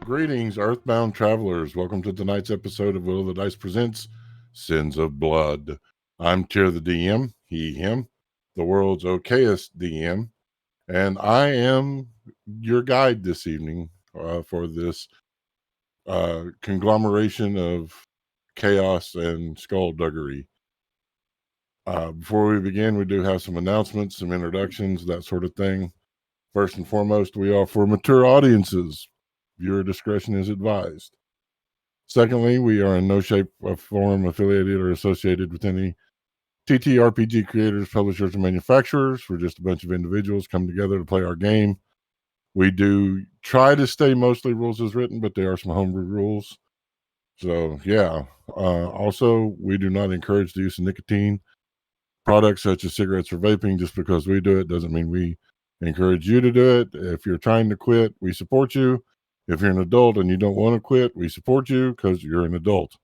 Greetings, Earthbound travelers. Welcome to tonight's episode of Will of the Dice Presents Sins of Blood. I'm Tyr the DM, he, him, the world's okayest DM, and I am your guide this evening for this conglomeration of chaos and skullduggery. Before we begin, we do have some announcements, some introductions, that sort of thing. First and foremost, we are for mature audiences. Viewer discretion is advised. Secondly, we are in no shape or form affiliated or associated with any TTRPG creators, publishers, or manufacturers. We're just a bunch of individuals come together to play our game. We do try to stay mostly rules as written, but there are some homebrew rules. So, yeah. Also, we do not encourage the use of nicotine products such as cigarettes or vaping. Just because we do it doesn't mean we encourage you to do it. If you're trying to quit, we support you. If you're an adult and you don't want to quit, we support you because you're an adult.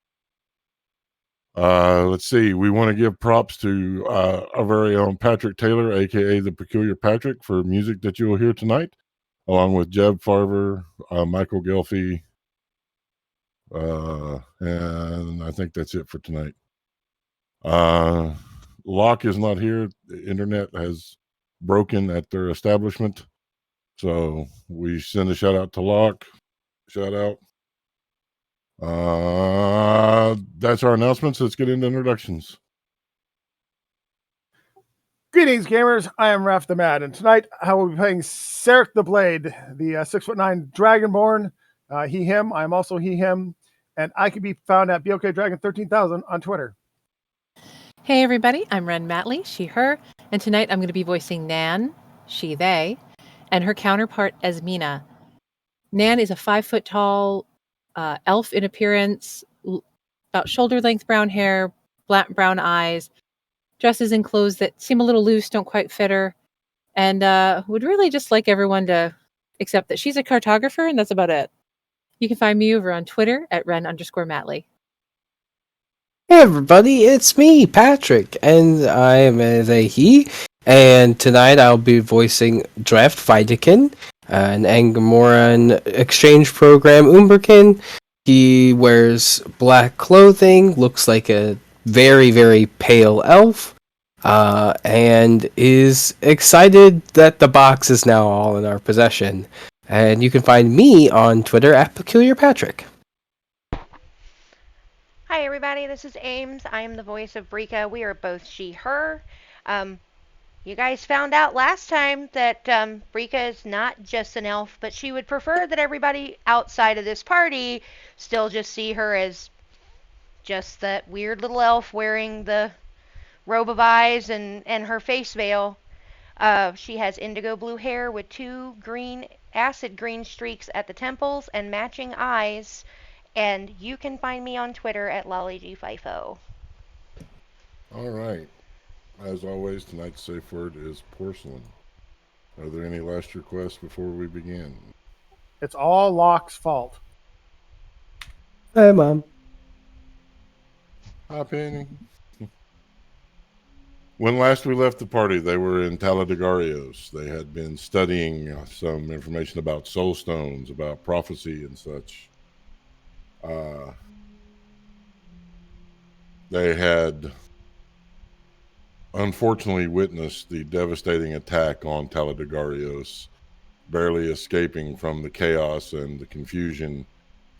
Let's see. We want to give props to our very own Patrick Taylor, aka the Peculiar Patrick, for music that you will hear tonight, along with Jeb Farver, Michael Gelfie, and I think that's it for tonight. Locke is not here. The internet has broken at their establishment, so we send a shout out to Locke. Shout out. That's our announcements. Let's get into introductions. Greetings, gamers. I am Raph the Mad, and tonight I will be playing Serek the Blade, the 6'9" Dragonborn. He, him. I am also he, him, and I can be found at BOKDragon13000 on Twitter. Hey, everybody. I'm Ren Matley, she, her, and tonight I'm going to be voicing Nan, she, they, and her counterpart, Esmina. Nan is a 5-foot-tall elf in appearance, about shoulder-length brown hair, brown eyes, dresses in clothes that seem a little loose, don't quite fit her, and would really just like everyone to accept that she's a cartographer, and that's about it. You can find me over on Twitter at Ren_Matley. Hey everybody, it's me, Patrick, and I am a he, and tonight I'll be voicing Draft Vitakin, an Angamoran exchange program Umberkin. He wears black clothing, looks like a very, very pale elf, and is excited that the box is now all in our possession. And you can find me on Twitter at Peculiar Patrick. Hi everybody, this is Ames. I am the voice of Brika. We are both she, her. You guys found out last time that Brika is not just an elf, but she would prefer that everybody outside of this party still just see her as just that weird little elf wearing the robe of eyes and her face veil. She has indigo blue hair with 2 acid green streaks at the temples and matching eyes. And you can find me on Twitter at LollyG50. All right. As always, tonight's safe word is porcelain. Are there any last requests before we begin? It's all Locke's fault. Hi, Mom. Hi, Penny. When last we left the party, they were in Taladegarios. They had been studying some information about soul stones, about prophecy and such. They had unfortunately witnessed the devastating attack on Taladegarios, barely escaping from the chaos and the confusion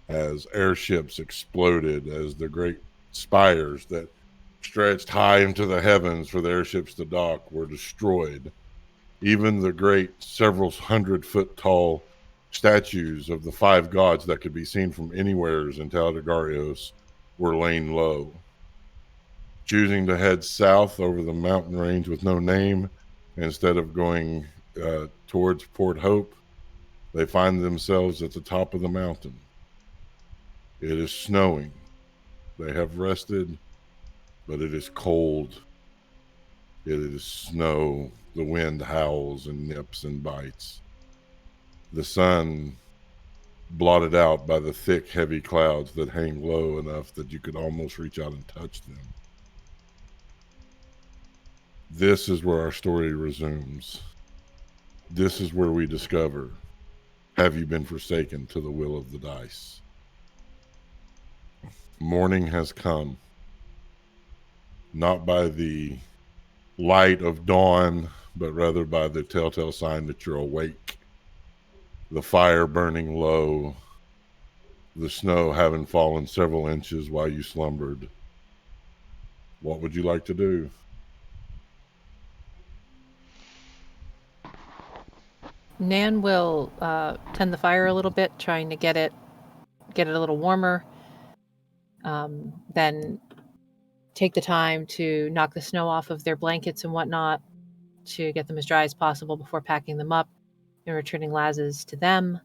as airships exploded, as the great spires that stretched high into the heavens for the airships to dock were destroyed. Even the great several 100-foot tall statues of the 5 gods that could be seen from anywheres in Taladegarios were laying low. Choosing to head south over the mountain range with no name, instead of going towards Port Hope, they find themselves at the top of the mountain. It is snowing. They have rested, but it is cold. It is snow. The wind howls and nips and bites. The sun blotted out by the thick, heavy clouds that hang low enough that you could almost reach out and touch them. This is where our story resumes. This is where we discover have you been forsaken to the will of the dice. Morning has come, not by the light of dawn, but rather by the telltale sign that you're awake. The fire burning low, the snow having fallen several inches while you slumbered. What would you like to do? Nan will tend the fire a little bit, trying to get it a little warmer. Then take the time to knock the snow off of their blankets and whatnot to get them as dry as possible before packing them up and returning Laz's to them.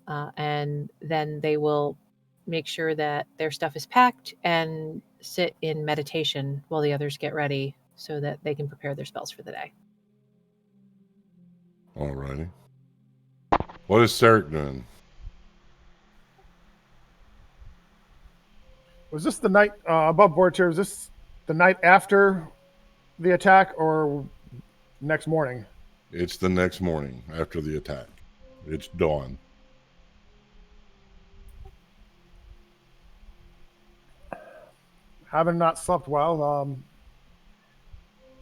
And then they will make sure that their stuff is packed and sit in meditation while the others get ready so that they can prepare their spells for the day. Alrighty. What is Sarek doing? Was this the night above board here? Was this the night after the attack or next morning? It's the next morning after the attack. It's dawn. Having not slept well,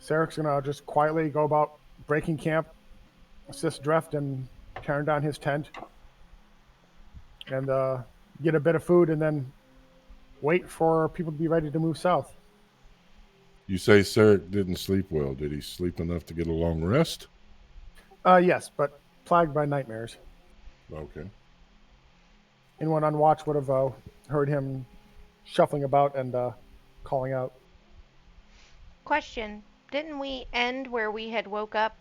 Sarek's gonna just quietly go about breaking camp, assist Dreft in tearing down his tent, and get a bit of food, and then wait for people to be ready to move south. You say Sarek didn't sleep well. Did he sleep enough to get a long rest? Yes, but plagued by nightmares. Okay. Anyone on watch would have heard him shuffling about and calling out. Question. Didn't we end where we had woke up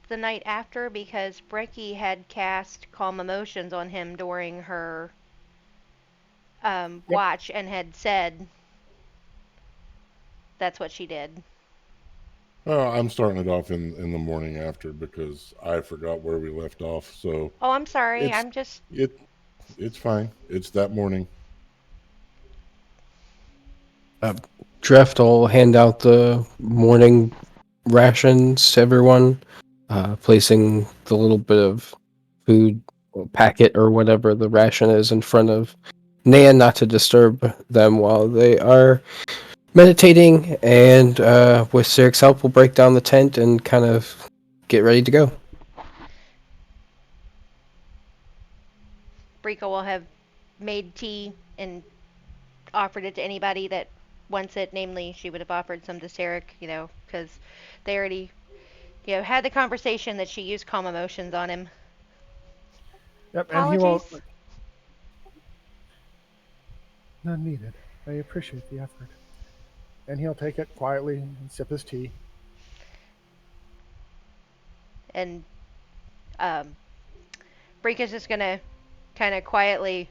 the night after because Brecky had cast Calm Emotions on him during her watch and had said that's what she did? I'm starting it off in the morning after because I forgot where we left off. So Oh, I'm sorry. It's- it's fine. It's that morning. Draft will hand out the morning rations to everyone, placing the little bit of food or packet or whatever the ration is in front of Nan, not to disturb them while they are meditating. And with Sarek's help, we'll break down the tent and kind of get ready to go. Brika will have made tea and offered it to anybody that wants it. Namely, she would have offered some to Sarek, because they already, had the conversation that she used Calm Emotions on him. Yep, and he won't. Apologies. None needed. I appreciate the effort. And he'll take it quietly and sip his tea. And Brika's just gonna kind of quietly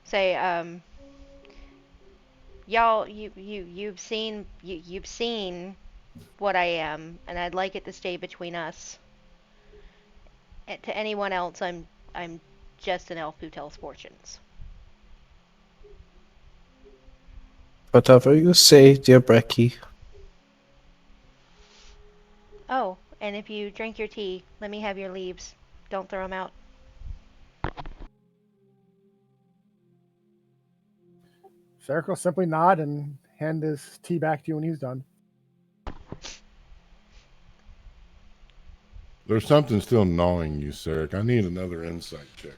say, y'all, you've seen what I am, and I'd like it to stay between us. To anyone else, I'm just an elf who tells fortunes. Whatever you say, dear Brecky. Oh, and if you drink your tea, let me have your leaves. Don't throw them out. Sarek will simply nod and hand his tea back to you when he's done. There's something still gnawing you, Sarek. I need another insight check.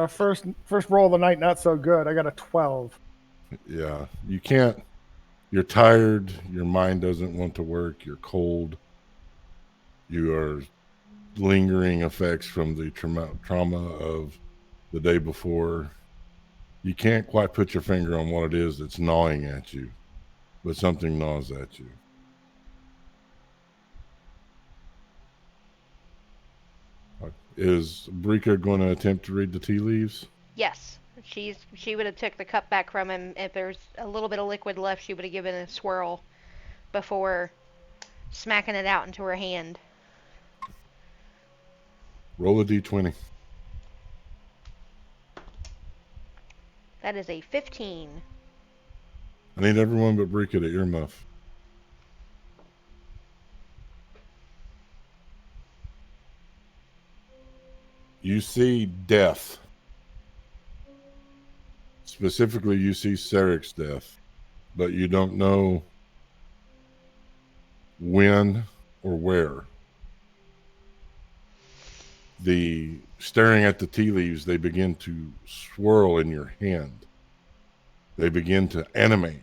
First roll of the night, not so good. I got a 12. Yeah, you can't. You're tired. Your mind doesn't want to work. You're cold. You are lingering effects from the trauma of the day before. You can't quite put your finger on what it is that's gnawing at you, but something gnaws at you. Is Brika going to attempt to read the tea leaves? Yes, she would have took the cup back from him. If there's a little bit of liquid left, she would have given it a swirl before smacking it out into her hand. Roll a d20. That is a 15. I need everyone but Brika to earmuff. You see death. Specifically, you see Sarek's death, but you don't know when or where. The staring at the tea leaves, they begin to swirl in your hand. They begin to animate,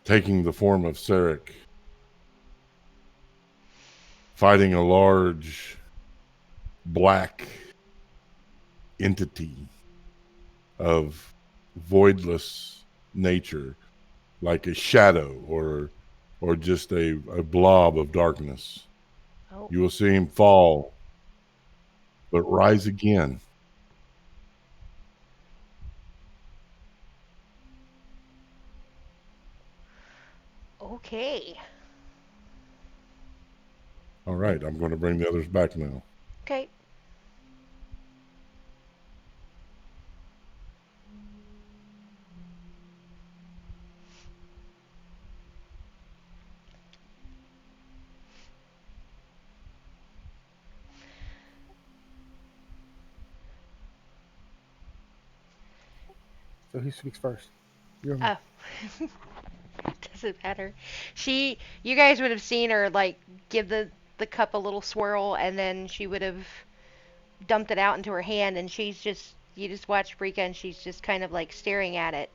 taking the form of Sarek, fighting a large black entity of voidless nature, like a shadow or just a blob of darkness. Oh. You will see him fall, but rise again. Okay. All right, I'm going to bring the others back now. Okay. So he speaks first. You're Oh. Doesn't matter. You guys would have seen her like give the cup a little swirl, and then she would have dumped it out into her hand, and you just watch Brika, and she's just kind of like staring at it,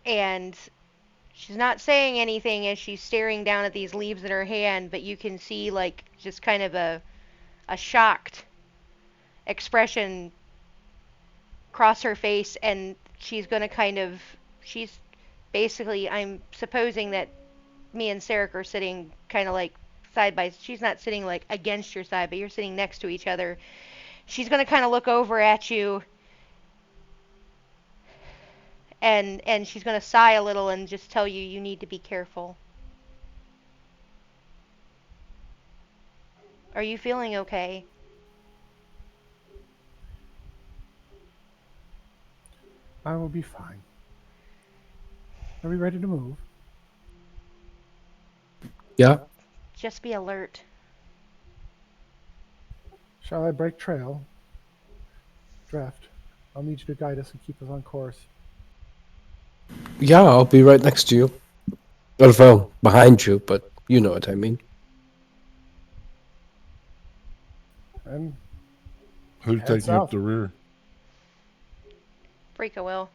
and she's not saying anything as she's staring down at these leaves in her hand, but you can see like just kind of a shocked expression cross her face, and she's basically, I'm supposing that me and Sarek are sitting kind of like side by, she's not sitting like against your side, but you're sitting next to each other. She's going to kind of look over at you, and she's going to sigh a little and just tell you, you need to be careful. Are you feeling okay? I will be fine. Are we ready to move? Yeah. Just be alert. Shall I break trail? Draft. I'll need you to guide us and keep us on course. Yeah, I'll be right next to you. Well, behind you, but you know what I mean. And Who's Head taking up south. the rear? Brika will.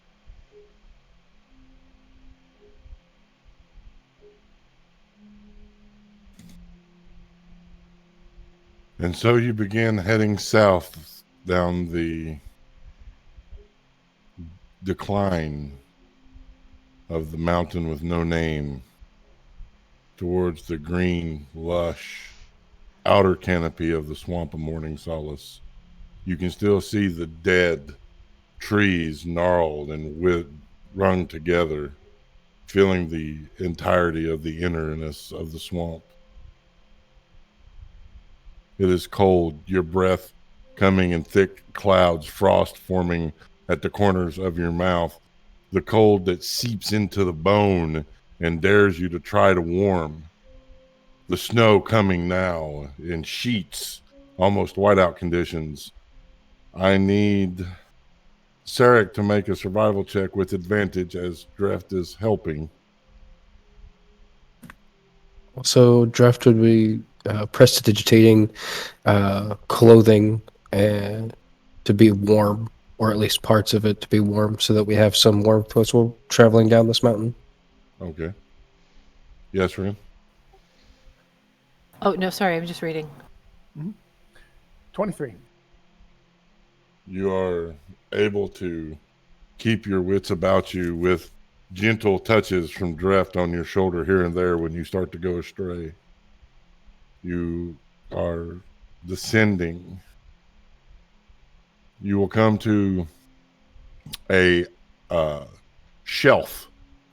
And so you begin heading south down the decline of the mountain with no name towards the green, lush outer canopy of the swamp of Morning Solace. You can still see the dead trees gnarled and wrung together, filling the entirety of the innerness of the swamp. It is cold, your breath coming in thick clouds, frost forming at the corners of your mouth, the cold that seeps into the bone and dares you to try to warm. The snow coming now in sheets, almost whiteout conditions. I need Sarek to make a survival check with advantage as Dreft is helping. So Draft would be prestidigitating clothing to be warm, or at least parts of it to be warm, so that we have some warmth as we're traveling down this mountain. Okay. Yes, Ren? Oh, no, sorry, I'm just reading. 23. You are able to keep your wits about you with gentle touches from Dreft on your shoulder here and there when you start to go astray. You are descending. You will come to a shelf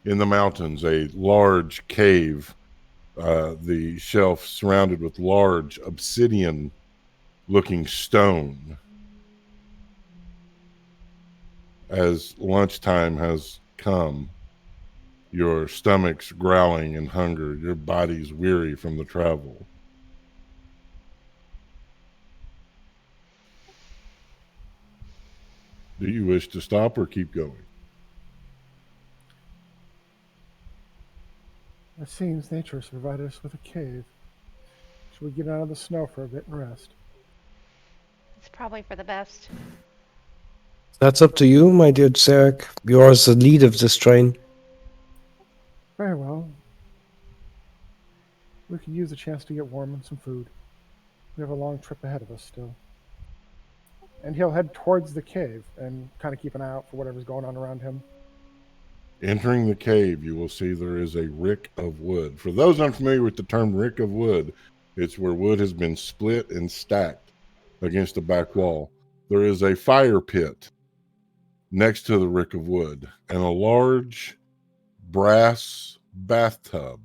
in the mountains, a large cave. The shelf surrounded with large obsidian-looking stone. As lunchtime has come, Your stomach's growling in hunger. Your body's weary from the travel. Do you wish to stop or keep going? It seems nature has provided us with a cave. Should we get out of the snow for a bit and rest? It's probably for the best. That's up to you, my dear Zarek. You are the lead of this train. Very well. We could use a chance to get warm and some food. We have a long trip ahead of us still. And he'll head towards the cave and kind of keep an eye out for whatever's going on around him. Entering the cave, you will see there is a rick of wood. For those unfamiliar with the term rick of wood, it's where wood has been split and stacked against a back wall. There is a fire pit next to the rick of wood and a large brass bathtub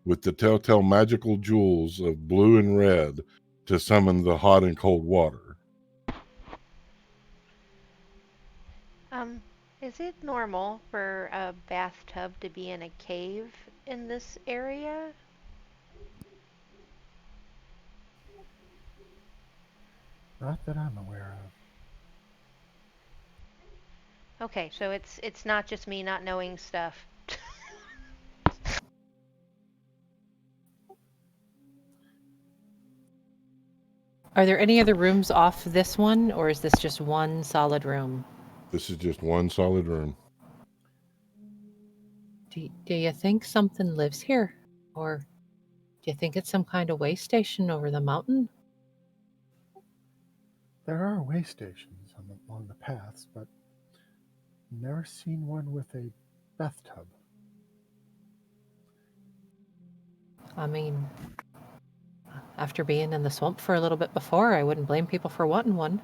with the telltale magical jewels of blue and red to summon the hot and cold water. Is it normal for a bathtub to be in a cave in this area? Not that I'm aware of. Okay, so it's not just me not knowing stuff. Are there any other rooms off this one, or is this just one solid room? This is just one solid room. Do you think something lives here? Or do you think it's some kind of way station over the mountain? There are way stations along the paths, but never seen one with a bathtub. I mean, after being in the swamp for a little bit before, I wouldn't blame people for wanting one.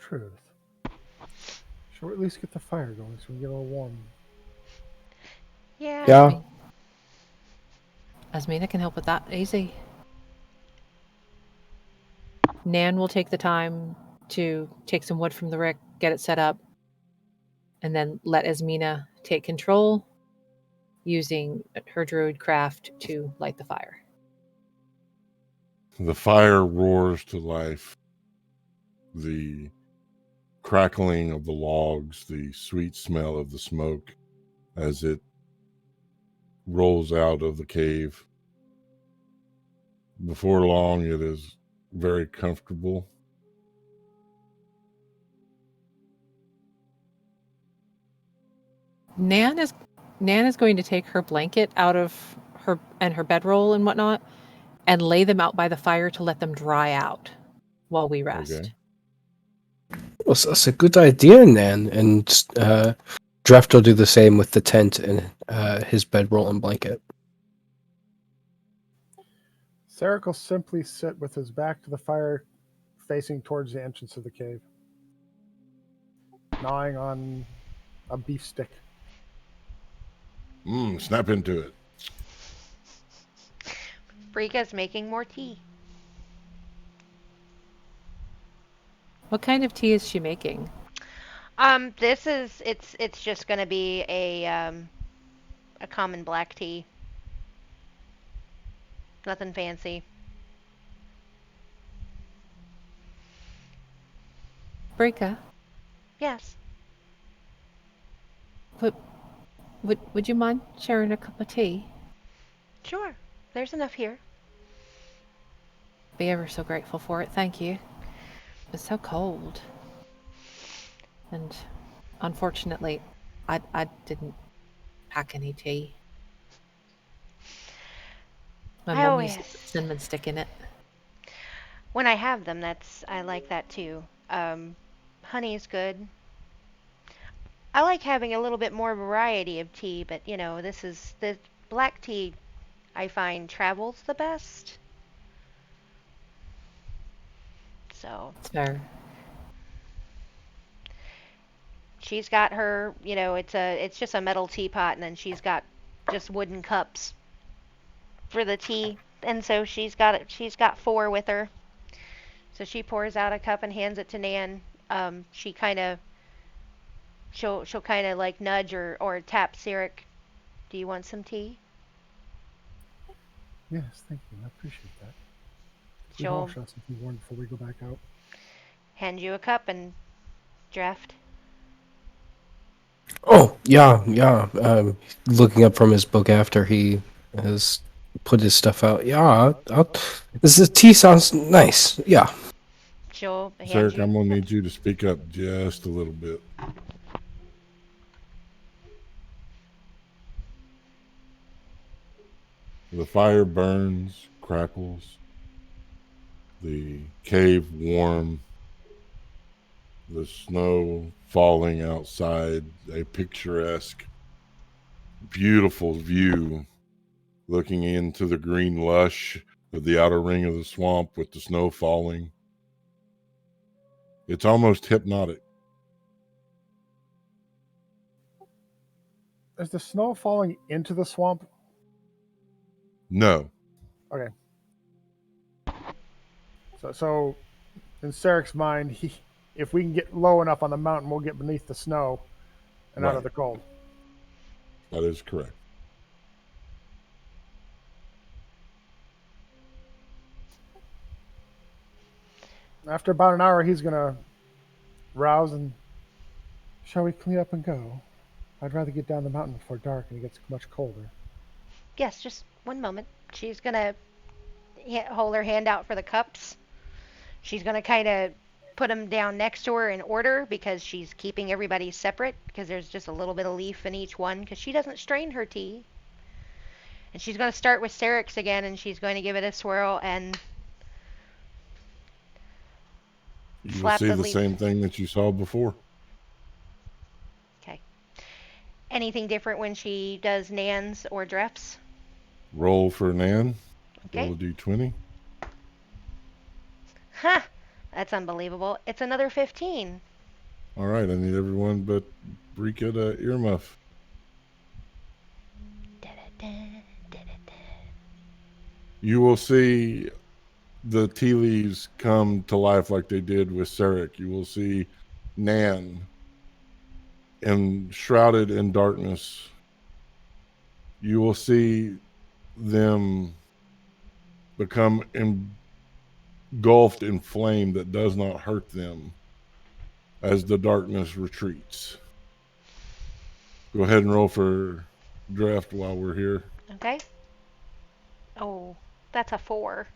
Truth. Should we at least get the fire going so we can get a little warm? Yeah. Yeah. Asmina can help with that. Easy. Nan will take the time to take some wood from the rick, get it set up, and then let Asmina take control using her druid craft to light the fire. The fire roars to life. The crackling of the logs, the sweet smell of the smoke as it rolls out of the cave. Before long, it is very comfortable. Nan is going to take her blanket out of her and her bedroll and whatnot and lay them out by the fire to let them dry out while we rest. Okay. Well, that's a good idea, Nan. And Draft will do the same with the tent and his bedroll and blanket. Sarek will simply sit with his back to the fire, facing towards the entrance of the cave, gnawing on a beef stick. Snap into it. Brika's making more tea. What kind of tea is she making? This is it's just gonna be a common black tea. Nothing fancy. Brika, Yes. would you mind sharing a cup of tea? Sure. There's enough here. Be ever so grateful for it, thank you. It's so cold. And unfortunately, I didn't pack any tea. My I mom used always- cinnamon stick in it. When I have them, I like that too. Honey is good. I like having a little bit more variety of tea, but you know, the black tea I find travels the best. So It's fair. she's got her, you know, it's just a metal teapot, and then she's got just wooden cups for the tea, and so she's got 4 with her. So she pours out a cup and hands it to Nan. She'll kind of like nudge or tap Sirik Do you want some tea? Yes, thank you. I appreciate that. We all She'll shall something warm before we go back out. hand you a cup and draft. Oh, yeah, yeah. Looking up from his book after he has put his stuff out. Yeah, this tea sounds nice. Yeah. She'll hand Sarek, you. I'm gonna need you to speak up just a little bit. The fire burns, crackles, the cave warm, the snow falling outside, a picturesque, beautiful view looking into the green lush of the outer ring of the swamp with the snow falling. It's almost hypnotic. Is the snow falling into the swamp? No, Okay. So in Sarek's mind, if we can get low enough on the mountain, we'll get beneath the snow and out of Right. the cold. that is correct. After about an hour, he's gonna rouse and, shall we clean up and go? I'd rather get down the mountain before dark and it gets much colder. Yes, just one moment. She's gonna hold her hand out for the cups. She's gonna kind of put them down next to her in order because she's keeping everybody separate because there's just a little bit of leaf in each one because she doesn't strain her tea. And she's going to start with Sarek's again and she's going to give it a swirl and You will slap see the the leaf. same thing that you saw before. Okay. Anything different when she does Nan's or Dref's? Roll for Nan. Okay. Roll a d20. Ha! That's unbelievable. It's another 15. All right, I need everyone but Brika to earmuff. You will see the tea leaves come to life like they did with Sarek. You will see Nan shrouded in darkness. You will see them become engulfed in flame that does not hurt them as the darkness retreats. Go ahead and roll for draft while we're here. Okay. Oh, that's a 4.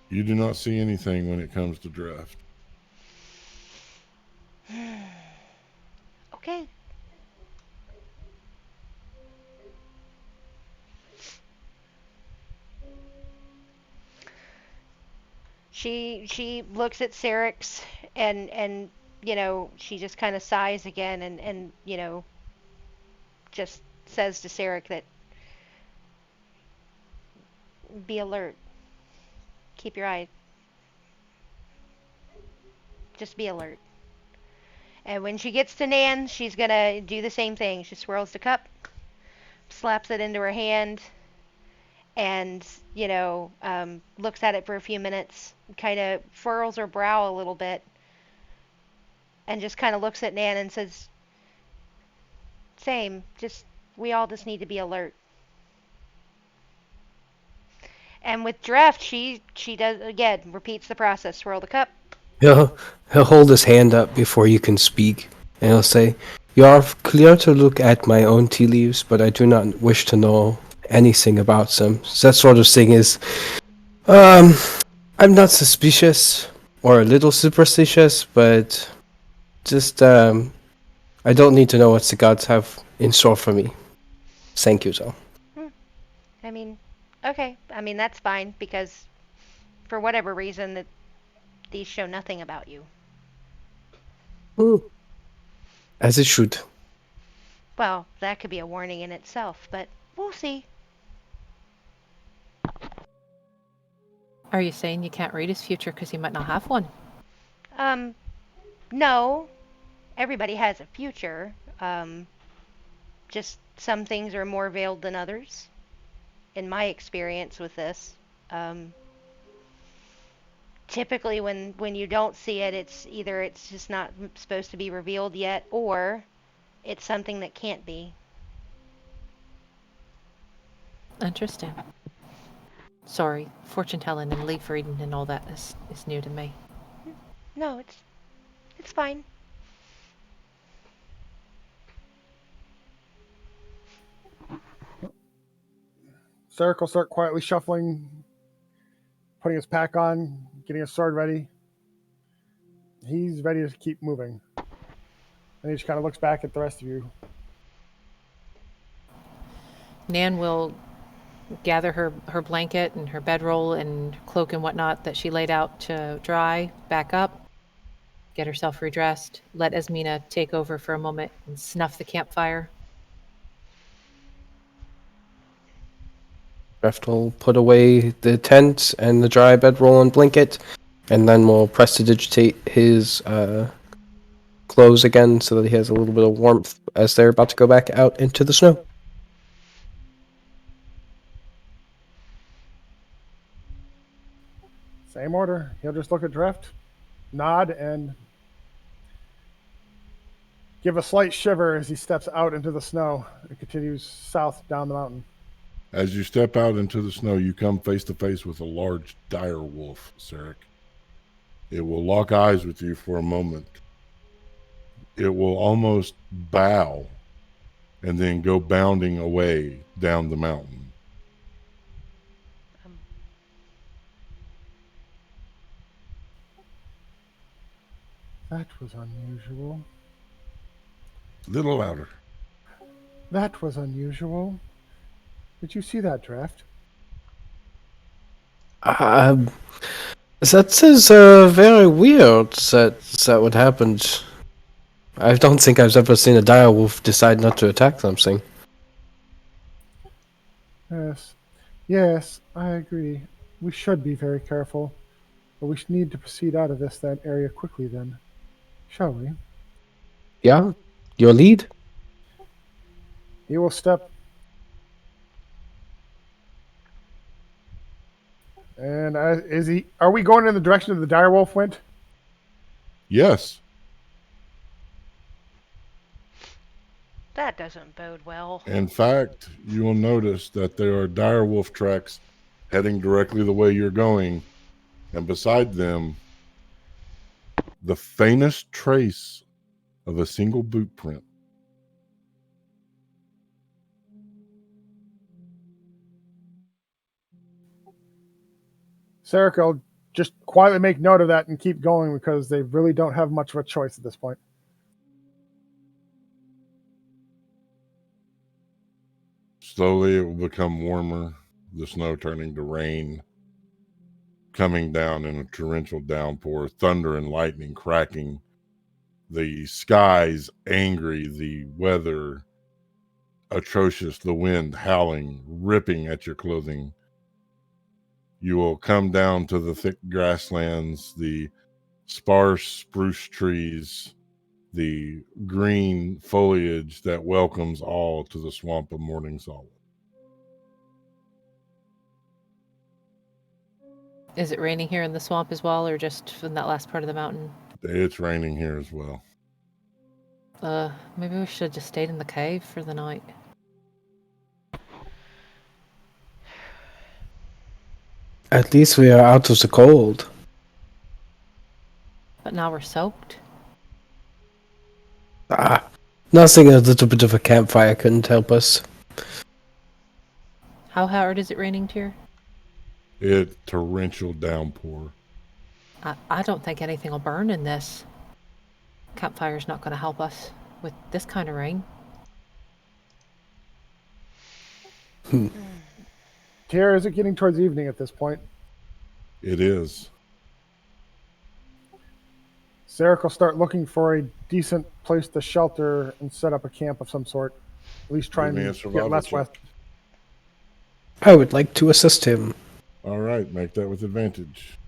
You do not see anything when it comes to draft. Okay. She looks at Sarek's and you know, she just kind of sighs again and you know, just says to Sarek that be alert. Keep your eye. Just be alert. And when she gets to Nan, she's gonna do the same thing. She swirls the cup, slaps it into her hand, and you know, looks at it for a few minutes, kind of furrows her brow a little bit, and just kind of looks at Nan and says, "Same. Just we all just need to be alert." And with Draft, she does again, repeats the process. Swirl the cup. He'll hold his hand up before you can speak, and he'll say, "You are clear to look at my own tea leaves, but I do not wish to know anything about them." So that sort of thing is, I'm not suspicious or a little superstitious, but just I don't need to know what the gods have in store for me. Thank you, though. I mean, okay. I mean that's fine because for whatever reason that these show nothing about you. As it should. Well, that could be a warning in itself, but we'll see. Are you saying you can't read his future because he might not have one? No. Everybody has a future. Just some things are more veiled than others. In my experience with this, typically when you don't see it, it's either it's just not supposed to be revealed yet, or It's something that can't be. Interesting. Sorry, fortune telling and leaf reading and all that is new to me. No, it's fine. Sarek will start quietly shuffling, putting his pack on, getting his sword ready. He's ready to keep moving. And he just kind of looks back at the rest of you. Nan will gather her blanket and her bedroll and cloak and whatnot that she laid out to dry, back up, get herself redressed, let Esmina take over for a moment and snuff the campfire. Draft will put away the tent and the dry bedroll and blanket, and then we'll prestidigitate his clothes again so that he has a little bit of warmth as they're about to go back out into the snow. Same order. He'll just look at Drift, nod, and give a slight shiver as he steps out into the snow and continues south down the mountain. As you step out into the snow, you come face to face with a large dire wolf, Sarek. It will lock eyes with you for a moment. It will almost bow and then go bounding away down the mountain. That was unusual. A little louder. That was unusual. Did you see that, Draft? That is very weird that would happen. I don't think I've ever seen a direwolf decide not to attack something. Yes, I agree. We should be very careful, but we need to proceed out of that area quickly then. Shall we? Yeah? Your lead? He will step. And are we going in the direction of the direwolf went? Yes. That doesn't bode well. In fact, you will notice that there are dire wolf tracks heading directly the way you're going, and beside them, the faintest trace of a single boot print. Sarek will just quietly make note of that and keep going because they really don't have much of a choice at this point. Slowly, it will become warmer, the snow turning to rain, coming down in a torrential downpour, thunder and lightning cracking, the skies angry, the weather atrocious, the wind howling, ripping at your clothing. You will come down to the thick grasslands, the sparse spruce trees, the green foliage that welcomes all to the swamp of Morning Salt. Is it raining here in the swamp as well, or just in that last part of the mountain? It's raining here as well. Maybe we should have just stayed in the cave for the night. At least we are out of the cold. But now we're soaked. Nothing a little bit of a campfire couldn't help us. How hard is it raining here? It's torrential downpour. I don't think anything will burn in this. Campfire's not going to help us with this kind of rain. Tara, is it getting towards evening at this point? It is. Sarek will start looking for a decent place to shelter and set up a camp of some sort. At least try Give me a and get survival less check. west. I would like to assist him. All right, make that with advantage.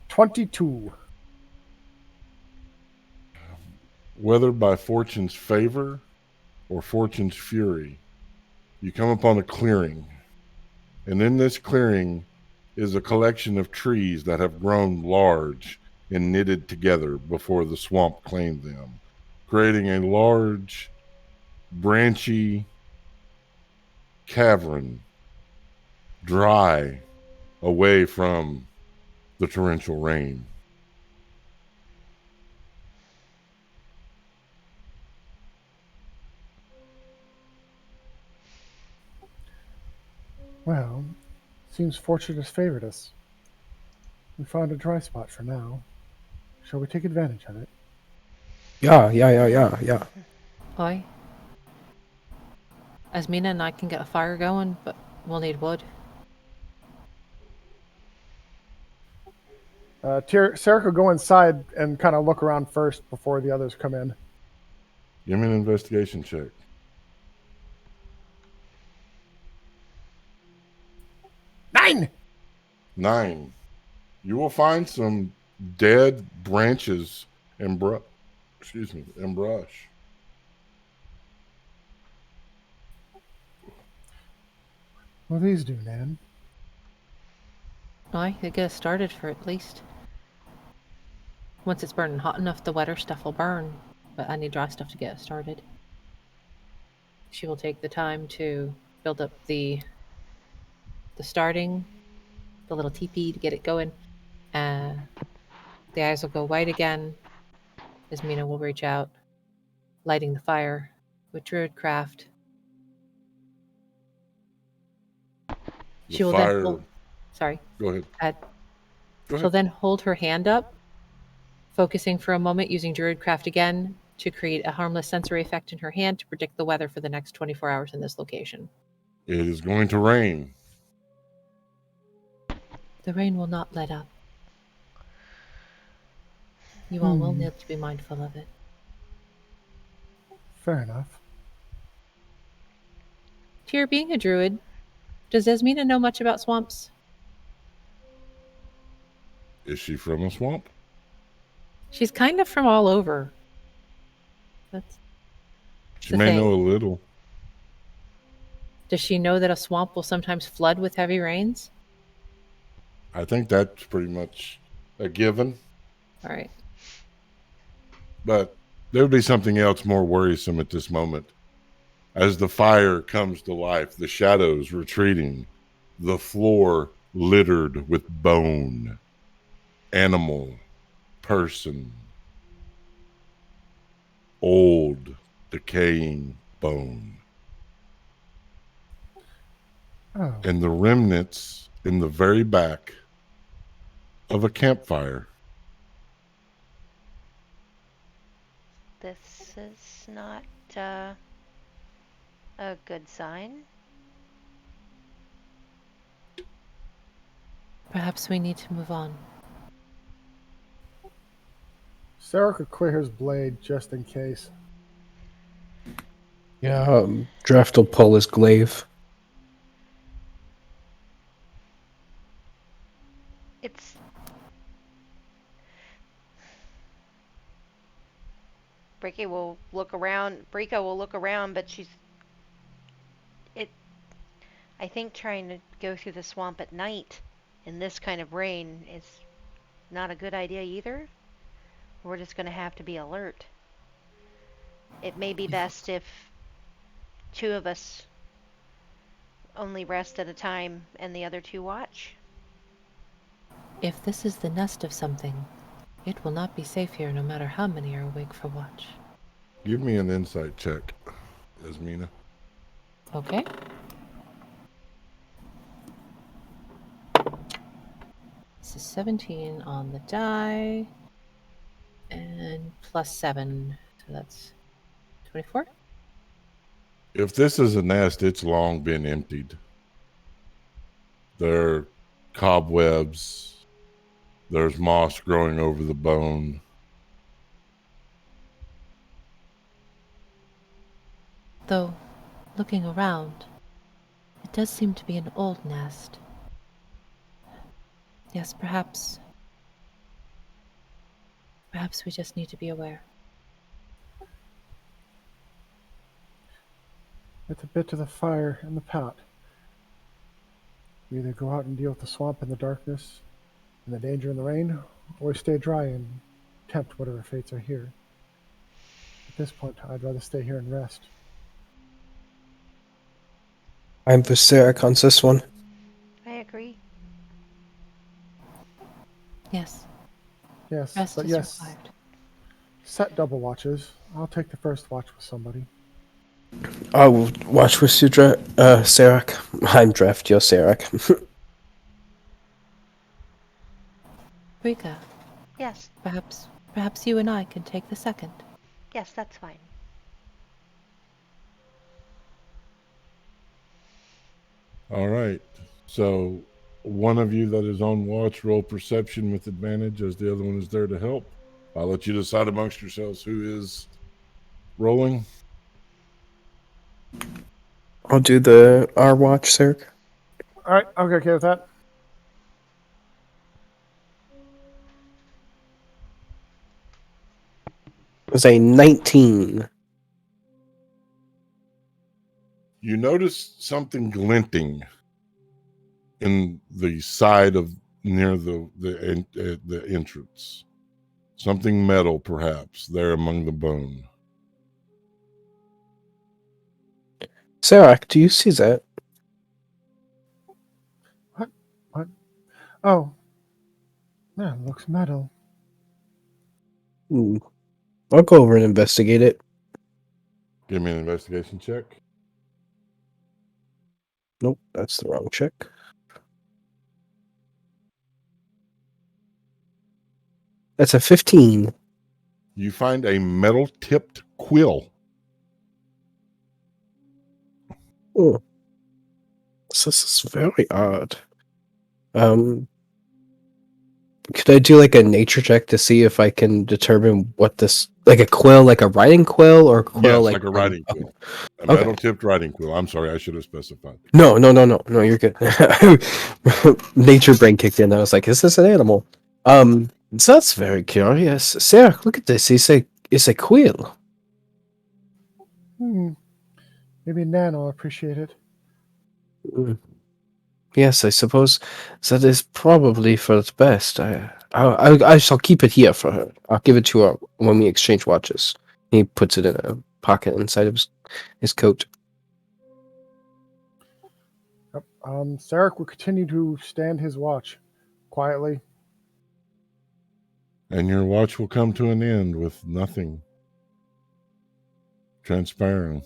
$22. Whether by fortune's favor or fortune's fury, you come upon a clearing. And in this clearing, is a collection of trees that have grown large and knitted together before the swamp claimed them, creating a large, branchy cavern, dry, away from the torrential rain. Well, seems fortune has favored us. We found a dry spot for now. Shall we take advantage of it? Yeah. Oi. Asmina and I can get a fire going, but we'll need wood. Sarah could go inside and kind of look around first before the others come in. Give me an investigation check. 9! 9. You will find some dead branches and and brush. What do these do, Nan? Aye, they get us started for at least. Once it's burning hot enough, the wetter stuff will burn, but I need dry stuff to get us started. She will take the time to build up the little teepee to get it going. The eyes will go white again. Asmina will reach out, lighting the fire with Druidcraft. The She will fire. then hold, sorry. Go ahead. Go She'll ahead. then hold her hand up, focusing for a moment using Druidcraft again to create a harmless sensory effect in her hand to predict the weather for the next 24 hours in this location. It is going to rain. The rain will not let up. You all will need to be mindful of it. Fair enough. Tyr, being a druid, does Asmina know much about swamps? Is she from a swamp? She's kind of from all over. That's She the may thing. know a little. Does she know that a swamp will sometimes flood with heavy rains? I think that's pretty much a given. All right. But there would be something else more worrisome at this moment. As the fire comes to life, the shadows retreating, the floor littered with bone, animal, person, old, decaying bone. Oh, And the remnants in the very back of a campfire. This is not a good sign. Perhaps we need to move on. Sarah could clear his blade just in case. Yeah, Draft will pull his glaive. It's Brika will look around, but I think trying to go through the swamp at night in this kind of rain is not a good idea either. We're just going to have to be alert. It may be best if two of us only rest at a time and the other two watch. If this is the nest of something, it will not be safe here no matter how many are awake for watch. Give me an insight check, Asmina. Okay. This is 17 on the die. And plus 7. So that's 24. If this is a nest, it's long been emptied. There are cobwebs. There's moss growing over the bone. Though, looking around, it does seem to be an old nest. Yes, perhaps we just need to be aware. It's a bit of the fire in the pot. We either go out and deal with the swamp in the darkness and the danger in the rain, or we stay dry and tempt whatever fates are here. At this point, I'd rather stay here and rest. I'm with Sarek on this one. I agree. Yes, Yes, rest but is yes, required. set double watches. I'll take the first watch with somebody. I will watch with you, Sarek. I'm Draft, you're Sarek. Rika, Yes, perhaps you and I can take the second. yes, that's fine. All right. So one of you that is on watch, roll perception with advantage as the other one is there to help. I'll let you decide amongst yourselves who is rolling. I'll do our watch, Sarek. All right, I'm okay with that. It was a 19. You notice something glinting in the side of near the entrance. Something metal, perhaps, there among the bone. Sarek, do you see that? What? Oh. Man, looks metal. I'll go over and investigate it. Give me an investigation check. Nope, that's the wrong check. That's a 15. You find a metal-tipped quill. Oh. This is very odd. Could I do like a nature check to see if I can determine what this, like a quill, like a writing quill, or a quill Yes, like a writing quill. A Okay. metal-tipped writing quill. I'm sorry, I should have specified. No, you're good. Nature brain kicked in. I was like, is this an animal? So that's very curious. Sarah, look at this. It's a quill. Maybe Nan will appreciate it. Yes, I suppose that is probably for the best. I shall keep it here for her. I'll give it to her when we exchange watches. He puts it in a pocket inside of his coat. Yep. Sarek will continue to stand his watch quietly. And your watch will come to an end with nothing transpiring.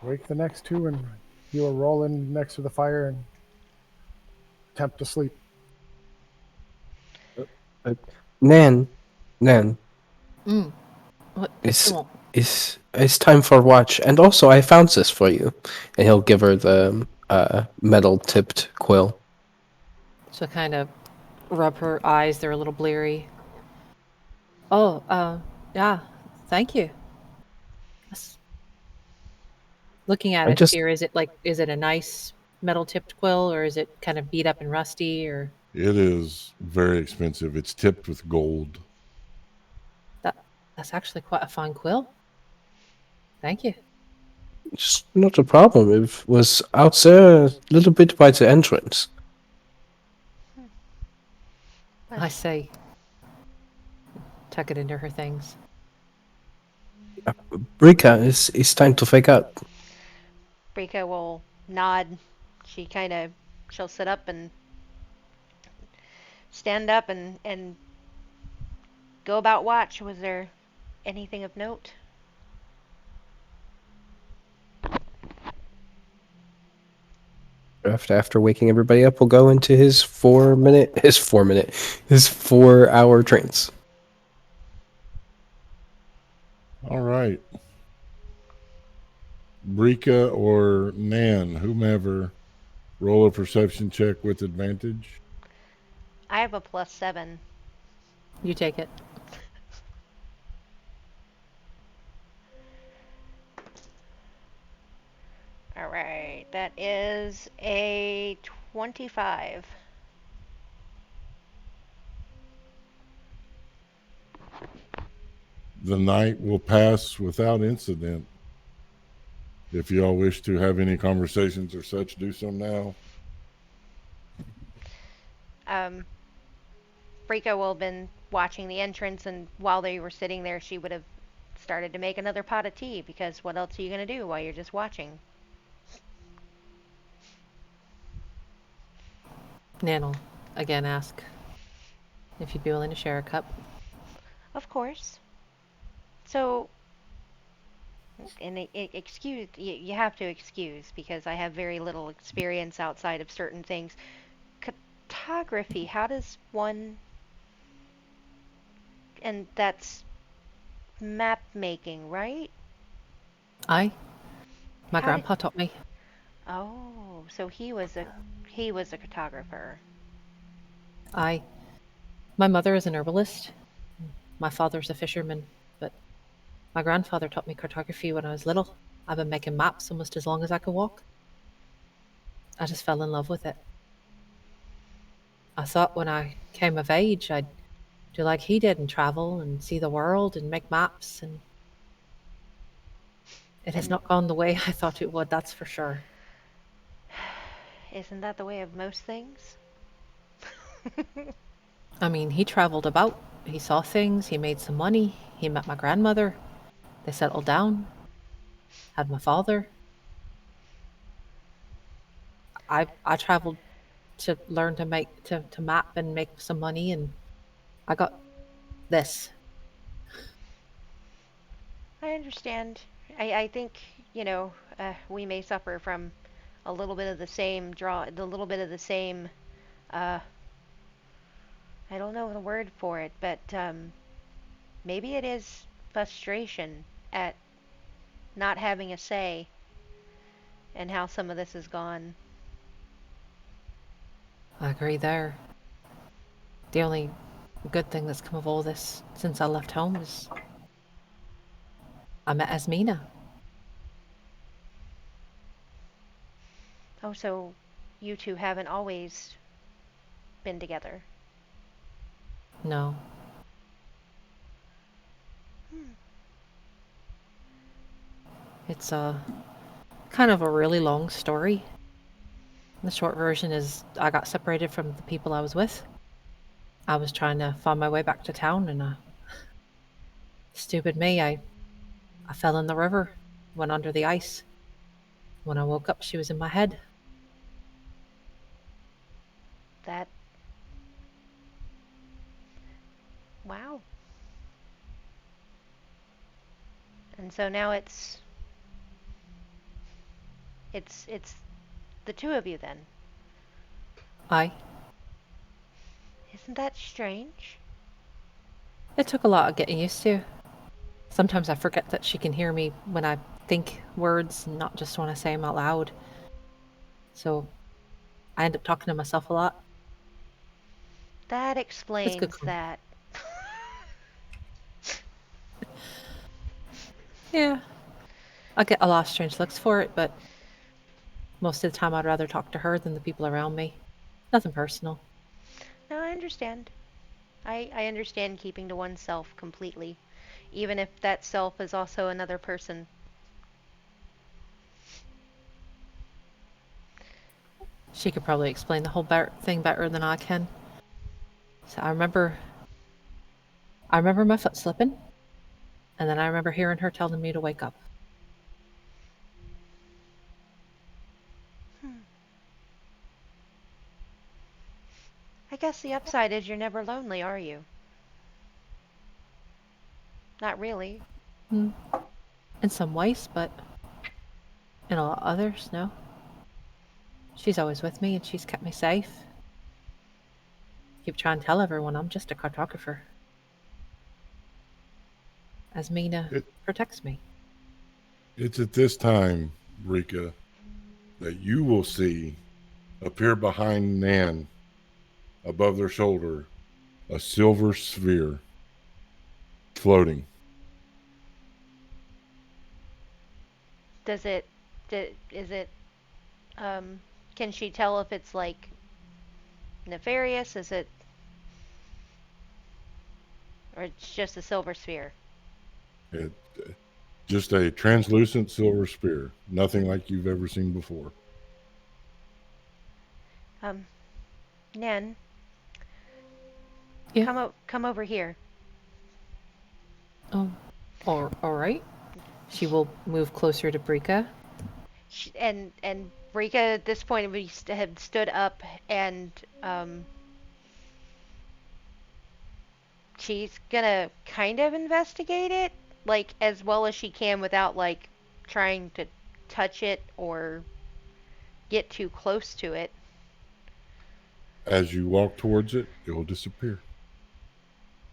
Wake the next two, and he will roll in next to the fire and attempt to sleep. Nan, What? it's Come on. it's time for watch. And also, I found this for you. And he'll give her the metal tipped quill. So kind of rub her eyes. They're a little bleary. Oh, yeah. Thank you. That's- Looking at I it just- here, is it a nice metal tipped quill, or is it kind of beat up and rusty, or It is very expensive. It's tipped with gold. that's actually quite a fine quill. Thank you. It's not a problem. It was out there a little bit by the entrance. I say, tuck it into her things. Rika, it's time to wake up. Rika will nod. She'll sit up and stand up and go about watch. Was there anything of note? After waking everybody up, we'll go into his 4 hour trance. All right. Brika or Nan, whomever, roll a perception check with advantage. I have a +7. You take it. All right, that is a 25. The night will pass without incident. If y'all wish to have any conversations or such, do so now. Frika will have been watching the entrance, and while they were sitting there, she would have started to make another pot of tea, because what else are you going to do while you're just watching? Nan will again ask if you'd be willing to share a cup. Of course. So, and excuse, you have to excuse, because I have very little experience outside of certain things. Cartography, how does one... And that's map making, right? My How did- grandpa taught me. Oh, so he was a cartographer. My mother is an herbalist. My father's a fisherman, but my grandfather taught me cartography when I was little. I've been making maps almost as long as I could walk. I just fell in love with it. I thought when I came of age, I'd do like he did and travel and see the world and make maps, and it has And- not gone the way I thought it would, that's for sure. Isn't that the way of most things? I mean, he traveled about, he saw things, he made some money, he met my grandmother, they settled down, had my father. I traveled to learn to map and make some money, and I got this. I understand. I think, we may suffer from a little bit of the same uh, I don't know the word for it, but maybe it is frustration at not having a say in how some of this has gone. I agree there. The only good thing that's come of all this since I left home is I met Asmina. Oh, so you two haven't always been together. No. It's kind of a really long story. The short version is I got separated from the people I was with. I was trying to find my way back to town, and stupid me, I fell in the river, went under the ice. When I woke up, she was in my head. That... Wow. And so now it's the two of you then. Isn't that strange? It took a lot of getting used to. Sometimes I forget that she can hear me when I think words and not just when I say them out loud. So I end up talking to myself a lot. That It's explains good. that. Yeah. I get a lot of strange looks for it, but most of the time I'd rather talk to her than the people around me. Nothing personal. No, I understand. I understand keeping to oneself completely, even if that self is also another person. She could probably explain the whole thing better than I can. So I remember my foot slipping, and then I remember hearing her telling me to wake up. I guess the upside is you're never lonely, are you? Not really. In some ways, but in a lot of others, no. She's always with me, and she's kept me safe. Keep trying to tell everyone I'm just a cartographer. Asmina protects me. It's at this time, Rika, that you will see appear behind Nan, above their shoulder, a silver sphere floating. Is it, can she tell if it's like nefarious? Is it, or it's just a silver sphere? It, Just a translucent silver spear. Nothing like you've ever seen before. Nan, Yeah. come over here. Oh, all right. She will move closer to Brika. And Rika at this point had stood up, and she's gonna kind of investigate it, like as well as she can without like trying to touch it or get too close to it. As you walk towards it, it will disappear.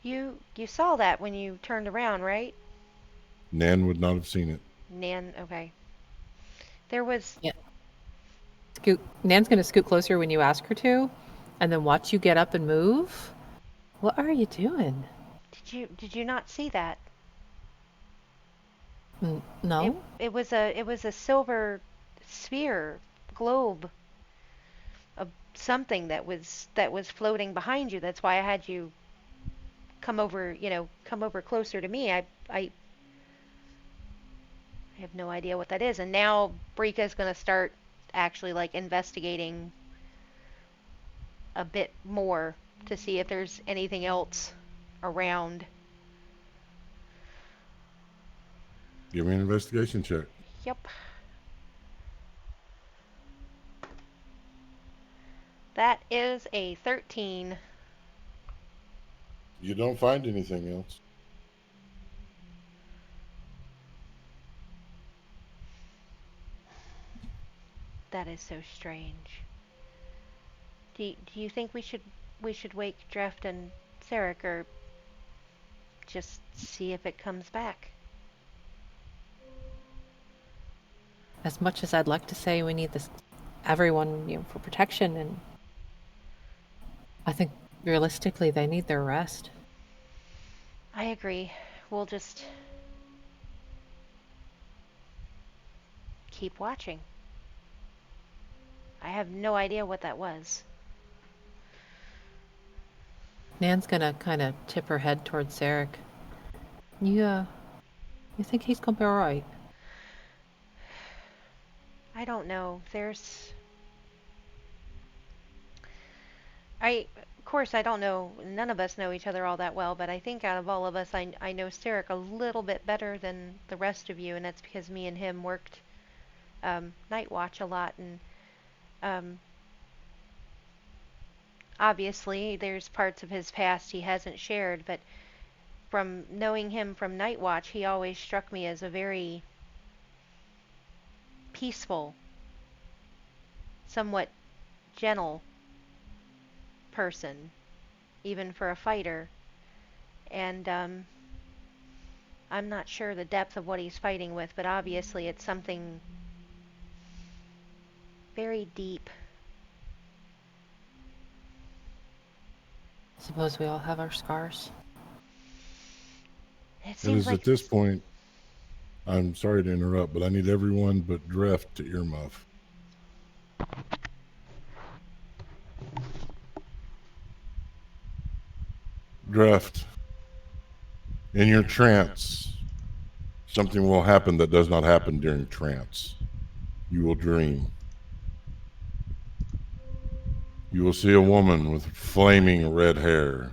You saw that when you turned around, right? Nan would not have seen it. Nan, okay. There was Nan's gonna scoot closer when you ask her to, and then watch you get up and move. What are you doing? Did you not see that? No. It was a silver sphere globe of something that was floating behind you. That's why I had you come over closer to me. I have no idea what that is. And now Brika's going to start actually like investigating a bit more to see if there's anything else around. Give me an investigation check. Yep. That is a 13. You don't find anything else. That is so strange. Do you think we should wake Dreft and Sarek, or just see if it comes back? As much as I'd like to say we need this, everyone, for protection, and I think realistically they need their rest. I agree. We'll just keep watching. I have no idea what that was. Nan's gonna kind of tip her head towards Sarek. You think he's gonna be alright? I don't know. Of course, I don't know. None of us know each other all that well, but I think out of all of us, I know Sarek a little bit better than the rest of you, and that's because me and him worked night watch a lot, and obviously there's parts of his past he hasn't shared, but from knowing him from night watch, he always struck me as a very peaceful, somewhat gentle person, even for a fighter. And I'm not sure the depth of what he's fighting with, but obviously it's something very deep. Suppose we all have our scars. It It seems is like at this point, I'm sorry to interrupt, but I need everyone but Dreft to earmuff. Dreft, in your trance, something will happen that does not happen during trance. You will dream. You will see a woman with flaming red hair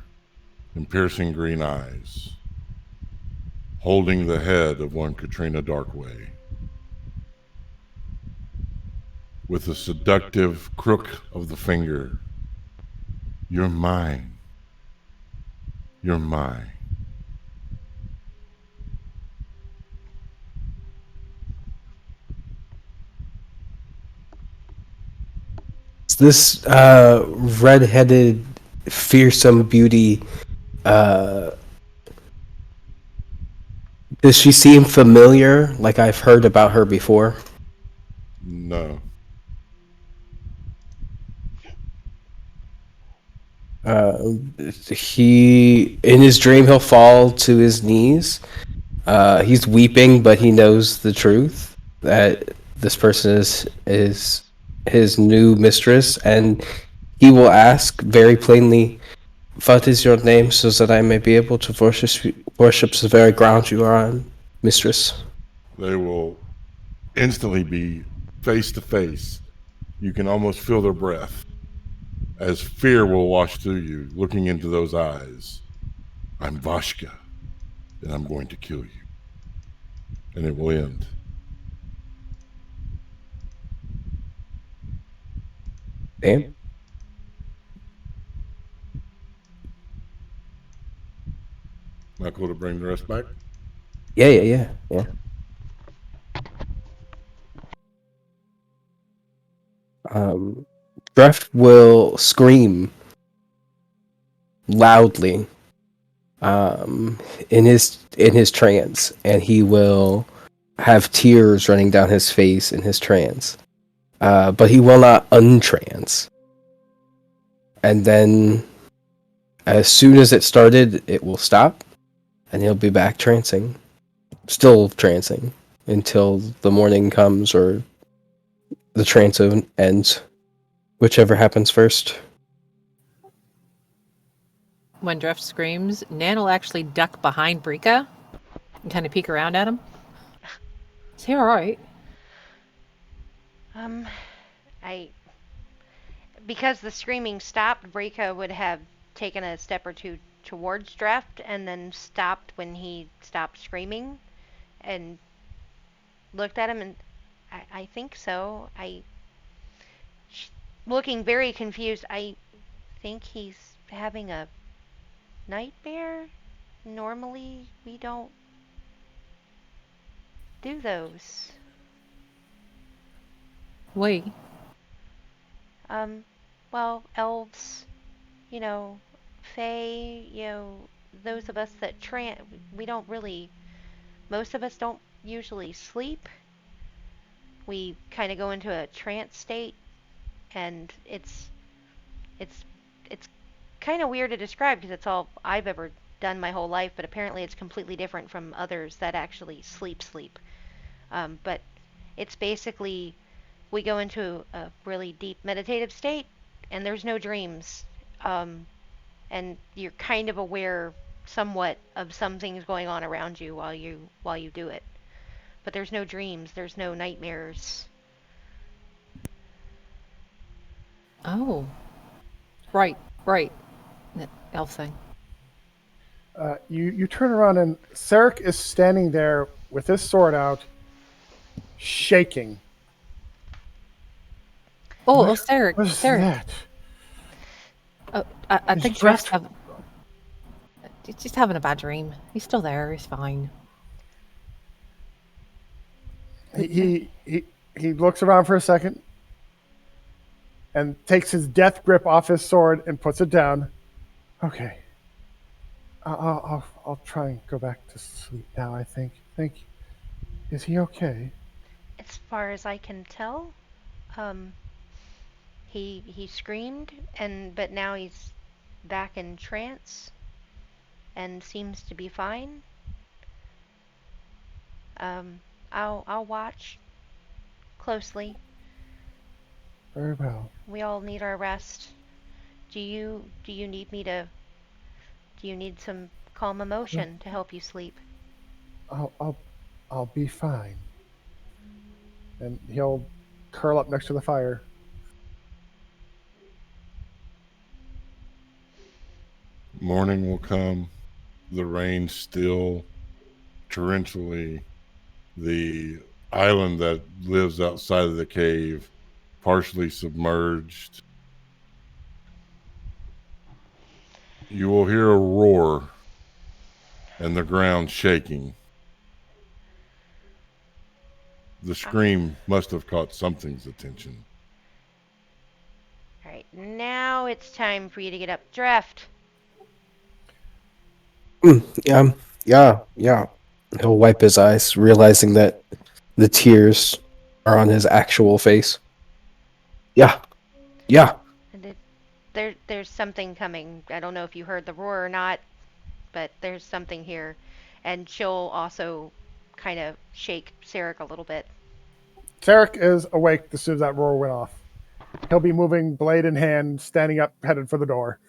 and piercing green eyes, holding the head of one Katrina Darkway, with a seductive crook of the finger. You're mine. You're mine. This red-headed, fearsome beauty, does she seem familiar? Like I've heard about her before? No. He, in his dream, he'll fall to his knees. He's weeping, but he knows the truth that this person is his new mistress, and he will ask very plainly, "What is your name, so that I may be able to worship the very ground you are on, mistress?" They will instantly be face to face. You can almost feel their breath as fear will wash through you, looking into those eyes. I'm Vashka, and I'm going to kill you. And it will end. Damn. Michael, to bring the rest back. Yeah. Dreft will scream loudly in his trance, and he will have tears running down his face in his trance. But he will not untrance. And then, as soon as it started, it will stop, and he'll be back trancing. Still trancing until the morning comes or the trance ends. Whichever happens first. When Dreft screams, Nan will actually duck behind Brika and kind of peek around at him. Is he alright? Because the screaming stopped, Brika would have taken a step or two towards Dreft and then stopped when he stopped screaming and looked at him, and I think so. Looking very confused, I think he's having a nightmare. Normally, we don't do those. Wait. Well, elves, fae, those of us that we don't really, most of us don't usually sleep. We kind of go into a trance state, and it's kind of weird to describe because it's all I've ever done my whole life, but apparently it's completely different from others that actually sleep. But it's basically we go into a really deep meditative state, and there's no dreams, and you're kind of aware somewhat of some things going on around you while you do it. But there's no dreams, there's no nightmares. Oh. Right. Elf thing. You turn around and Sarek is standing there with his sword out, shaking. Sarek. What's Sarek. that? Oh, I Is think Dreft- he's just having a bad dream. He's still there. He's fine. He looks around for a second and takes his death grip off his sword and puts it down. Okay. I'll try and go back to sleep now, I think. Is he okay? As far as I can tell, he screamed, but now he's back in trance and seems to be fine. I'll watch closely. Very well. We all need our rest. Do you need me to? Do you need some calm emotion to help you sleep? I'll be fine. And he'll curl up next to the fire. Morning will come. The rain still torrentially. The island that lives outside of the cave, partially submerged. You will hear a roar and the ground shaking. The scream must have caught something's attention. All right, now it's time for you to get up. Dreft. Yeah. He'll wipe his eyes, realizing that the tears are on his actual face. Yeah. There's something coming. I don't know if you heard the roar or not, but there's something here. And she'll also kind of shake Sarek a little bit. Sarek is awake as soon as that roar went off. He'll be moving, blade in hand, standing up, headed for the door.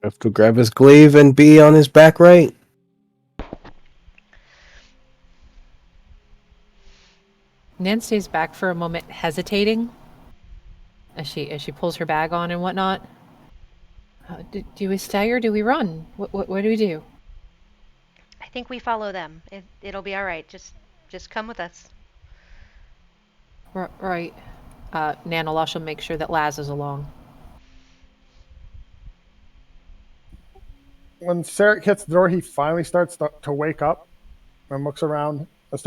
Have to grab his glaive and be on his back right. Nan stays back for a moment, hesitating, as she pulls her bag on and whatnot. Do we stay or do we run? What do we do? I think we follow them. It'll be all right. Just come with us. Right. Nan will also make sure that Laz is along. When Sarek hits the door, he finally starts to wake up and looks around and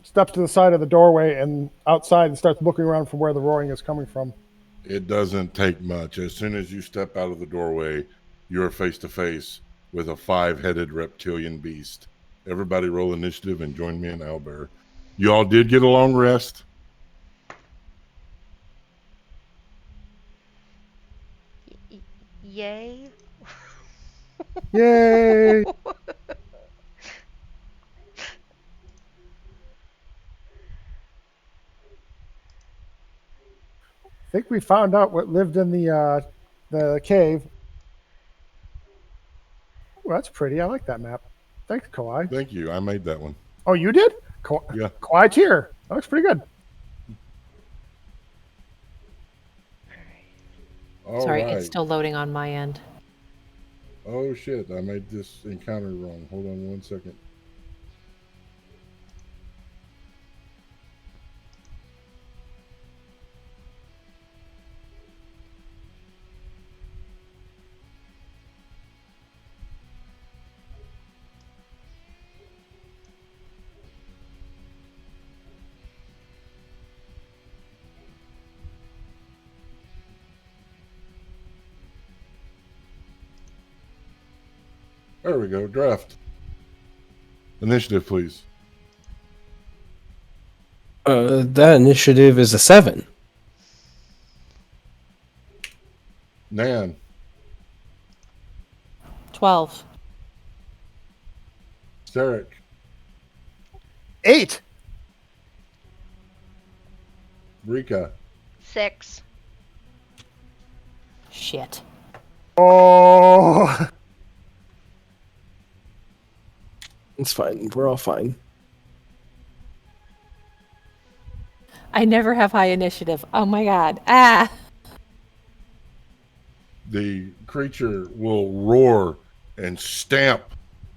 steps to the side of the doorway and outside and starts looking around for where the roaring is coming from. It doesn't take much. As soon as you step out of the doorway, you're face to face with a 5-headed reptilian beast. Everybody roll initiative and join me in Owlbear. You all did get a long rest. Yay. Yay! I think we found out what lived in the cave. Oh, that's pretty. I like that map. Thanks, Kawhi. Thank you. I made that one. Oh, you did? Yeah. Kawhi tier. That looks pretty good. All Sorry, right. it's still loading on my end. Oh shit, I made this encounter wrong. Hold on 1 second. There we go. Draft. Initiative, please. That initiative is a 7. Nan. 12. Sarek. 8. Rika. 6. Shit. Oh. It's fine. We're all fine. I never have high initiative. Oh my god. Ah! The creature will roar and stamp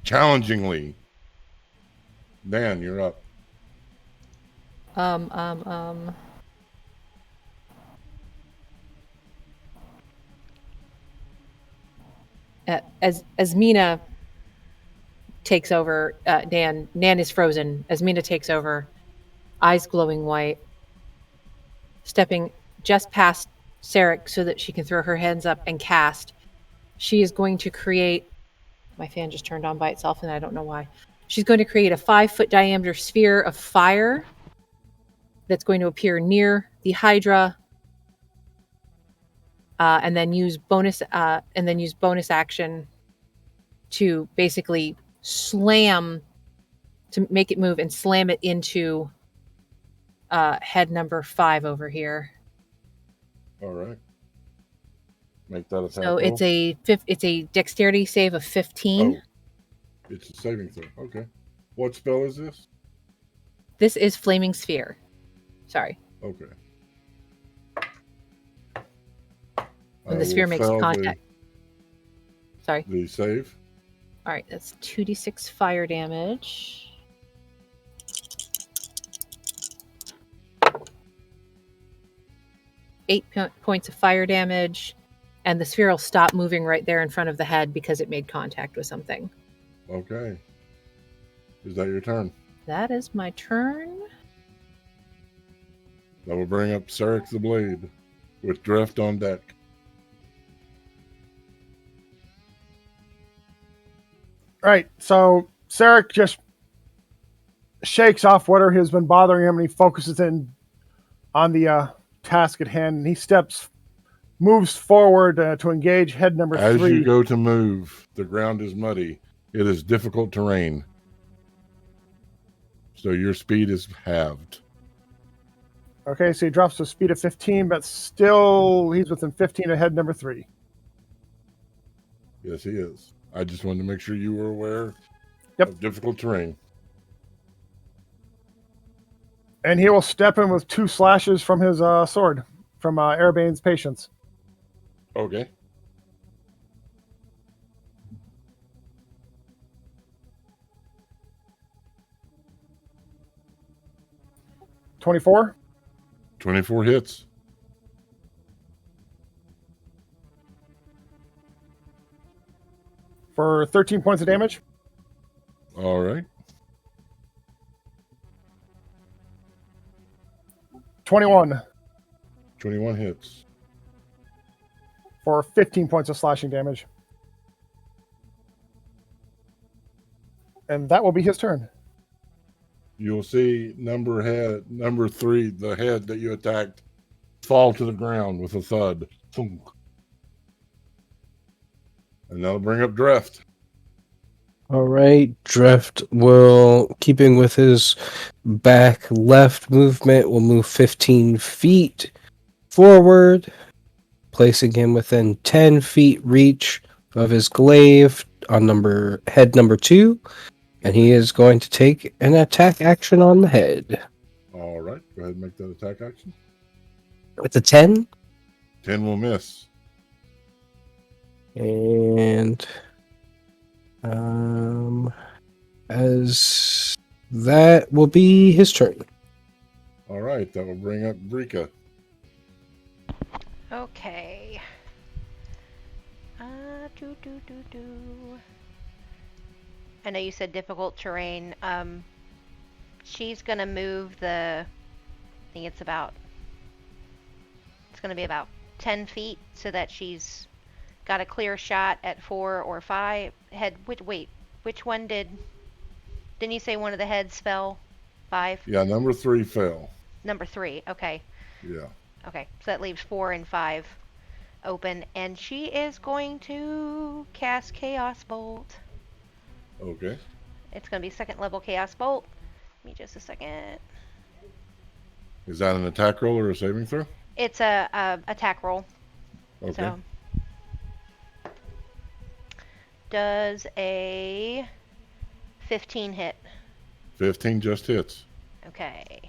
challengingly. Nan, you're up. As Mina takes over, Nan is frozen. As Mina takes over, eyes glowing white, stepping just past Sarek so that she can throw her hands up and cast. She is going to create. My fan just turned on by itself, and I don't know why. She's going to create a 5-foot diameter sphere of fire that's going to appear near the Hydra, and then use bonus action to basically slam to make it move and slam it into head number 5 over here. All right. Make that attack. So it's a dexterity save of 15. Oh, it's a saving throw. Okay. What spell is this? This is Flaming Sphere. Sorry. Okay. When the sphere makes contact. Sorry. The save. All right, that's 2d6 fire damage. Eight points of fire damage, and the sphere will stop moving right there in front of the head because it made contact with something. Okay. Is that your turn? That is my turn. That will bring up Sarek the Blade with Drift on deck. Right. So Sarek just shakes off whatever has been bothering him and he focuses in on the task at hand, and he moves forward to engage head number 3. As you go to move, the ground is muddy. It is difficult terrain. So your speed is halved. Okay, so he drops to a speed of 15, but still he's within 15 of head number 3. Yes, he is. I just wanted to make sure you were aware Yep. of difficult terrain. And he will step in with 2 slashes from his sword, from Arabane's Patience. Okay. $24 24 hits. for 13 points of damage. All right. 21 21 hits. for 15 points of slashing damage. And that will be his turn. You'll see number 3, the head that you attacked, fall to the ground with a thud. Thunk. And that'll bring up Dreft. All right, Drift will, keeping with his back left movement, will move 15 feet forward, placing him within 10 feet reach of his glaive on head number 2, and he is going to take an attack action on the head. All right. Go ahead and make that attack action. With a 10, 10 will miss. and as that will be his turn. All right. That will bring up Brika. Okay. I know you said difficult terrain. She's gonna move I think it's gonna be about 10 feet so that she's got a clear shot at 4 or 5 head. Wait, which one didn't you say one of the heads fell? 5? Yeah, number 3 fell. Number 3, okay. Yeah. Okay, so that leaves 4 and 5 open, and she is going to cast Chaos Bolt. Okay. It's going to be 2nd level Chaos Bolt. Give me just a second. Is that an attack roll or a saving throw? It's a attack roll. Okay. So, does a 15 hit? 15 just hits. Okay.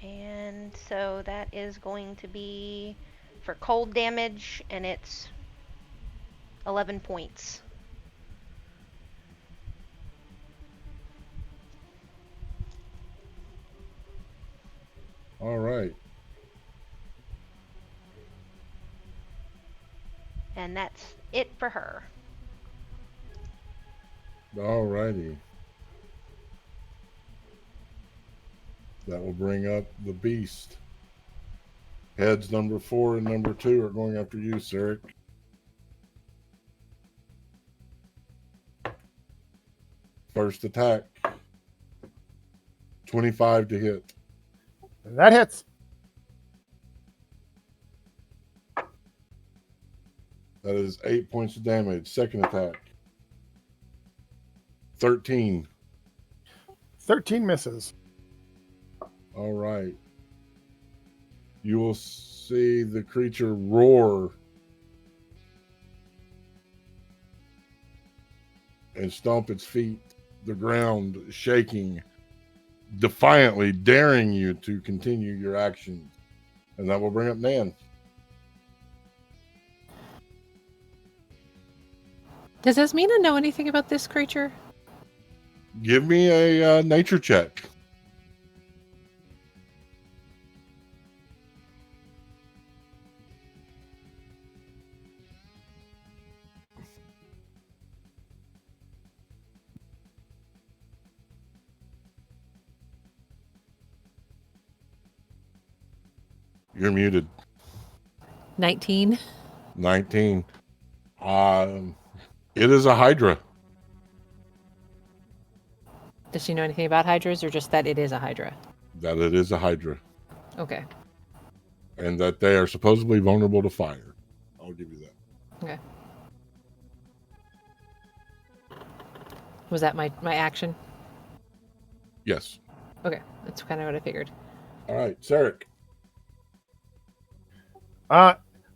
And so that is going to be for cold damage, and it's 11 points. All right. And that's it for her. All righty. That will bring up the beast. Heads number 4 and number 2 are going after you, Sarek. First attack. 25 to hit. That hits. That is 8 points of damage. Second attack. 13. 13 misses. All right. You will see the creature roar and stomp its feet, the ground shaking, defiantly daring you to continue your actions. And that will bring up Nan. Does Esmina know anything about this creature? Give me a nature check. You're muted. 19. 19. It is a Hydra. Does she know anything about hydras, or just that it is a hydra? That it is a Hydra. Okay. And that they are supposedly vulnerable to fire. I'll give you that. Okay. Was that my action? Yes. Okay, that's kind of what I figured. All right, Sarek.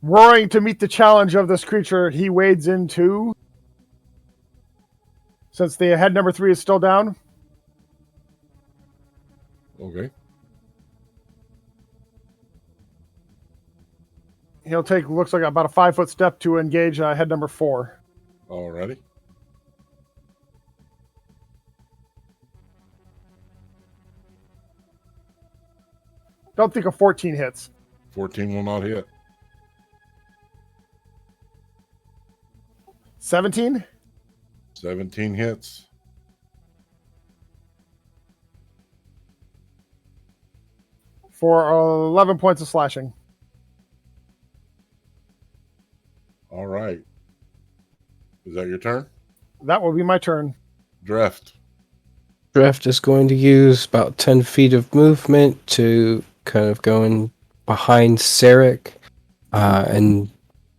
Roaring to meet the challenge of this creature, he wades into since the head number 3 is still down. Okay. He'll take, looks like about a 5-foot step to engage head number 4. Alrighty. Don't think a 14 hits. 14 will not hit. 17? 17 hits. For 11 points of slashing. All right. Is that your turn? That will be my turn. Dreft. Draft is going to use about 10 feet of movement to kind of go in behind Sarek and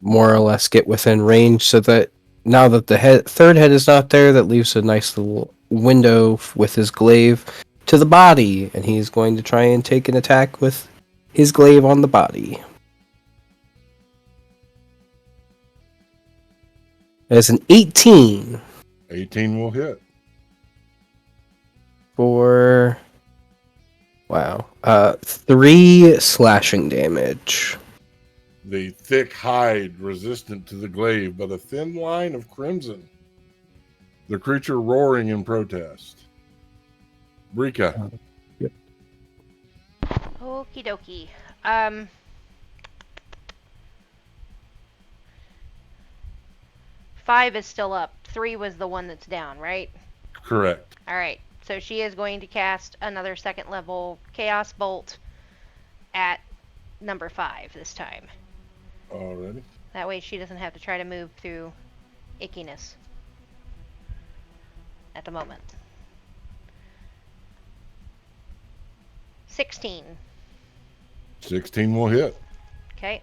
more or less get within range so that now that the third head is not there, that leaves a nice little window with his glaive to the body, and he's going to try and take an attack with his glaive on the body. As an 18 18 will hit. for 3 slashing damage. The thick hide resistant to the glaive, but a thin line of crimson. The creature roaring in protest. Brika. Okie dokie. 5 is still up. 3 was the one that's down, right? Correct. Alright, so she is going to cast another 2nd level Chaos Bolt at number 5 this time. Alrighty. That way she doesn't have to try to move through ickiness at the moment. 16. 16 will hit. Okay.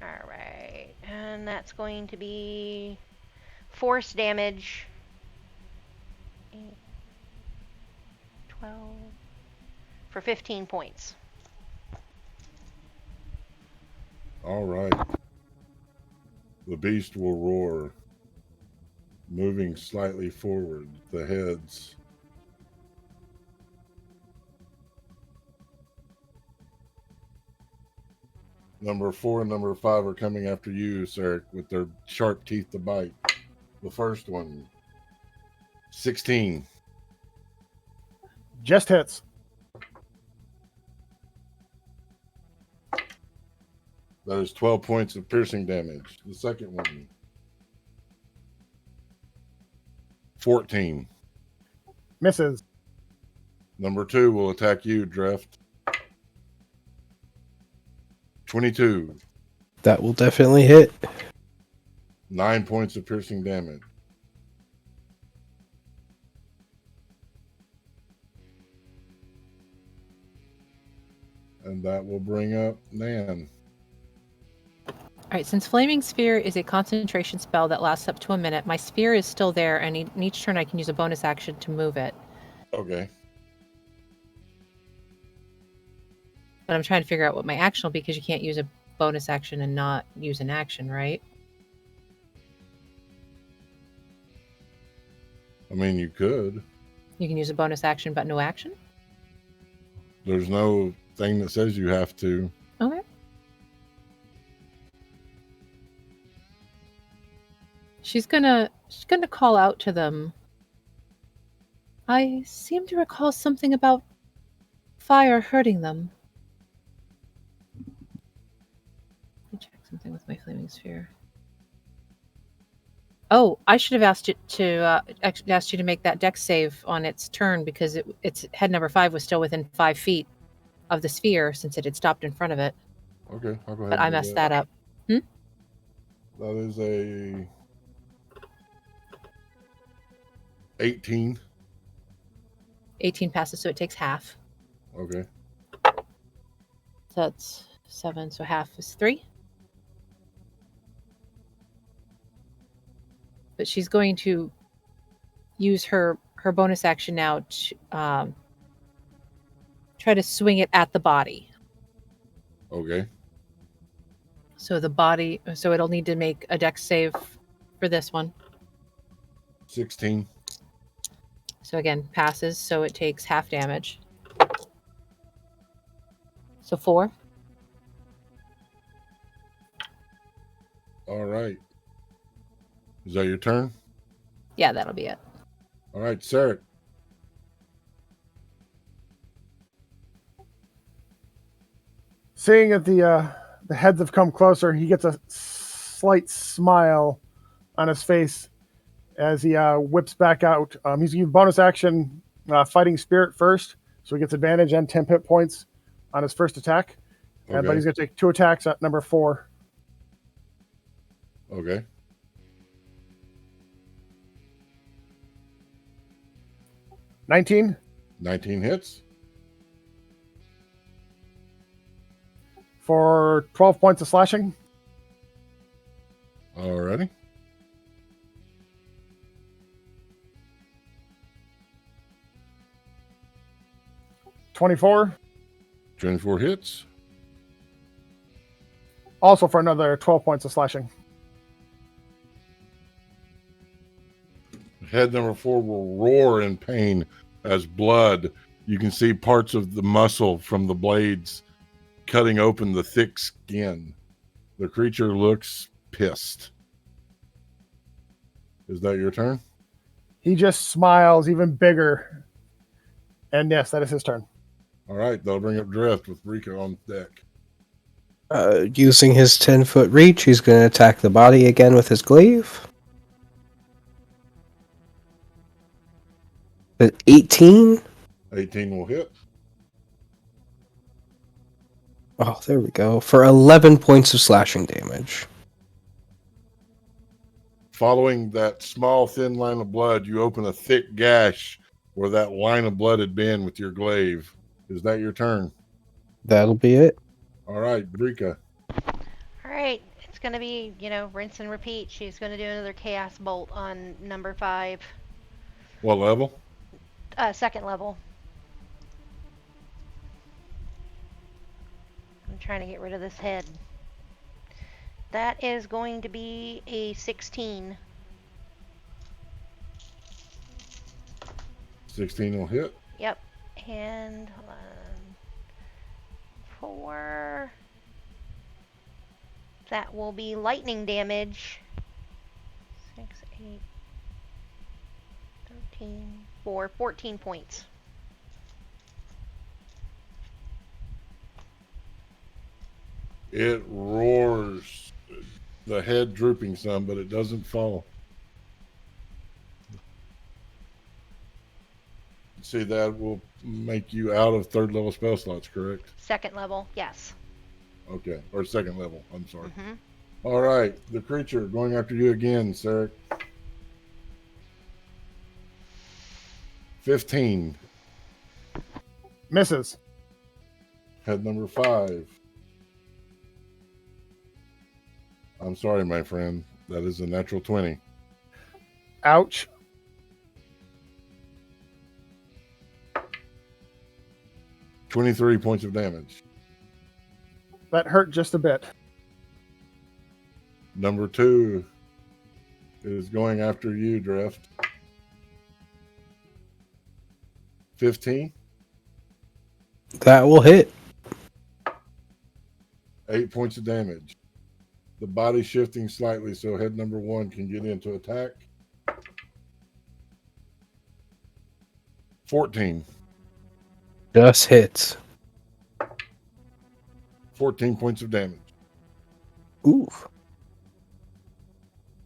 Alright, and that's going to be force damage. 8, 12, for 15 points. All right. The beast will roar, moving slightly forward. The heads. Number 4 and number 5 are coming after you, Sarek, with their sharp teeth to bite. The first one, 16. Just hits. That is 12 points of piercing damage. The second one, 14. Misses. Number 2 will attack you, Dreft. 22. That will definitely hit. 9 points of piercing damage. And that will bring up Nan. Alright, since Flaming Sphere is a concentration spell that lasts up to a minute, my sphere is still there, and in each turn I can use a bonus action to move it. Okay. But I'm trying to figure out what my action will be, because you can't use a bonus action and not use an action, right? I mean, you could. You can use a bonus action, but no action? There's no thing that says you have to. Okay. She's gonna call out to them. I seem to recall something about fire hurting them. Let me check something with my flaming sphere. Oh, I should have asked you to make that dex save on its turn, because its head number 5 was still within 5 feet of the sphere since it had stopped in front of it. Okay, I'll go ahead. But I messed that up. That is a 18. 18 passes, so it takes half. Okay. So that's 7, so half is 3. But she's going to use her bonus action now to try to swing it at the body. Okay. So it'll need to make a dex save for this one. 16. So again, passes, so it takes half damage. So 4. All right. Is that your turn? Yeah, that'll be it. All right, Sarek. Seeing that the heads have come closer, he gets a slight smile on his face as he whips back out. He's using bonus action fighting spirit first, so he gets advantage and 10 hit points on his first attack. But Okay. he's going to take 2 attacks at number 4. Okay. 19 19 hits. for 12 points of slashing. Alrighty. $24, 24 hits. also for another 12 points of slashing. Head number 4 will roar in pain as blood. You can see parts of the muscle from the blades cutting open the thick skin. The creature looks pissed. Is that your turn? He just smiles even bigger. And yes, that is his turn. All right, they'll bring up Drift with Rika on deck. Using his 10-foot reach, he's going to attack the body again with his glaive. At 18. 18 will hit. Oh, there we go. For 11 points of slashing damage. Following that small, thin line of blood, you open a thick gash where that line of blood had been with your glaive. Is that your turn? That'll be it. All right, Rika. All right, it's gonna be, rinse and repeat. She's gonna do another chaos bolt on number 5, What level? second level. I'm trying to get rid of this head. That is going to be a 16. 16 will hit. Yep. And 4. That will be lightning damage. 6, 8, 13, 4, 14 points. It roars, the head drooping some, but it doesn't fall. See, that will make you out of 3rd level spell slots, correct? Second level, yes. Okay, or 2nd level, I'm sorry. Mm-hmm. All right, the creature going after you again, Sarek. 15. Misses. Head number 5. I'm sorry, my friend. That is a natural 20. Ouch. $23 points of damage. That hurt just a bit. Number 2 is going after you, Drift. 15. That will hit. 8 points of damage. The body shifting slightly so head number 1 can get into attack. 14. Just hits. 14 points of damage. Oof.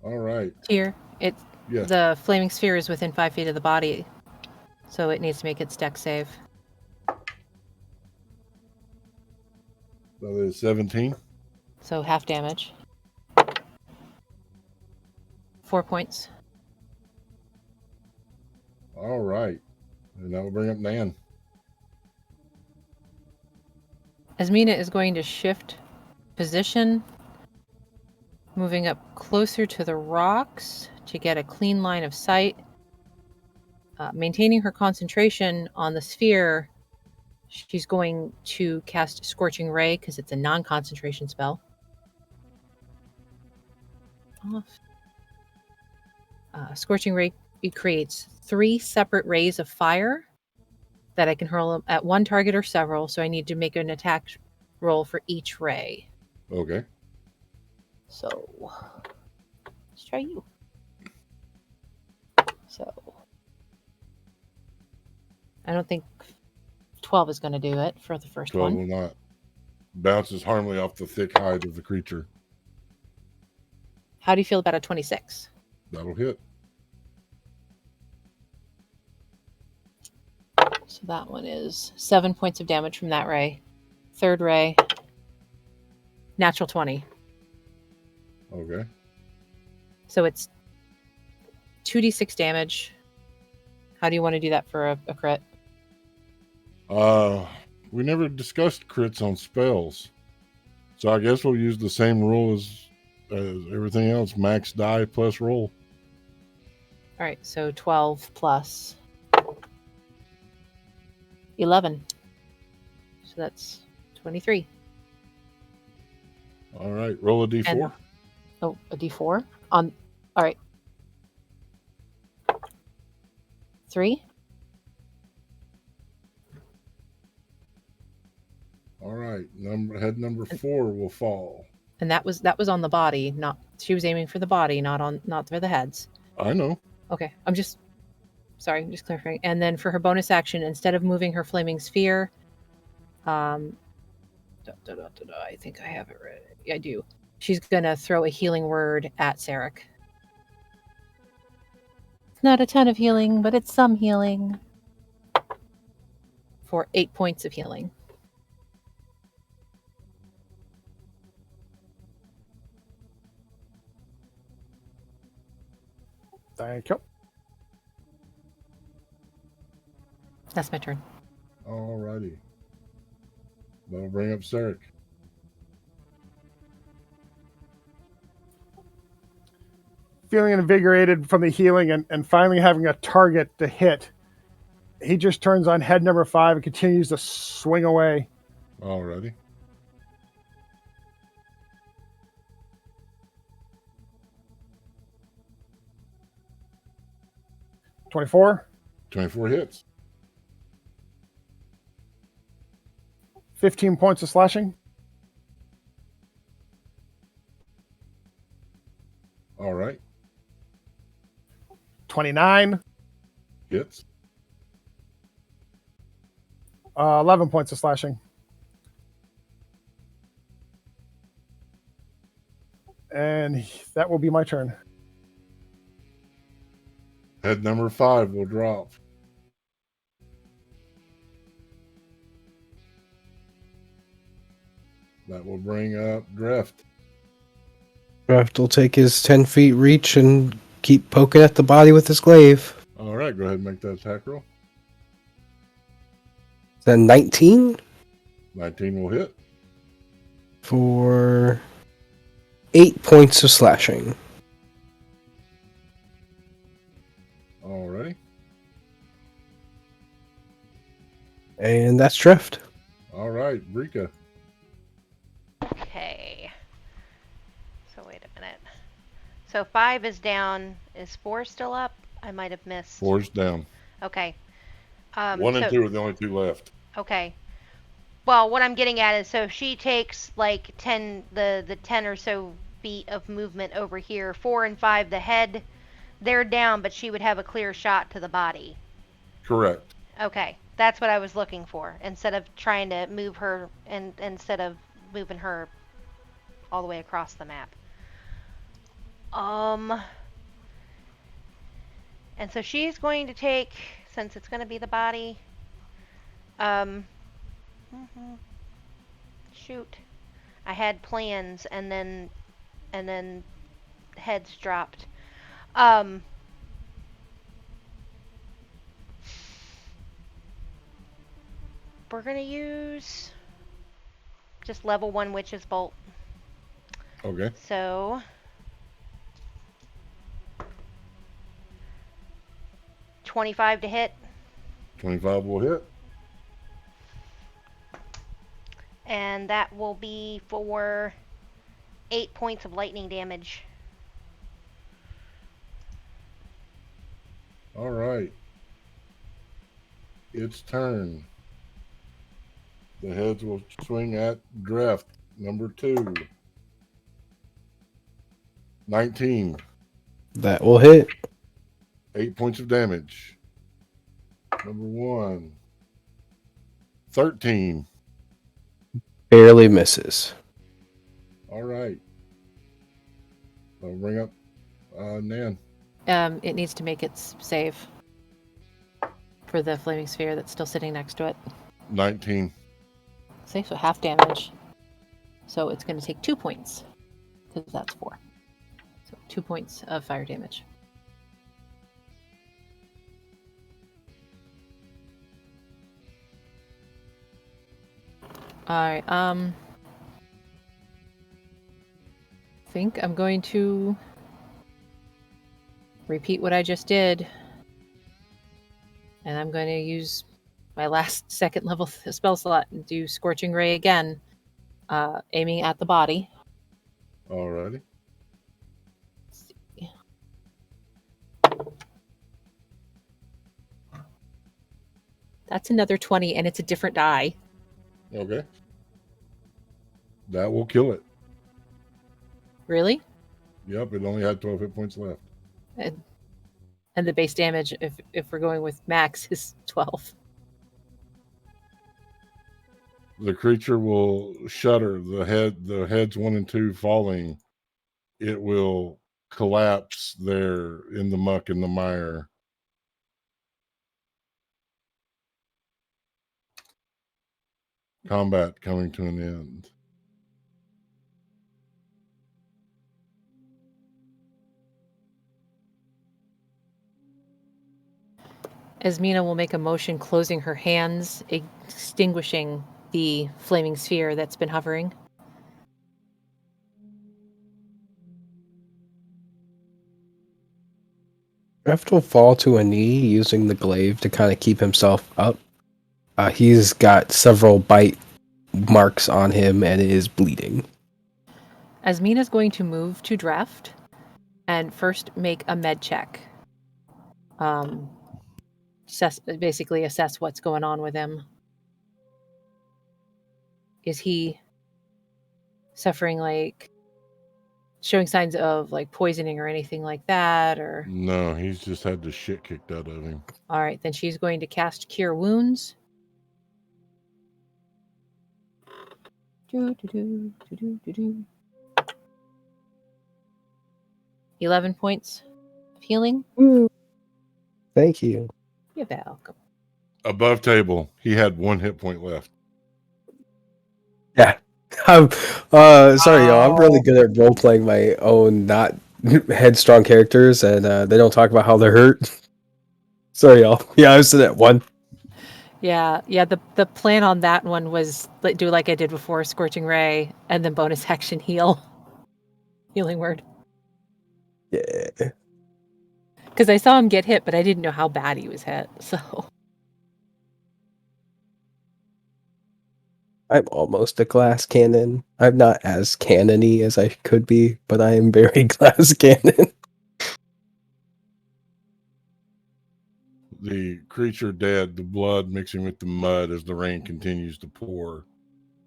All right. Here, Yes. the flaming sphere is within 5 feet of the body, so it needs to make its dex save. That is 17. So half damage. 4 points. All right. And that will bring up Nan. Asmina is going to shift position, moving up closer to the rocks to get a clean line of sight. Maintaining her concentration on the sphere, she's going to cast Scorching Ray because it's a non-concentration spell. off. Scorching Ray, it creates 3 separate rays of fire that I can hurl at one target or several, so I need to make an attack roll for each ray. Okay. So let's try you. So I don't think 12 is going to do it for the first 12 one. will not. Bounces harmlessly off the thick hide of the creature. How do you feel about a 26? That'll hit. So that one is 7 points of damage from that ray. Third ray, natural 20. Okay. So it's 2d6 damage. How do you want to do that for a crit? We never discussed crits on spells. So I guess we'll use the same rule as everything else. Max die plus roll. All right, so 12 plus 11. So that's 23. All right. Roll a d4. And- Oh, a d4? All right. 3. All right. Head number 4 will fall. And that was on the body, not she was aiming for the body, not for the heads. I know. Okay, I'm just clarifying. And then for her bonus action, instead of moving her flaming sphere, I think I have it right. Yeah, I do. She's gonna throw a healing word at Sarek. It's not a ton of healing, but it's some healing. For 8 points of healing. Thank you. That's my turn. All righty. That'll bring up Sarek. Feeling invigorated from the healing and finally having a target to hit, he just turns on head number 5 and continues to swing away. All righty. $24, 24 hits. 15 points of slashing. All right. 29, Hits. 11 points of slashing. And that will be my turn. Head number 5 will drop. That will bring up Drift. Draft will take his 10 feet reach and keep poking at the body with his glaive. All right, go ahead and make that attack roll. Then 19 19 will hit. for 8 points of slashing. All righty. And that's Drift. All right, Brika. Okay. So wait a minute. So 5 is down. Is 4 still up? I might have missed. 4's down. Okay. 1 and so- 2 are the only 2 left. Okay. Well, what I'm getting at is, so if she takes like 10, the 10 or so feet of movement over here, 4 and 5, the head, they're down, but she would have a clear shot to the body. Correct. Okay, that's what I was looking for. Instead of trying to move her, and instead of moving her all the way across the map. And so she's going to take, since it's going to be the body, shoot, I had plans and then heads dropped. We're gonna use just level 1 Witch's Bolt. Okay. So 25 to hit. 25 will hit. And that will be for 8 points of lightning damage. All right. Its turn. The heads will swing at Dreft. Number 2. 19. That will hit. 8 points of damage. Number 1. 13. Barely misses. All right. I'll bring up Nan. It needs to make its save for the flaming sphere that's still sitting next to it. 19. Save, so half damage. So it's going to take 2 points because that's 4. So 2 points of fire damage. All right. Think I'm going to repeat what I just did, and I'm going to use my last second level spell slot and do Scorching Ray again, aiming at the body. All righty. Let's see. That's another 20, and it's a different die. Okay. That will kill it. Really? Yep, it only had 12 hit points left. And the base damage, if we're going with max, is 12. The creature will shudder. The heads 1 and 2 falling. It will collapse there in the muck and the mire. Combat coming to an end. Esmina will make a motion closing her hands, extinguishing the flaming sphere that's been hovering. Dreft will fall to a knee using the glaive to kind of keep himself up. He's got several bite marks on him and is bleeding. Esmina's going to move to Dreft and first make a med check. Basically assess what's going on with him. Is he suffering, like showing signs of like poisoning or anything like that? Or No, he's just had the shit kicked out of him. all right, then she's going to cast Cure Wounds. 11 points of healing. Thank you. You're welcome. Above table, he had 1 hit point left. Yeah. Sorry, y'all. I'm really good at role playing my own not headstrong characters, and they don't talk about how they're hurt. Sorry, y'all. Yeah, I was at 1. Yeah. The plan on that one was do like I did before, Scorching Ray, and then bonus action heal. Healing word. Yeah. Because I saw him get hit, but I didn't know how bad he was hit. So I'm almost a glass cannon. I'm not as cannon-y as I could be, but I am very glass cannon. The creature dead, the blood mixing with the mud as the rain continues to pour.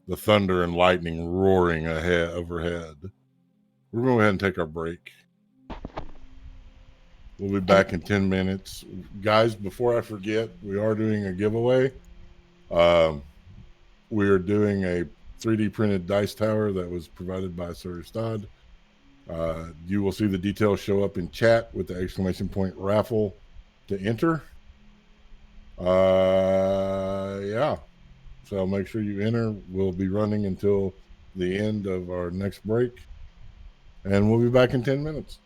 The thunder and lightning roaring overhead. We're going to go ahead and take our break. We'll be back in 10 minutes. Guys, before I forget, we are doing a giveaway. We are doing a 3D printed dice tower that was provided by Sir Stad. You will see the details show up in chat with the exclamation point raffle to enter. Yeah. So make sure you enter. We'll be running until the end of our next break. And we'll be back in 10 minutes.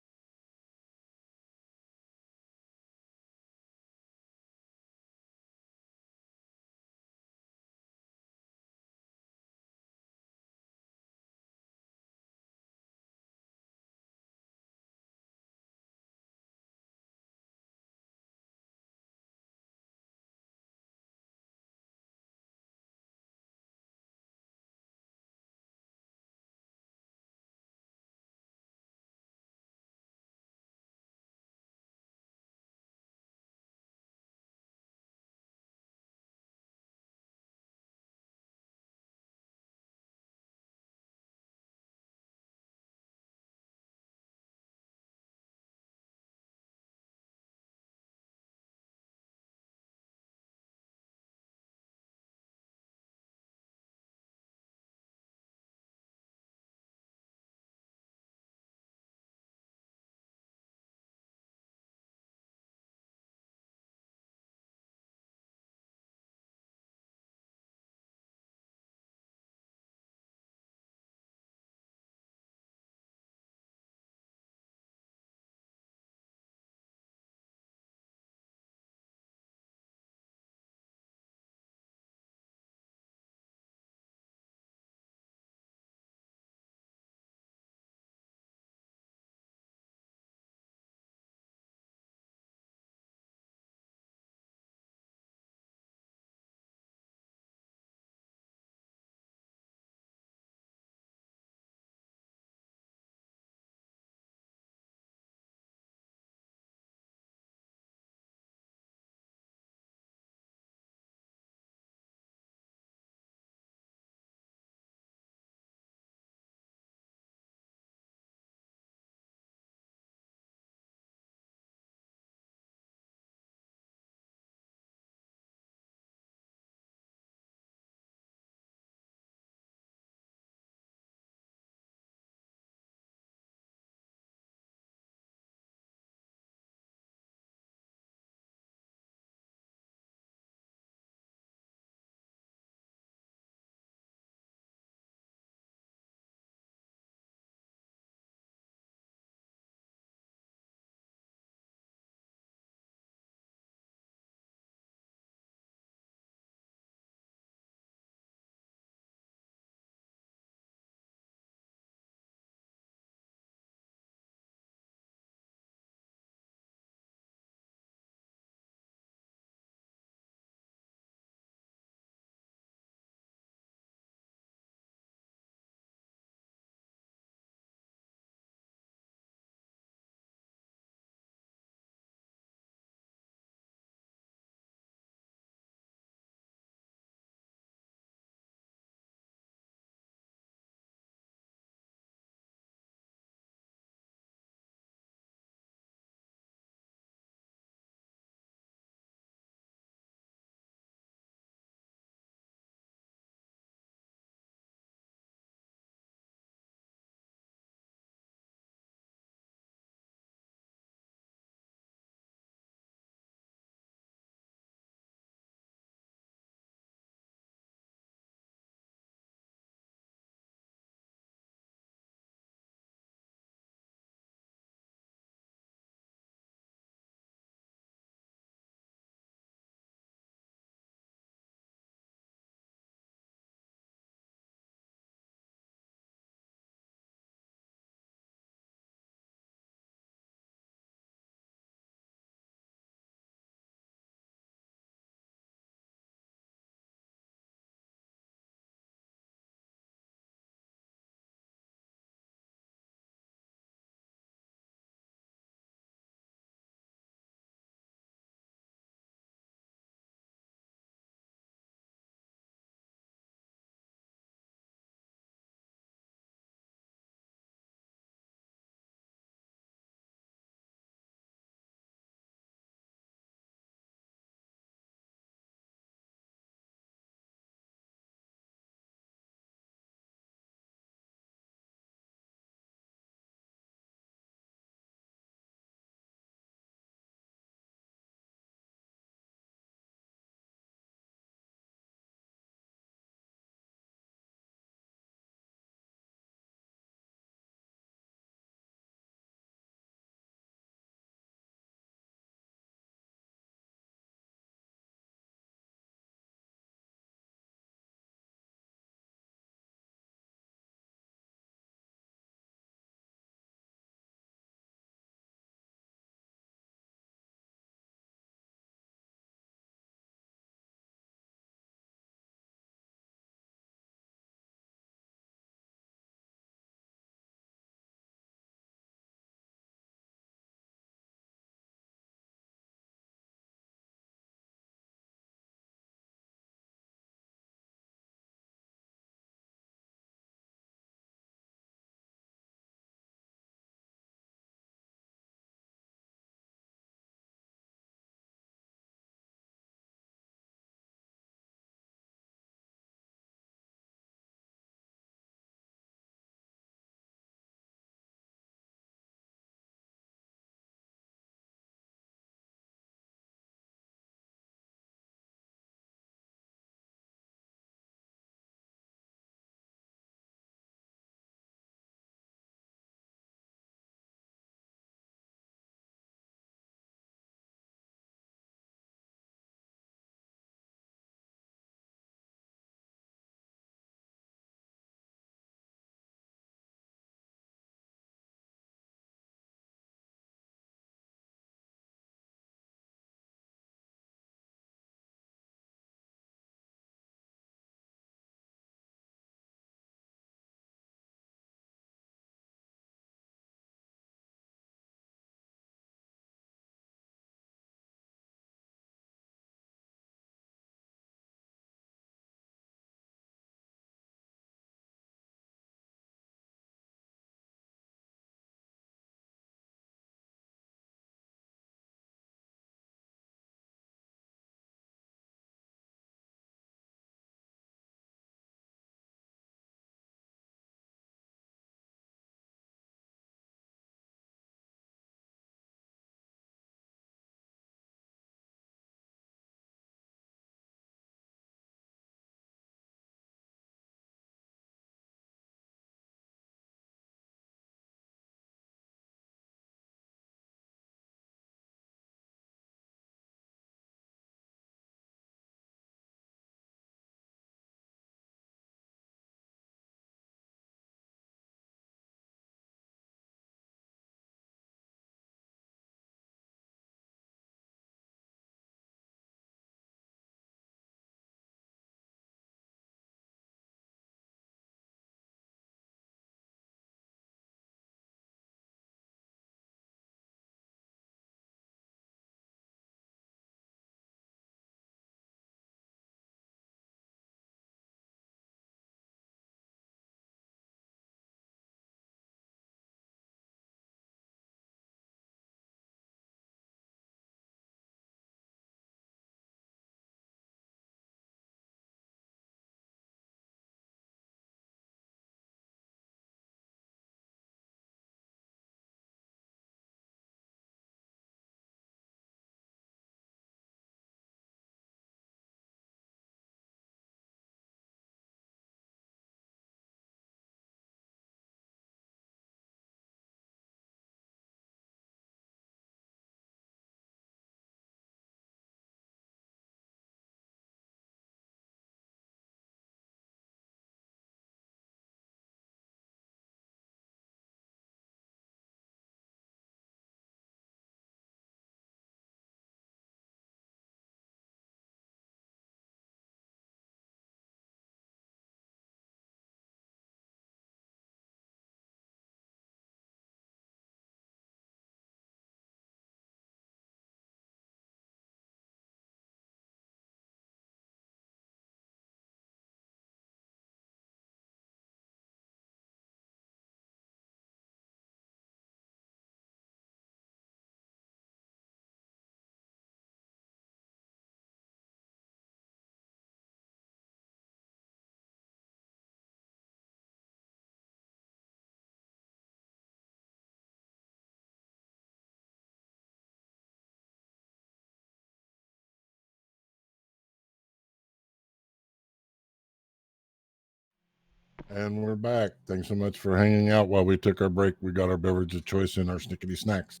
And we're back. Thanks so much for hanging out while we took our break. We got our beverage of choice and our snickety snacks.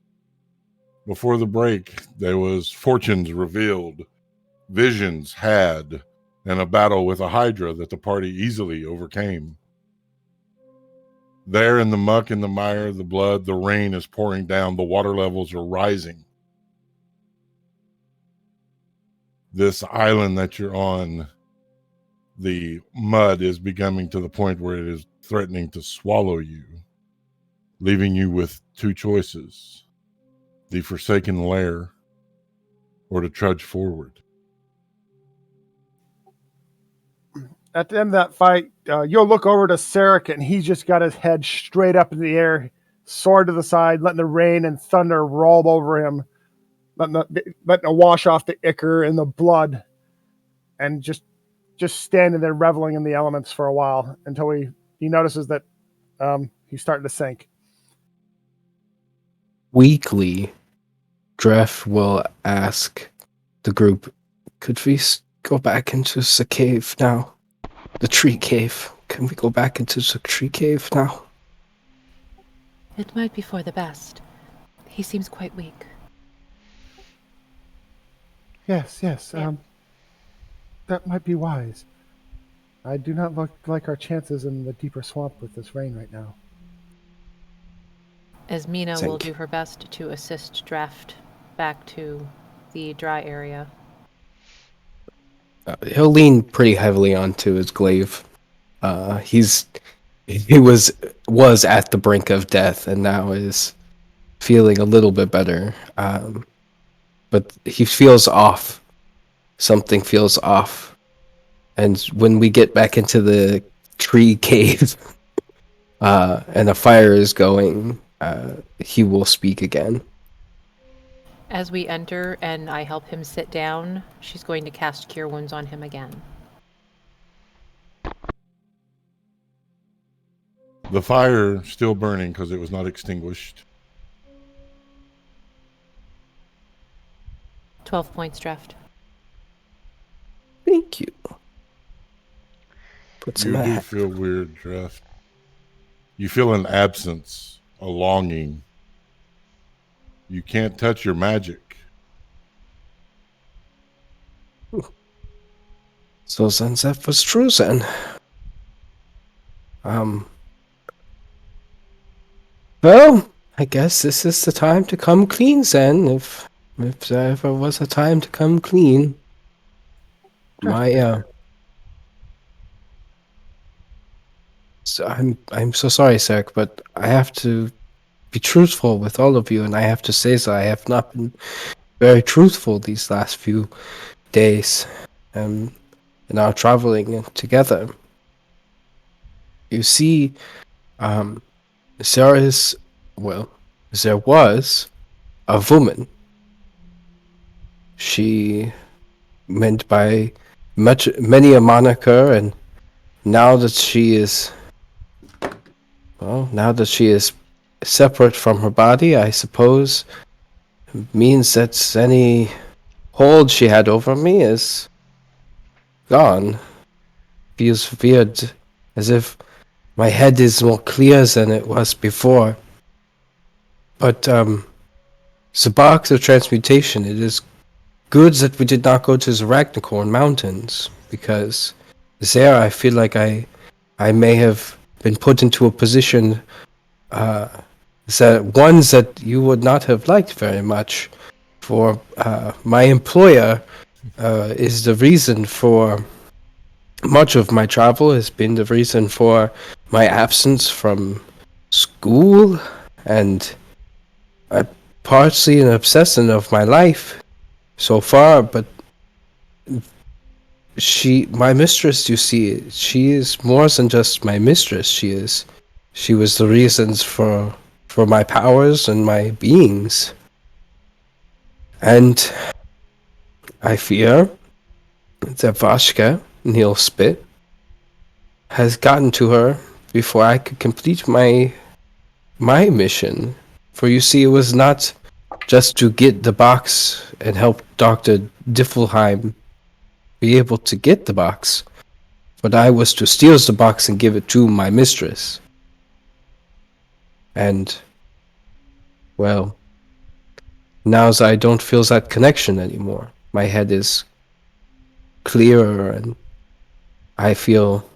Before the break, there was fortunes revealed, visions had, and a battle with a hydra that the party easily overcame. There in the muck and the mire, the blood, the rain is pouring down, the water levels are rising. This island that you're on, the mud is becoming to the point where it is threatening to swallow you, leaving you with two choices: the Forsaken Lair or to trudge forward. At the end of that fight, you'll look over to Sarek, and he's just got his head straight up in the air, sword to the side, letting the rain and thunder roll over him, letting it wash off the ichor and the blood, and just standing there reveling in the elements for a while until he notices that he's starting to sink. Weakly, Dref will ask the group, could we go back into the cave now? The tree cave. Can we go back into the tree cave now? It might be for the best. He seems quite weak. Yes. Yeah. That might be wise. I do not look like our chances in the deeper swamp with this rain right now. As Mina will Think. do her best to assist Draft back to the dry area. He'll lean pretty heavily onto his glaive. He was at the brink of death and now is feeling a little bit better. But he feels off. Something feels off. And when we get back into the tree cave and a fire is going, he will speak again. As we enter and I help him sit down, she's going to cast Cure Wounds on him again. The fire still burning because it was not extinguished. 12 points, Draft. Thank you. Put some You do feel weird, Draft. You feel an absence, a longing. You can't touch your magic. So then that was true then. Well, I guess this is the time to come clean then, if there ever was a time to come clean. So I'm so sorry, Sarek, but I have to be truthful with all of you, and I have to say that I have not been very truthful these last few days in our traveling together. You see, there was a woman. She went by many a moniker, and now that she is separate from her body, I suppose means that any hold she had over me is gone. Feels weird, as if my head is more clear than it was before. But the box of transmutation, it is good that we did not go to the Arachnicorn Mountains, because there I feel like I may have been put into a position that you would not have liked very much. For my employer is the reason for much of my travel, has been the reason for my absence from school, and partially an obsession of my life so far. But my mistress, you see, she is more than just my mistress. She was the reasons for my powers and my beings. And I fear that Vashka, Nilspit, has gotten to her before I could complete my mission. For you see, it was not just to get the box and help Dr. Diffelheim be able to get the box, but I was to steal the box and give it to my mistress. And, well, now I don't feel that connection anymore. My head is clearer and I feel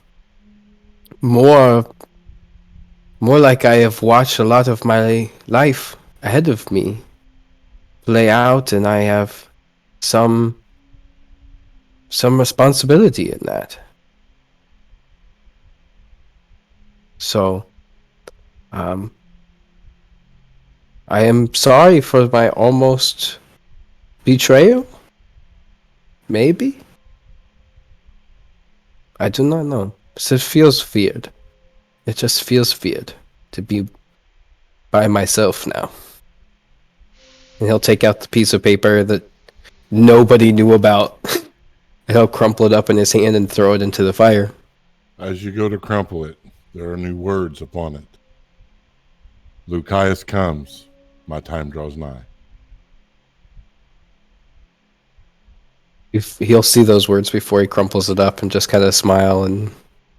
more like I have watched a lot of my life ahead of me play out, and I have some responsibility in that. So, I am sorry for my almost betrayal. Maybe? I do not know. It feels weird. It just feels weird to be by myself now. And he'll take out the piece of paper that nobody knew about. And he'll crumple it up in his hand and throw it into the fire. As you go to crumple it, there are new words upon it. Lucius comes, my time draws nigh. He'll see those words before he crumples it up and just kind of smile and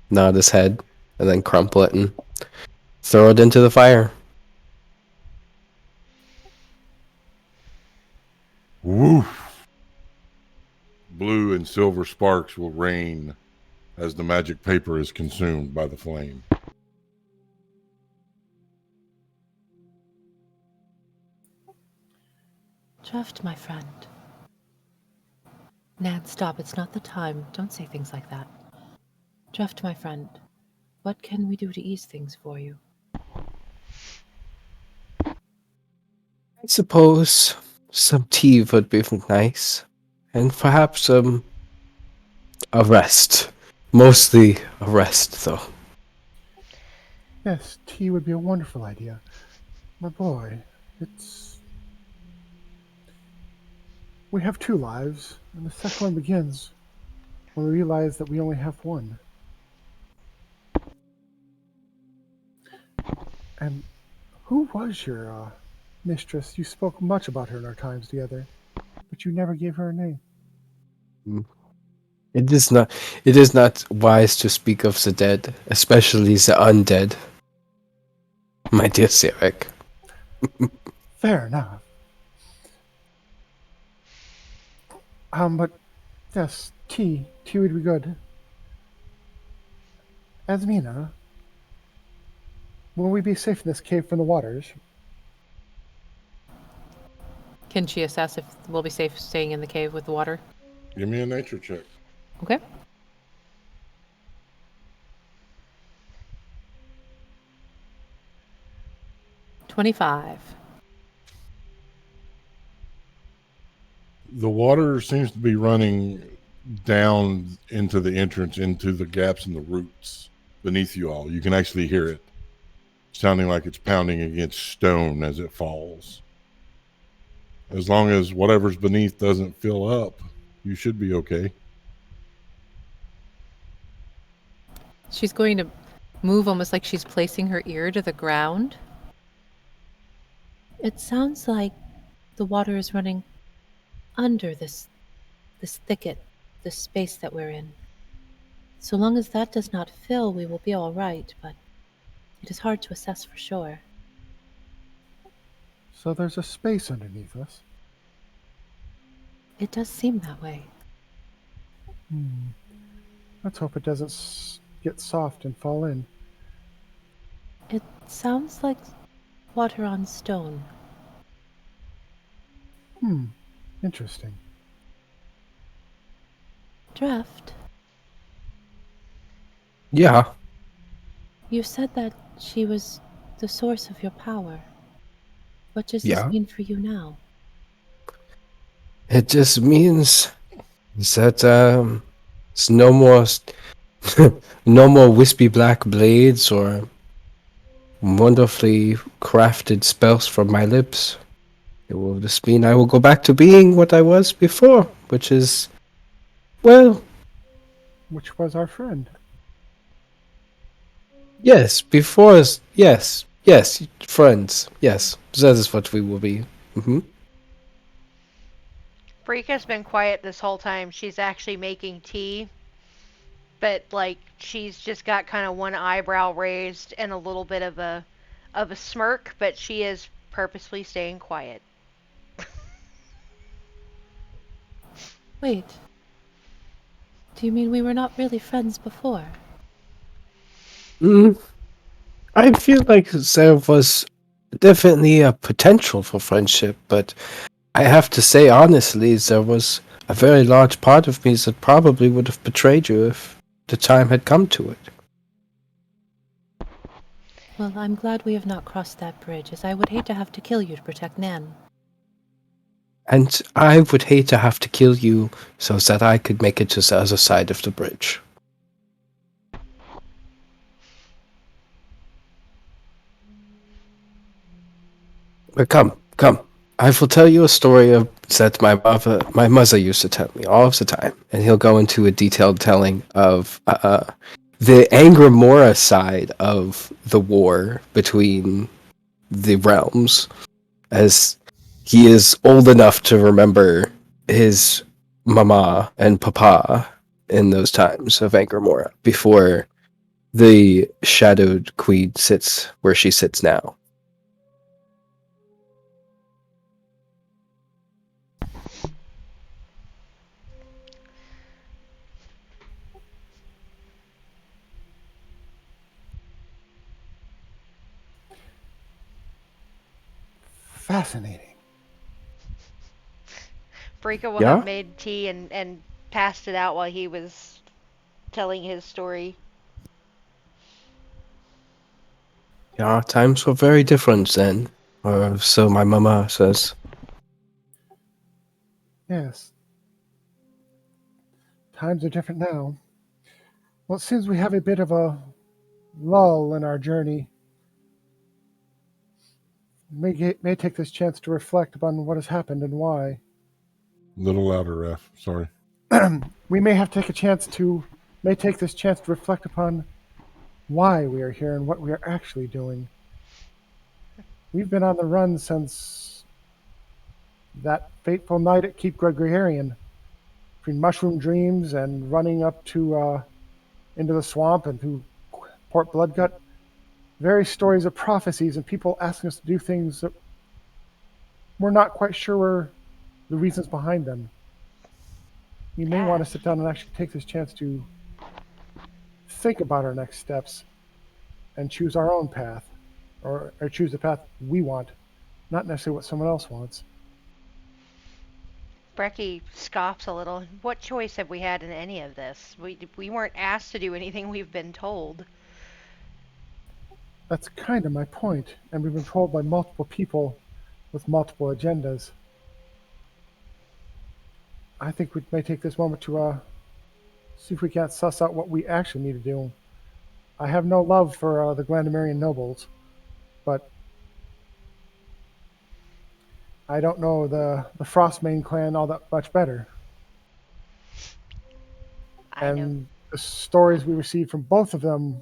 nod his head, and then crumple it and throw it into the fire. Woof! Blue and silver sparks will rain as the magic paper is consumed by the flame. Draft, my friend. Nan, stop. It's not the time. Don't say things like that. Draft, my friend. What can we do to ease things for you? I suppose some tea would be nice. And perhaps a rest. Mostly a rest, though. Yes, tea would be a wonderful idea. My boy, we have two lives, and the second one begins when we realize that we only have one. And who was your mistress? You spoke much about her in our times together, but you never gave her a name. It is not wise to speak of the dead, especially the undead. My dear Sarek. Fair enough. But yes, tea would be good. Asmina, will we be safe in this cave from the waters? Can she assess if we'll be safe staying in the cave with the water? Give me a nature check. Okay. $25. The water seems to be running down into the entrance, into the gaps in the roots beneath you all. You can actually hear it sounding like it's pounding against stone as it falls. As long as whatever's beneath doesn't fill up, you should be okay. She's going to move almost like she's placing her ear to the ground. It sounds like the water is running under this thicket, this space that we're in. So long as that does not fill, we will be all right, but it is hard to assess for sure. So there's a space underneath us. It does seem that way. Let's hope it doesn't get soft and fall in. It sounds like water on stone. Interesting. Draft, Yeah. you said that she was the source of your power. What does Yeah. this mean for you now? It just means that it's no more no more wispy black blades or wonderfully crafted spells from my lips. It will just mean I will go back to being what I was before, which is, well, Which was our friend. yes, yes, friends, yes, that is what we will be. Brika's been quiet this whole time. She's actually making tea. but like she's just got kind of one eyebrow raised and a little bit of a smirk, but she is purposefully staying quiet. Wait. Do you mean we were not really friends before? Mm, I feel like there was definitely a potential for friendship, but I have to say honestly, there was a very large part of me that probably would have betrayed you if the time had come to it. Well, I'm glad we have not crossed that bridge, as I would hate to have to kill you to protect Nan. And I would hate to have to kill you so that I could make it to the other side of the bridge. But come. I will tell you a story that my mother used to tell me all of the time, and he'll go into a detailed telling of the Angramora side of the war between the realms, as he is old enough to remember his mama and papa in those times of Angramora before the Shadowed Queen sits where she sits now. Fascinating. Brika will have Yeah? made tea and passed it out while he was telling his story. Yeah, times were very different then, or so my mama says. Yes. Times are different now. Well, it seems we have a bit of a lull in our journey. May take this chance to reflect upon what has happened and why. Little louder, Ref. Sorry. We may take this chance to reflect upon why we are here and what we are actually doing. We've been on the run since that fateful night at Keep Gregorian, between mushroom dreams and running up to into the swamp and through Port Bloodgut. Various stories of prophecies and people asking us to do things that we're not quite sure were the reasons behind them. We may want to sit down and actually take this chance to think about our next steps and choose our own path, or choose the path we want, not necessarily what someone else wants. Brecky scoffs a little. What choice have we had in any of this? We weren't asked to do anything we've been told. That's kind of my point, and we've been told by multiple people with multiple agendas. I think we may take this moment to see if we can't suss out what we actually need to do. I have no love for the Glandamarian nobles, but I don't know the Frostmane clan all that much better. I know. And the stories we received from both of them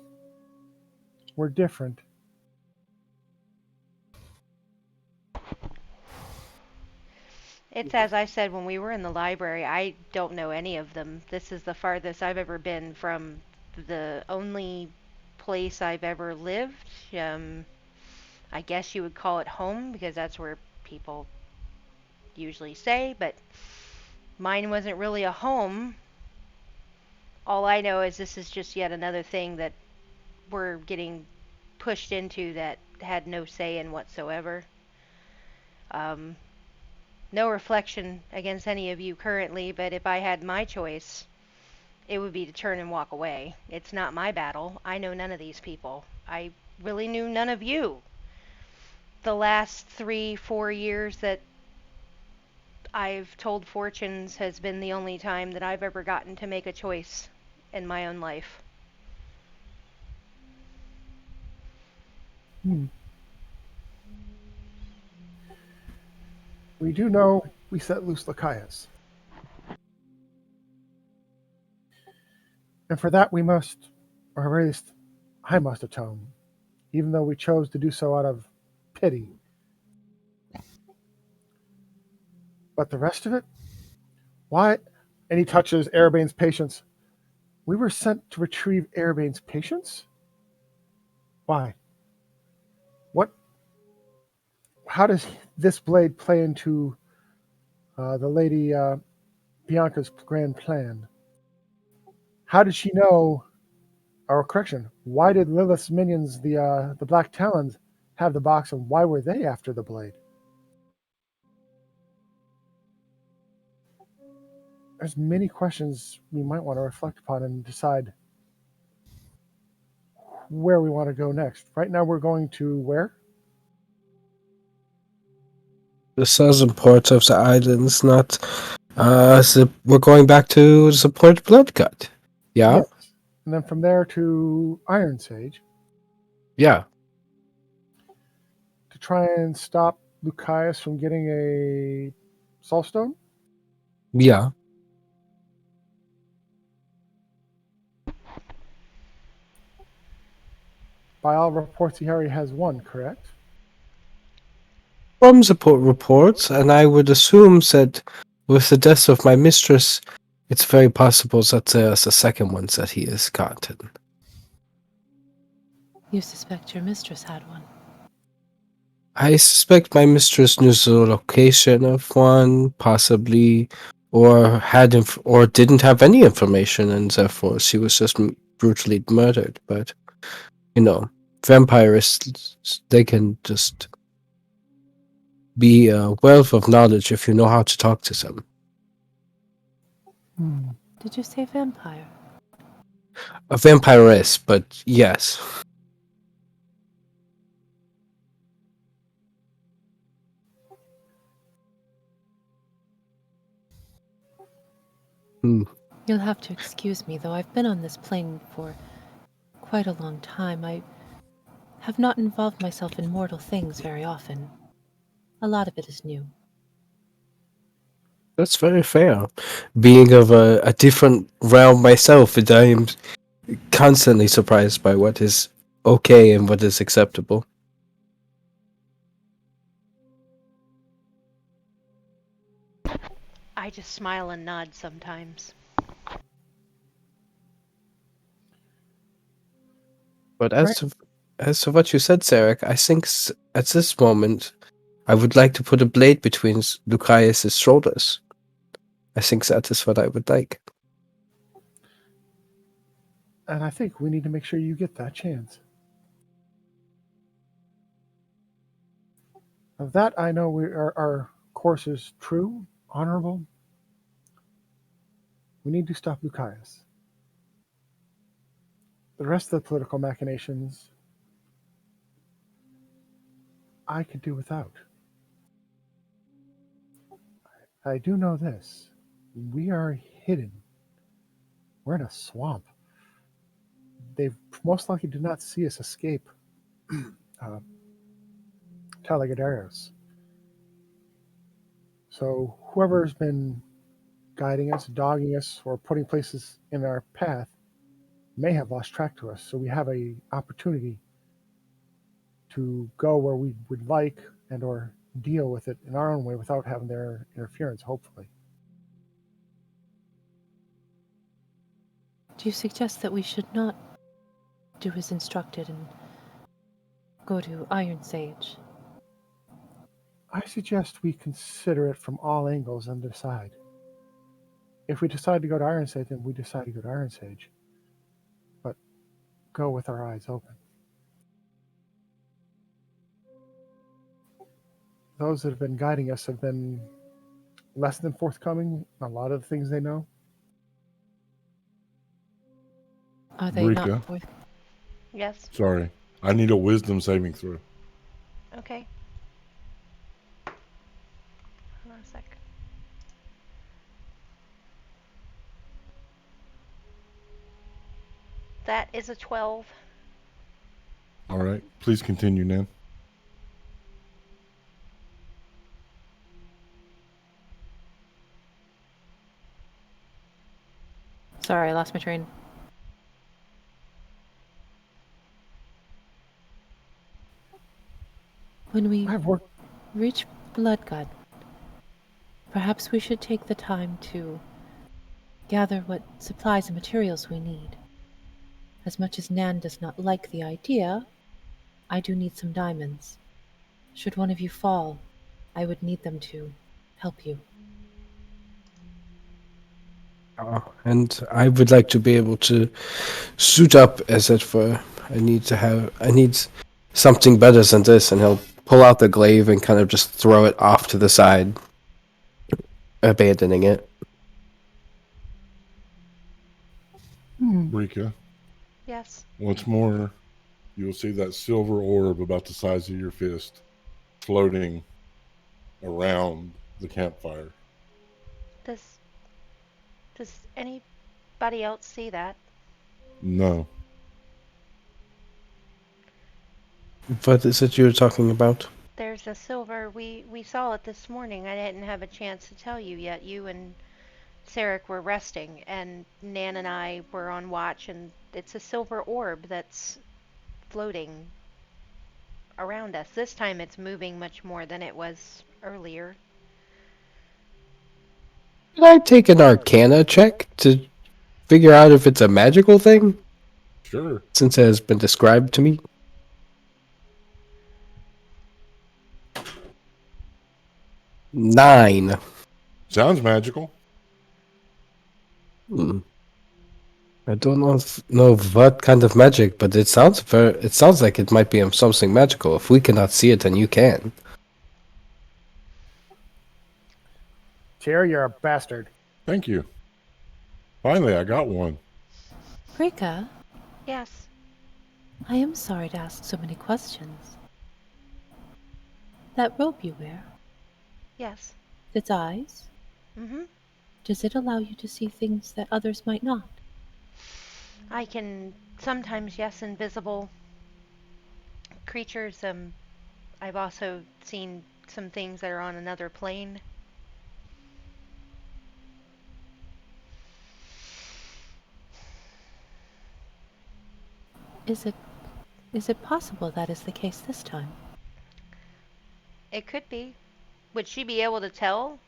were different. It's as I said when we were in the library, I don't know any of them. This is the farthest I've ever been from the only place I've ever lived. I guess you would call it home because that's where people usually say, but mine wasn't really a home. All I know is this is just yet another thing that we're getting pushed into that had no say in whatsoever. Um, no reflection against any of you currently, but if I had my choice, it would be to turn and walk away. It's not my battle. I know none of these people. I really knew none of you. The last 3-4 years that I've told fortunes has been the only time that I've ever gotten to make a choice in my own life. We do know we set loose Lachias. And for that we must, or at least I must atone, even though we chose to do so out of pity. But the rest of it? Why? And he touches Arabane's patience. We were sent to retrieve Airbane's patients? Why? What? How does this blade play into the lady Bianca's grand plan? How did she know? Or correction, why did Lilith's minions, the Black Talons, have the box, and why were they after the blade? There's many questions we might want to reflect upon and decide where we want to go next. Right now, we're going to where? The southern part of the islands, not. We're going back to support Bloodcut. Yeah? Yes. And then from there to Iron Sage Yeah. to try and stop Lucius from getting a Soulstone. Yeah. By all reports, he already has one, correct? From support reports, and I would assume that with the death of my mistress, it's very possible that there's a second one that he has gotten. You suspect your mistress had one. I suspect my mistress knew the location of one, possibly, or or didn't have any information, and therefore she was just brutally murdered. But vampires, they can just be a wealth of knowledge if you know how to talk to them. Did you say vampire? A vampiress, but yes. You'll have to excuse me, though I've been on this plane for quite a long time. I have not involved myself in mortal things very often. A lot of it is new. That's very fair. Being of a different realm myself, and I am constantly surprised by what is okay and what is acceptable. I just smile and nod sometimes. But as to what you said, Sarek, I think at this moment, I would like to put a blade between Lucius's shoulders. I think that is what I would like. And I think we need to make sure you get that chance. Of that, I know our course is true, honorable. We need to stop Lucius. The rest of the political machinations, I could do without. I do know this. We are hidden. We're in a swamp. They most likely did not see us escape Talagadaros. So whoever's been guiding us, dogging us, or putting places in our path may have lost track to us. So we have a opportunity to go where we would like and or deal with it in our own way without having their interference, hopefully. Do you suggest that we should not do as instructed and go to Iron Sage? I suggest we consider it from all angles and decide. If we decide to go to Iron Sage, then we decide to go to Iron Sage. But go with our eyes open. Those that have been guiding us have been less than forthcoming in a lot of the things they know. Are they Rika? not forth? Yes? Sorry. I need a wisdom saving throw. Okay. Hold on a sec. That is a 12. All right. Please continue, Nan. Sorry, I lost my train. When we I've worked. reach Bloodgut, perhaps we should take the time to gather what supplies and materials we need. As much as Nan does not like the idea, I do need some diamonds. Should one of you fall, I would need them to help you. And I would like to be able to suit up, as it were. I need something better than this, and he'll pull out the glaive and kind of just throw it off to the side, abandoning it. Rika, Yes. once more, you will see that silver orb about the size of your fist floating around the campfire. Does anybody else see that? No. What is it you're talking about? There's a silver. We saw it this morning. I didn't have a chance to tell you yet. You and Sarek were resting, and Nan and I were on watch, and it's a silver orb that's floating around us. This time it's moving much more than it was earlier. Can I take an Arcana check to figure out if it's a magical thing? Sure. Since it has been described to me. 9. Sounds magical. I don't know what kind of magic, but it sounds like it might be something magical. If we cannot see it, then you can. Tyr, you're a bastard. Thank you. Finally, I got one. Rika, Yes. I am sorry to ask so many questions. That robe you wear, Yes. its eyes, Mm-hmm. does it allow you to see things that others might not? I can sometimes, yes, invisible creatures. I've also seen some things that are on another plane. Is it possible that is the case this time? It could be. Would she be able to tell,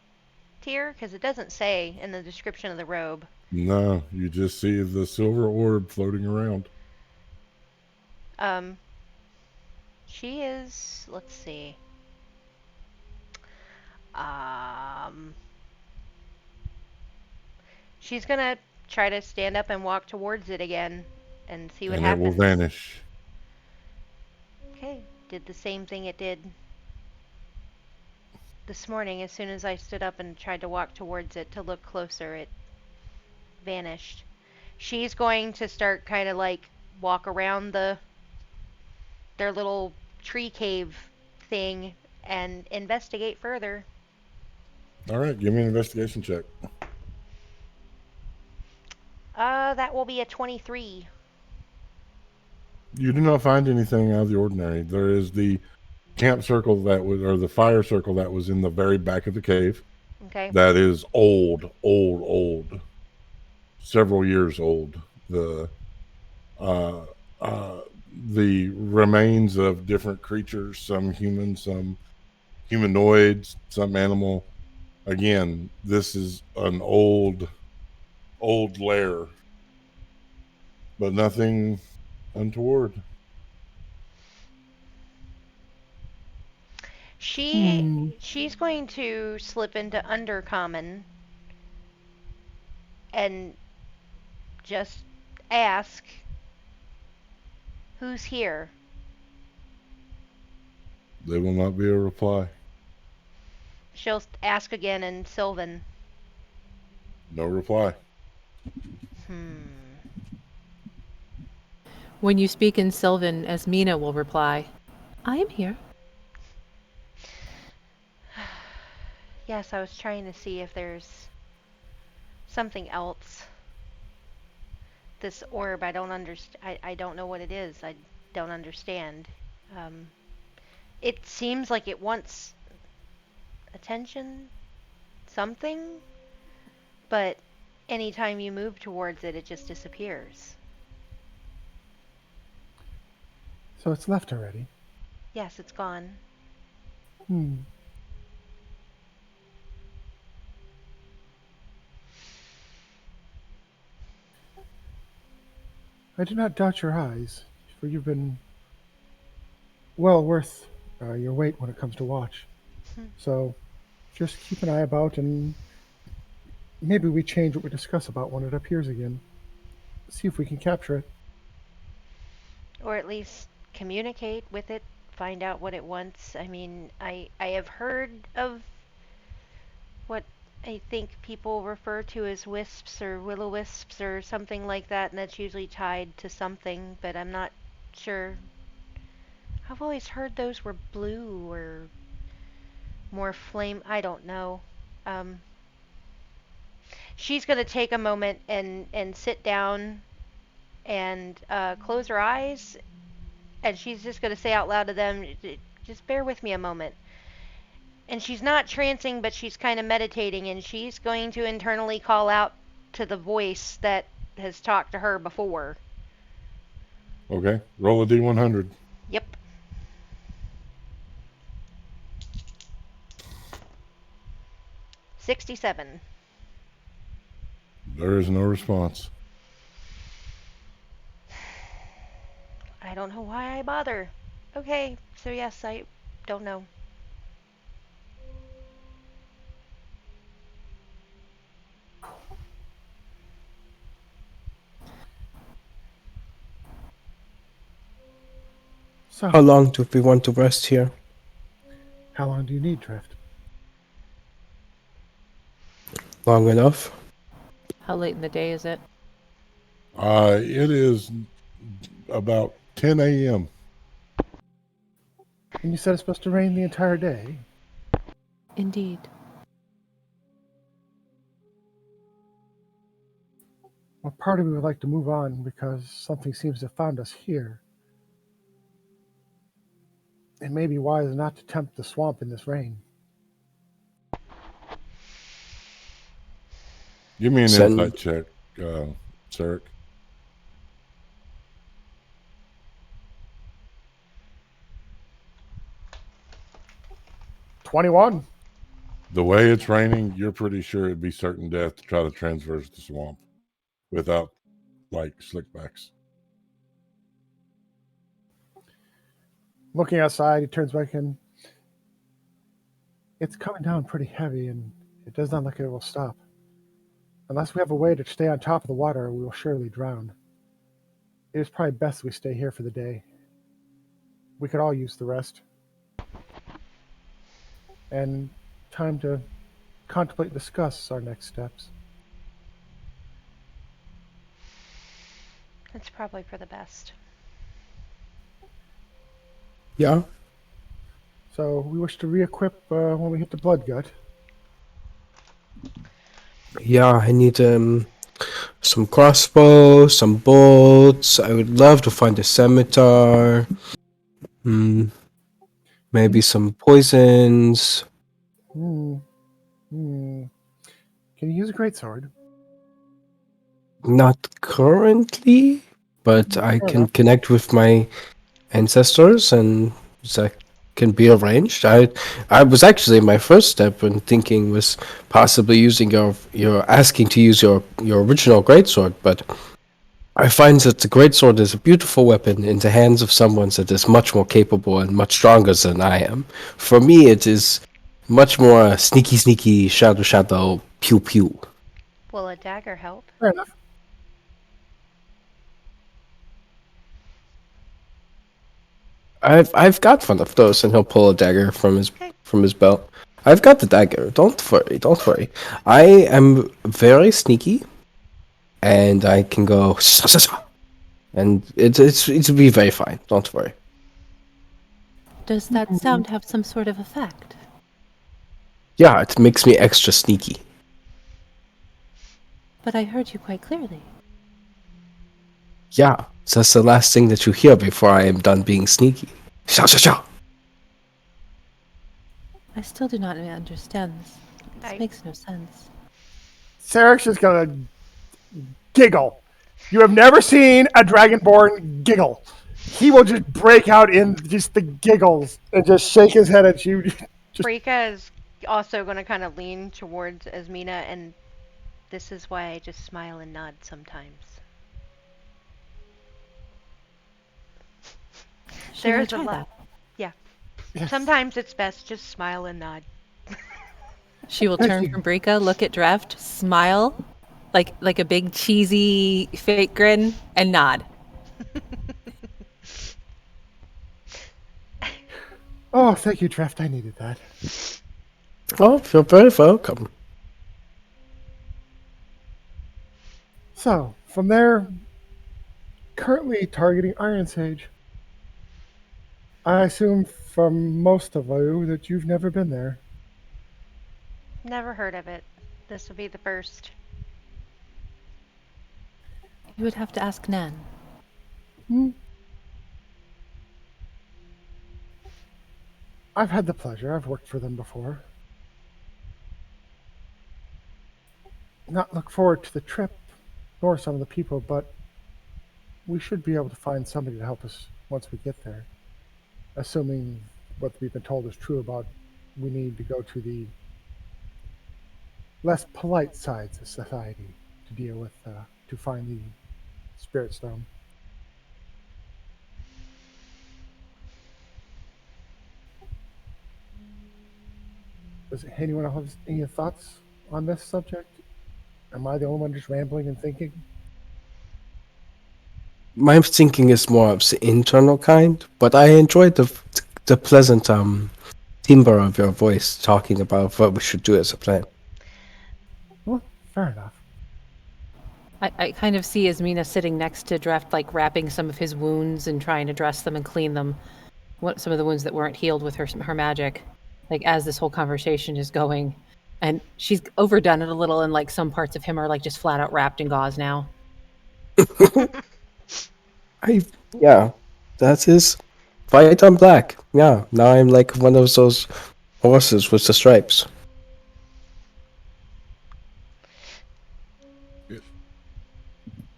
Tyr? Because it doesn't say in the description of the robe. No, you just see the silver orb floating around. She is, let's see. She's gonna try to stand up and walk towards it again and see what And happens. it will vanish. Okay, did the same thing it did this morning. As soon as I stood up and tried to walk towards it to look closer, it vanished. She's going to start kind of like walk around their little tree cave thing and investigate further. All right, give me an investigation check. That will be a 23. You do not find anything out of the ordinary. There is the camp circle or the fire circle that was in the very back of the cave. Okay. That is old. Several years old. The remains of different creatures, some human, some humanoids, some animal. Again, this is an old lair, but nothing untoward. She's going to slip into Undercommon and just ask, who's here? There will not be a reply. She'll ask again in Sylvan. No reply. When you speak in Sylvan, Asmina will reply, I am here. Yes, I was trying to see if there's something else. This orb, I don't understand. I don't know what it is. I don't understand. It seems like it wants attention, something, but anytime you move towards it, it just disappears. So it's left already. Yes, it's gone. I do not doubt your eyes, for you've been well worth your weight when it comes to watch. So just keep an eye about, and maybe we change what we discuss about when it appears again. See if we can capture it. Or at least communicate with it, find out what it wants. I mean, I have heard of what I think people refer to as wisps or will-o-wisps or something like that, and that's usually tied to something, but I'm not sure. I've always heard those were blue or more flame. I don't know. Um, she's gonna take a moment and sit down and close her eyes, and she's just gonna say out loud to them, "Just bear with me a moment." And she's not trancing, but she's kind of meditating, and she's going to internally call out to the voice that has talked to her before. Okay, roll a d100. Yep. $67. There is no response. I don't know why I bother. Okay, so yes, I don't know. So, How long do we want to rest here? how long do you need, Drift? Long enough? How late in the day is it? It is about 10 a.m. And you said it's supposed to rain the entire day. Indeed. Well, part of me would like to move on because something seems to have found us here. It may be wise not to tempt the swamp in this rain. Give me an Send- insight check, Sarek. $21. The way it's raining, you're pretty sure it'd be certain death to try to transverse the swamp without, like, slickbacks. Looking outside, he turns back in. It's coming down pretty heavy, and it does not look like it will stop. Unless we have a way to stay on top of the water, we will surely drown. It is probably best we stay here for the day. We could all use the rest. And time to contemplate and discuss our next steps. It's probably for the best. Yeah. So we wish to re-equip when we hit the blood gut. Yeah, I need some crossbows, some bolts. I would love to find a scimitar. Maybe some poisons. Can you use a greatsword? Not currently, but I Fair can enough. connect with my ancestors and that can be arranged. I was actually my first step in thinking was possibly using your asking to use your original greatsword, but I find that the greatsword is a beautiful weapon in the hands of someone that is much more capable and much stronger than I am. For me, it is much more sneaky, shadow, pew pew. Will a dagger help? Fair enough. I've got one of those, and he'll pull a dagger from his belt. I've got the dagger. Don't worry. I am very sneaky, and I can go, and it'll be very fine. Don't worry. Does that sound have some sort of effect? Yeah, it makes me extra sneaky. But I heard you quite clearly. Yeah, that's the last thing that you hear before I am done being sneaky. Sha. I still do not understand this. This I- makes no sense. Sarek's just gonna giggle. You have never seen a Dragonborn giggle. He will just break out in just the giggles and just shake his head at you. Rika is also going to kind of lean towards Esmina, and this is why I just smile and nod sometimes. Should I There's a try lot. that? Yeah. Yes. Sometimes it's best just smile and nod. She will Thank turn you. from Brika, look at Dreft, smile, like a big cheesy fake grin, and nod. Oh, thank you, Draft. I needed that. Oh, you're very welcome. So, from there, currently targeting Iron Sage. I assume from most of you that you've never been there. Never heard of it. This will be the first. You would have to ask Nan. Hmm. I've had the pleasure. I've worked for them before. Not look forward to the trip, nor some of the people, but we should be able to find somebody to help us once we get there. Assuming what we've been told is true about we need to go to the less polite sides of society to deal with, to find the Spirit Stone. Does anyone else have any thoughts on this subject? Am I the only one just rambling and thinking? My thinking is more of the internal kind, but I enjoyed the pleasant timbre of your voice talking about what we should do as a plan. Well, fair enough. I kind of see Asmina sitting next to Dreft, like wrapping some of his wounds and trying to dress them and clean them. Some of the wounds that weren't healed with her magic, like as this whole conversation is going, and she's overdone it a little, and like some parts of him are like just flat out wrapped in gauze now. Yeah, that is white on black. Yeah, now I'm like one of those horses with the stripes.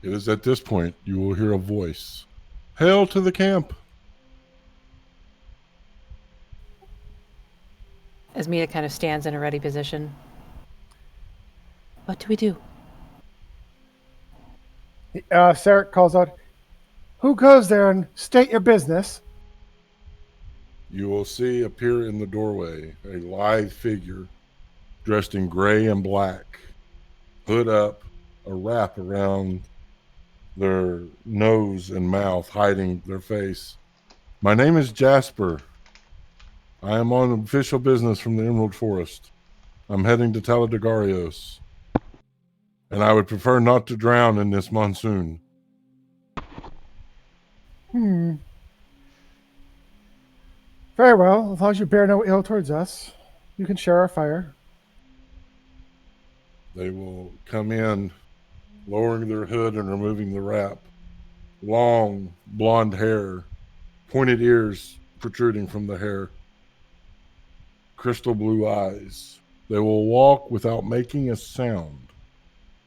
It is at this point you will hear a voice. Hail to the camp! Asmina kind of stands in a ready position. What do we do? Sarek calls out, "Who goes there and state your business?" You will see appear in the doorway a lithe figure dressed in gray and black, hood up, a wrap around their nose and mouth, hiding their face. My name is Jasper. I am on official business from the Emerald Forest. I'm heading to Taladegarios, and I would prefer not to drown in this monsoon. Very well. As long as you bear no ill towards us, you can share our fire. They will come in, lowering their hood and removing the wrap. Long, blonde hair, pointed ears protruding from the hair, crystal blue eyes. They will walk without making a sound,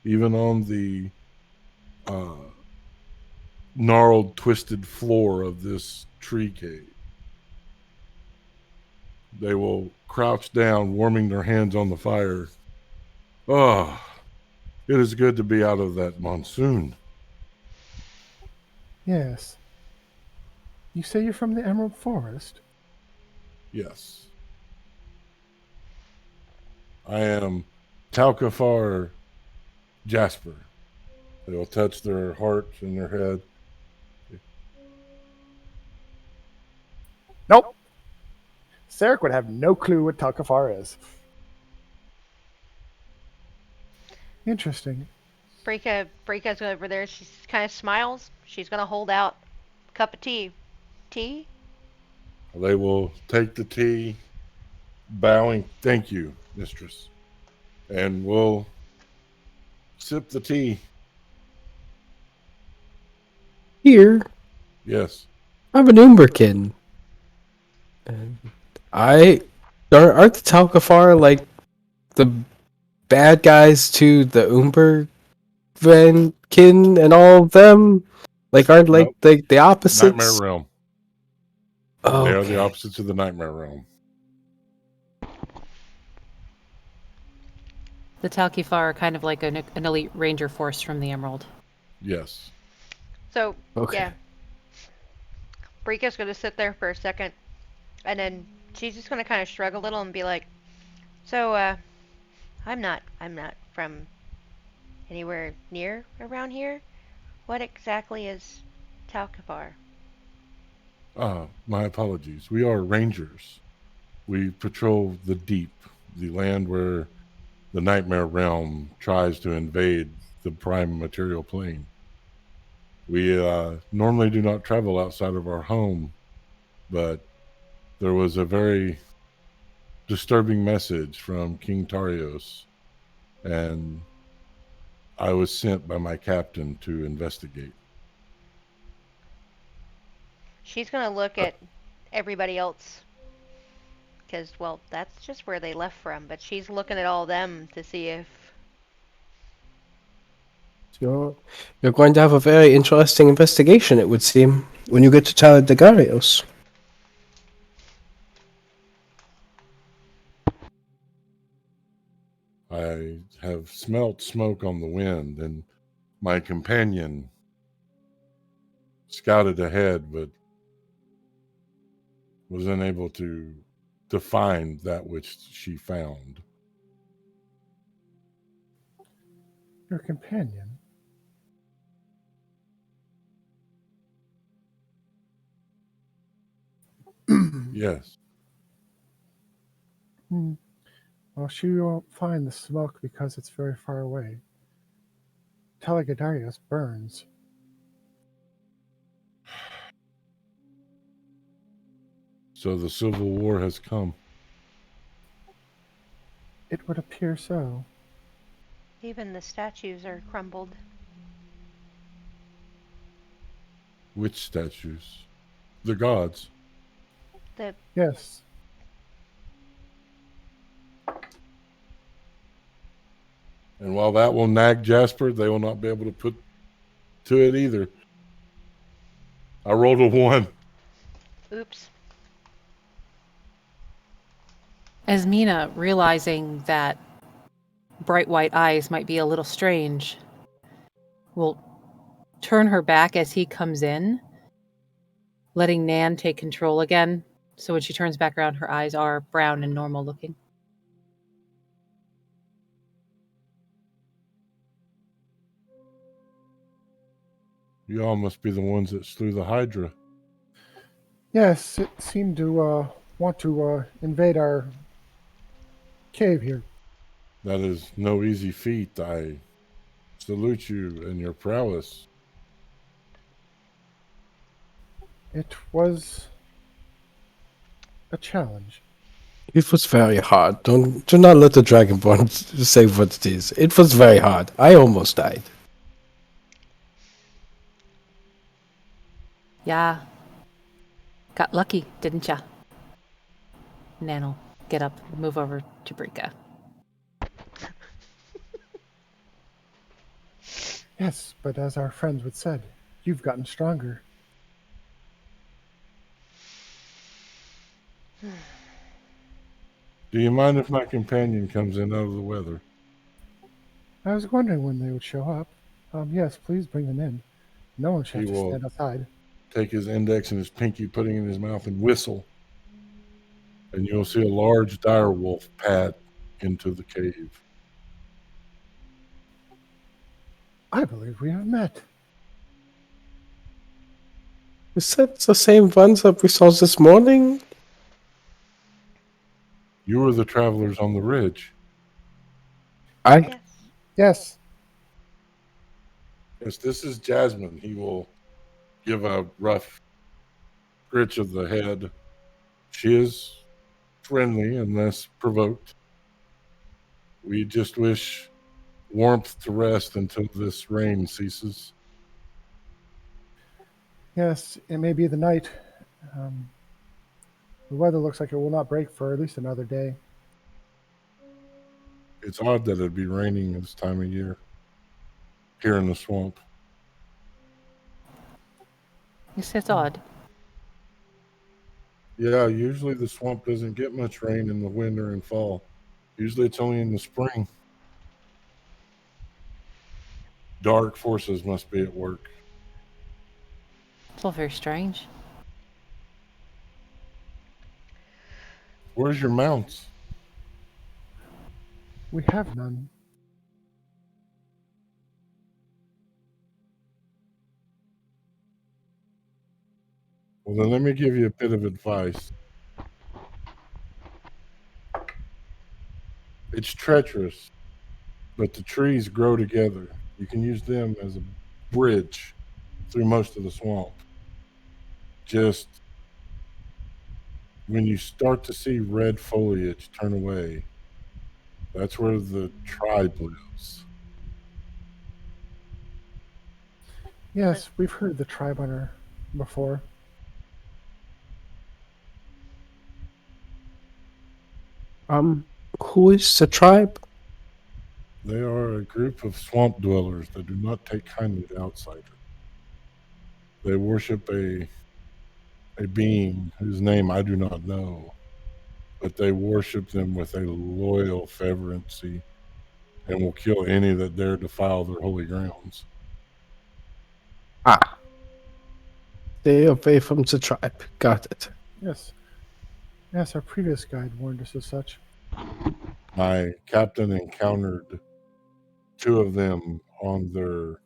even on the gnarled, twisted floor of this tree cave. They will crouch down, warming their hands on the fire. Oh, it is good to be out of that monsoon. Yes. You say you're from the Emerald Forest? Yes. I am Talcafar Jasper. They will touch their heart and their head. Nope. Sarek would have no clue what Talcafar is. Interesting. Brika's over there. She kind of smiles. She's gonna hold out a cup of tea. Tea? They will take the tea, bowing, "Thank you, mistress," and we'll sip the tea. Here, Yes. I'm an Umberkin. And aren't the Talcafar like the bad guys to the Umberkin and all of them? Like, aren't like Nope. the opposites? Nightmare Realm. Oh, They are the opposites of the Nightmare Realm. The Talkifar are kind of like an elite ranger force from the Emerald. Yes. So Okay. yeah. Brika's gonna sit there for a second, and then she's just gonna kind of shrug a little and be like, "So, I'm not from anywhere near around here. What exactly is Talcavar?" My apologies. We are rangers. We patrol the deep, the land where the nightmare realm tries to invade the prime material plane. We normally do not travel outside of our home, but there was a very disturbing message from King Tarios, and I was sent by my captain to investigate. She's gonna look at everybody else, because, well, that's just where they left from, but she's looking at all of them to see if. So you're going to have a very interesting investigation, it would seem, when you get to Taladegarios. I have smelt smoke on the wind, and my companion scouted ahead, but was unable to find that which she found. Your companion. Yes. Well, she won't find the smoke because it's very far away. Telegadarius burns. So the Civil War has come. It would appear so. Even the statues are crumbled. Which statues? The gods. The Yes. And while that will nag Jasper, they will not be able to put to it either. I rolled a 1. oops. As Mina, realizing that bright white eyes might be a little strange, will turn her back as he comes in, letting Nan take control again. So when she turns back around, her eyes are brown and normal looking. You all must be the ones that slew the Hydra. Yes, it seemed to want to invade our cave here. That is no easy feat. I salute you and your prowess. It was a challenge. It was very hard. Do not let the Dragonborn say what it is. It was very hard. I almost died. Yeah. Got lucky, didn't ya? Nan'll get up and move over to Brika. Yes, but as our friends would said, you've gotten stronger. Do you mind if my companion comes in out of the weather? I was wondering when they would show up. Yes, please bring them in. No one should have He to will stand outside. take his index and his pinky, putting it in his mouth, and whistle. And you'll see a large dire wolf pad into the cave. I believe we have met. Is that the same ones that we saw this morning? You were the travelers on the ridge. I Yes. Yes, Yes, this is Jasmine. He will give a rough scritch of the head. She is friendly unless provoked. We just wish warmth to rest until this rain ceases. yes, it may be the night. The weather looks like it will not break for at least another day. It's odd that it'd be raining this time of year here in the swamp. Yes, it's odd. Yeah, usually the swamp doesn't get much rain in the winter and fall. Usually it's only in the spring. Dark forces must be at work. It's all very strange. Where's your mounts? We have none. Well, then let me give you a bit of advice. It's treacherous, but the trees grow together. You can use them as a bridge through most of the swamp. Just when you start to see red foliage, turn away. That's where the tribe lives. Yes, we've heard the tribe hunter before. Who is the tribe? They are a group of swamp dwellers that do not take kindly to outsiders. They worship a being whose name I do not know, but they worship them with a loyal fervency and will kill any that dare defile their holy grounds. Ah. Stay away from the tribe. Got it. Yes. Yes, our previous guide warned us as such. My captain encountered 2 of them on their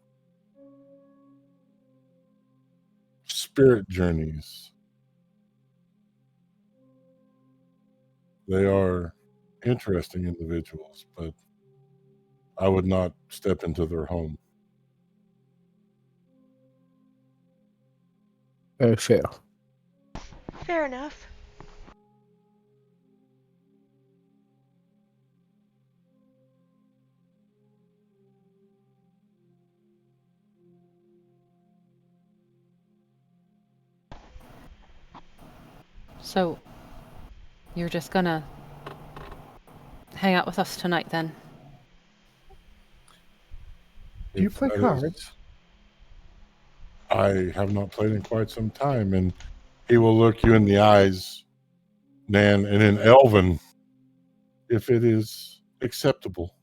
spirit journeys. They are interesting individuals, but I would not step into their home. Very fair. Fair enough. So, you're just gonna hang out with us tonight then? Do you If play that is- cards? I have not played in quite some time, and he will look you in the eyes, Nan, and in Elven, if it is acceptable.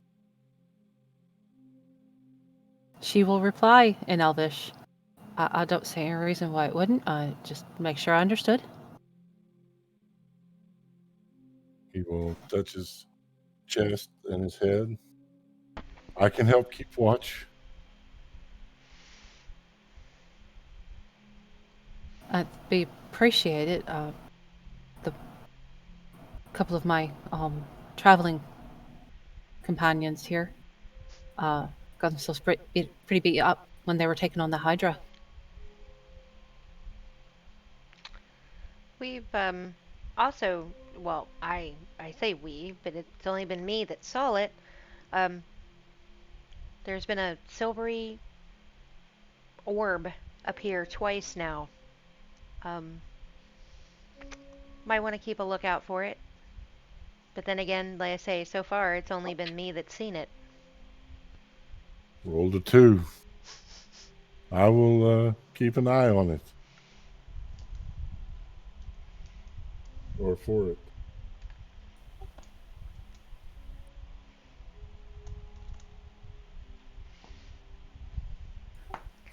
She will reply in Elvish. I don't see any reason why it wouldn't. Just make sure I understood. He will touch his chest and his head. I can help keep watch. I'd be appreciated. The couple of my traveling companions here got themselves pretty beat up when they were taking on the Hydra. We've also, well, I say we, but it's only been me that saw it. There's been a silvery orb appear twice now. Might want to keep a lookout for it. But then again, like I say, so far it's only been me that's seen it. Roll to 2. I will keep an eye on it. Or for it.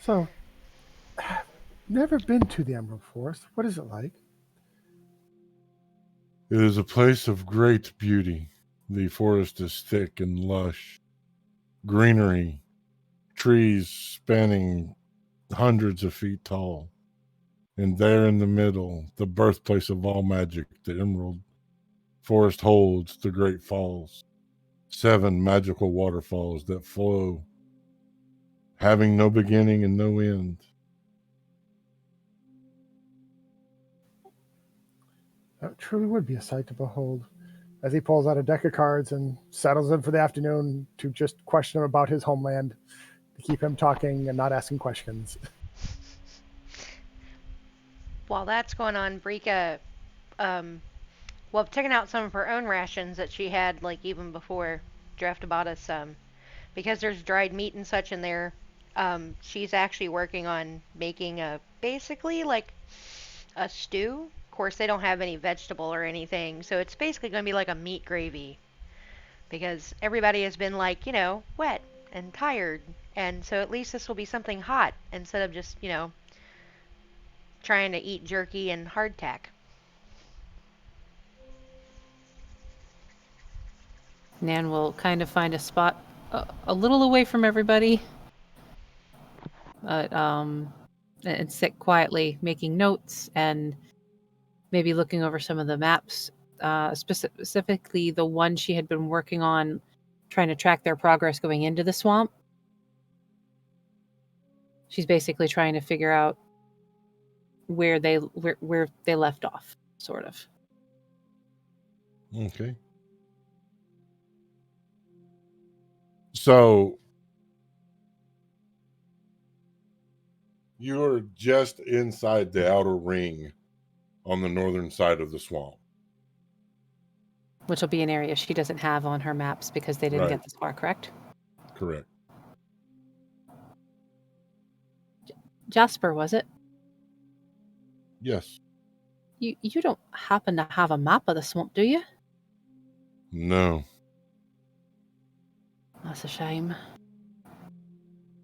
So, never been to the Emerald Forest. What is it like? It is a place of great beauty. The forest is thick and lush. Greenery, trees spanning hundreds of feet tall. And there in the middle, the birthplace of all magic, the Emerald Forest holds the Great Falls. 7 magical waterfalls that flow, having no beginning and no end. That truly would be a sight to behold. As he pulls out a deck of cards and settles in for the afternoon to just question him about his homeland, to keep him talking and not asking questions. While that's going on, Brika, taking out some of her own rations that she had, like, even before Draft bought us, because there's dried meat and such in there, she's actually working on making basically like a stew. Of course, they don't have any vegetable or anything, so it's basically going to be like a meat gravy, because everybody has been, like, wet and tired, and so at least this will be something hot instead of just, trying to eat jerky and hardtack. Nan will kind of find a spot a little away from everybody, but and sit quietly making notes and maybe looking over some of the maps, specifically the one she had been working on, trying to track their progress going into the swamp. She's basically trying to figure out where they left off, sort of. Okay. So you're just inside the outer ring on the northern side of the swamp. Which will be an area she doesn't have on her maps because they didn't Right. get this far, correct? Correct. Jasper, was it? Yes. You don't happen to have a map of the swamp, do you? No. That's a shame.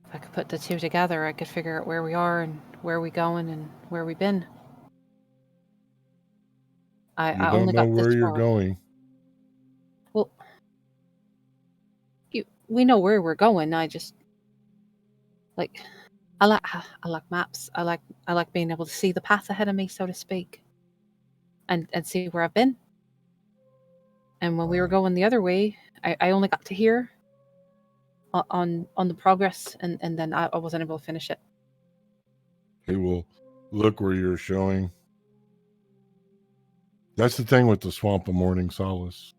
If I could put the two together, I could figure out where we are and where we going and where we've been. I You don't only know got where this you're far. going. Well, we know where we're going. I just like I like maps. I like being able to see the path ahead of me, so to speak, and see where I've been. And when we were going the other way, I only got to here on the progress, and then I wasn't able to finish it. He will look where you're showing. That's the thing with the Swamp of Morning Solace.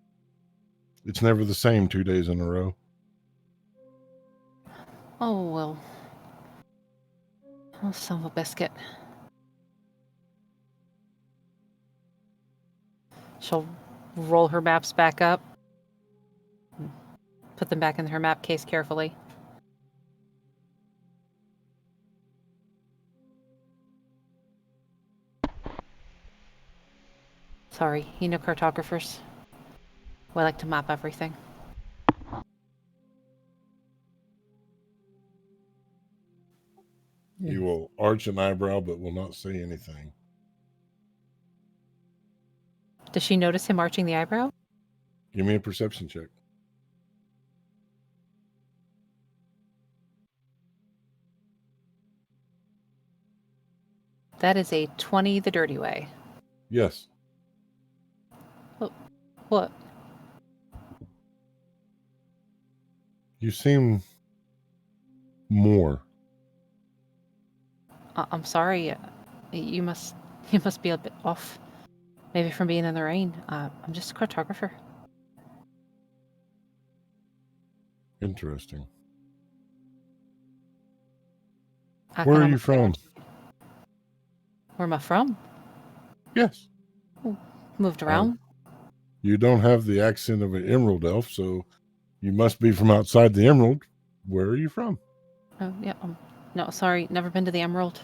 It's never the same 2 days in a row. Oh well. Oh, son of a biscuit. She'll roll her maps back up, put them back in her map case carefully. Sorry, you know cartographers. We like to map everything. He will arch an eyebrow but will not say anything. Does she notice him arching the eyebrow? Give me a perception check. That is a 20 the dirty way. Yes. What? You seem more. I'm sorry. You must be a bit off. Maybe from being in the rain. I'm just a cartographer. Interesting. I Where can are you almost from? guarantee- Where am I from? Yes. Moved around. You don't have the accent of an Emerald Elf, so you must be from outside the Emerald. Where are you from? Oh, yeah. No, sorry. Never been to the Emerald.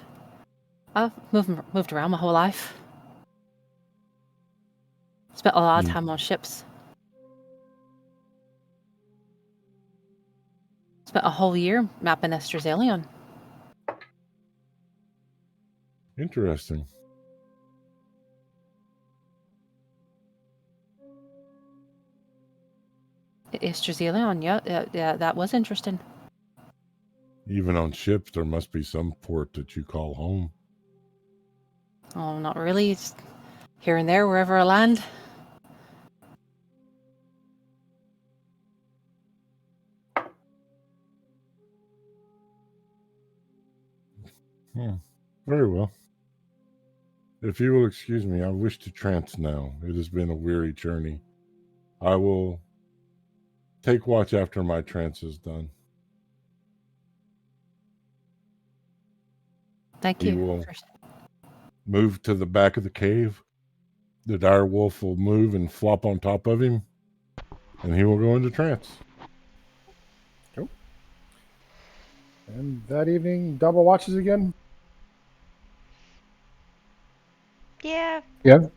I've moved around my whole life. Spent a lot of time on ships. Spent a whole year mapping Estruzalion. Interesting. Estruzalion, yeah, that was interesting. Even on ships, there must be some port that you call home. Oh, not really. Just here and there, wherever I land. Very well. If you will excuse me, I wish to trance now. It has been a weary journey. I will take watch after my trance is done. Thank He you. will move to the back of the cave. The dire wolf will move and flop on top of him, and he will go into trance. Cool. And that evening, double watches again. Yeah. Yeah.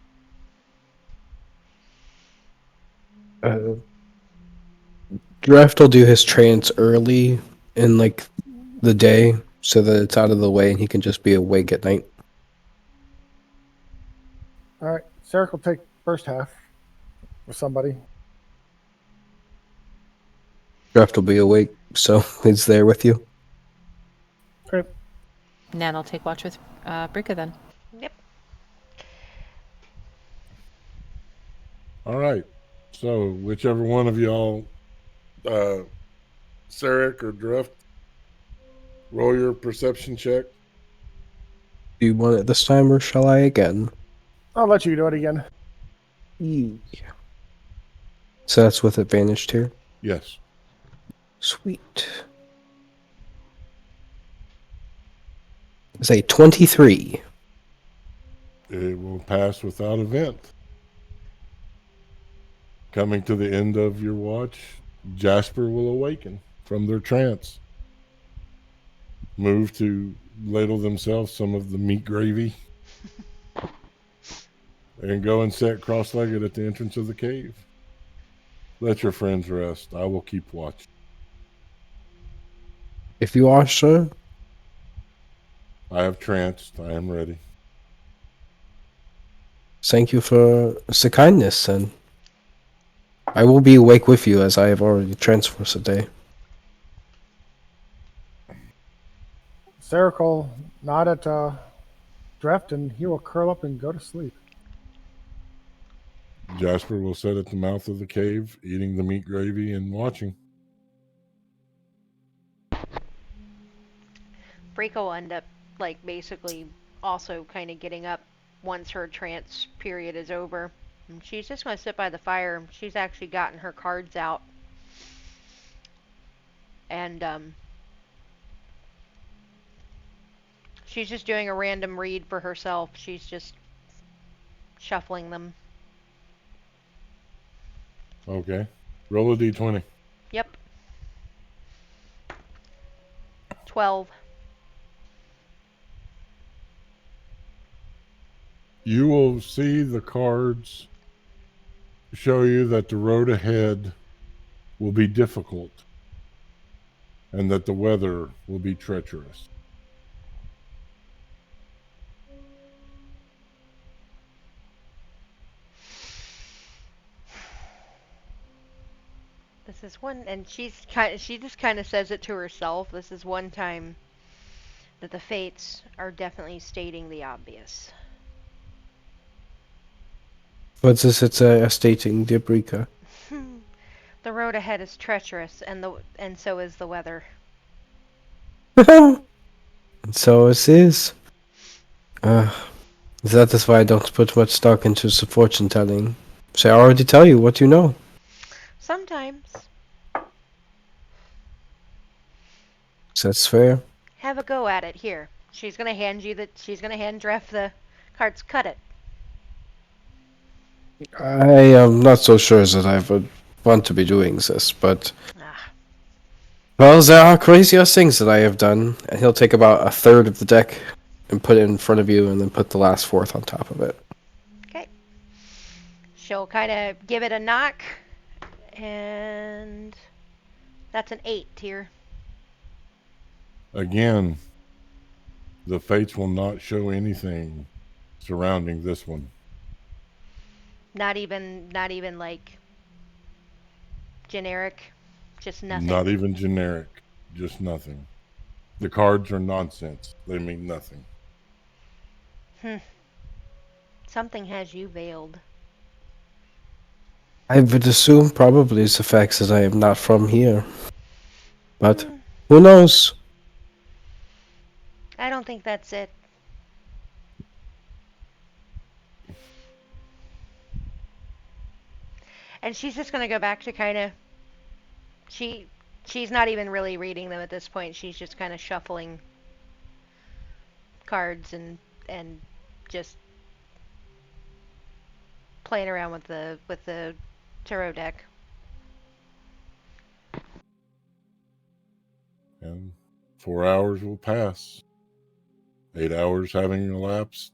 Draft will do his trance early in like the day so that it's out of the way and he can just be awake at night. All right, Sarek will take first half with somebody. Draft will be awake, so it's there with you. Great. Nan will take watch with Brika then. Yep. All right. So, whichever one of y'all, Sarek or Drift, roll your perception check. Do you want it this time, or shall I again? I'll let you do it again. Yeah. So that's with advantage too. Yes. Sweet. It's a 23. It will pass without event. Coming to the end of your watch, Jasper will awaken from their trance. Move to ladle themselves some of the meat gravy. And go and sit cross-legged at the entrance of the cave. Let your friends rest. I will keep watch. If you are, sir. I have tranced. I am ready. Thank you for the kindness, and I will be awake with you as I have already tranced for today. Sarek will nod at Dreft, and he will curl up and go to sleep. Jasper will sit at the mouth of the cave, eating the meat gravy and watching. Brika will end up, like, basically also kind of getting up once her trance period is over. And she's just going to sit by the fire. She's actually gotten her cards out. And, she's just doing a random read for herself. She's just shuffling them. Okay. Roll a d20. Yep. 12. You will see the cards show you that the road ahead will be difficult and that the weather will be treacherous. This is one, and she just kind of says it to herself. This is one time that the fates are definitely stating the obvious. What's this? It's stating, dear Brika. The road ahead is treacherous, and so is the weather. And so it is. That is why I don't put much stock into the fortune telling. So I already tell you what you know. Sometimes. So that's fair. Have a go at it. Here. She's gonna hand Dref the cards. Cut it. I am not so sure that I would want to be doing this, but Ah. well, there are crazier things that I have done. And he'll take about a third of the deck and put it in front of you, and then put the last fourth on top of it. Okay. She'll kind of give it a knock, and that's an 8 here. Again, the fates will not show anything surrounding this one. Not even like generic, just nothing. Not even generic, just nothing. The cards are nonsense. They mean nothing. Something has you veiled. I would assume probably it's the fact that I am not from here. But who knows? I don't think that's it. And she's just gonna go back to kind of. She's not even really reading them at this point. She's just kind of shuffling cards and just playing around with the tarot deck. And 4 hours will pass. 8 hours having elapsed.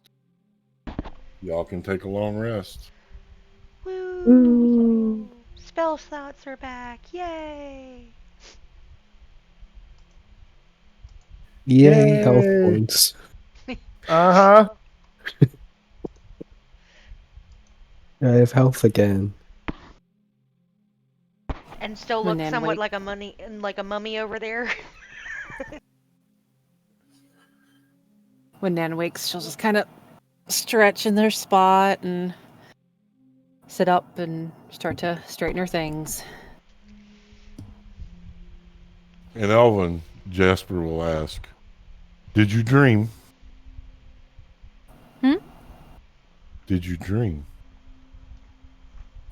Y'all can take a long rest. Woo! Spell slots are back. Yay! Yay, health Yay. points. Uh-huh. I have health again. And still When look Nan somewhat wakes. like a mummy over there. When Nan wakes, she'll just kind of stretch in their spot and sit up and start to straighten her things. In Elven, Jasper will ask, "Did you dream?" Hmm? Did you dream?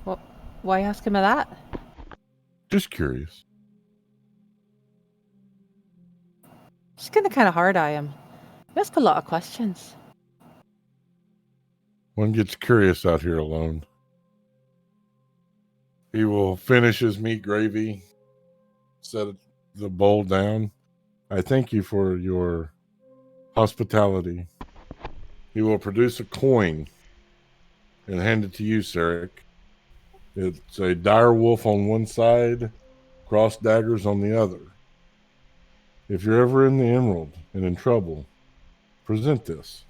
Well, why ask him of that? Just curious. She's gonna kind of hard eye him. You ask a lot of questions. One gets curious out here alone. He will finish his meat gravy, set the bowl down. I thank you for your hospitality. He will produce a coin and hand it to you, Sarek. It's a dire wolf on one side, cross daggers on the other. If you're ever in the Emerald and in trouble, present this.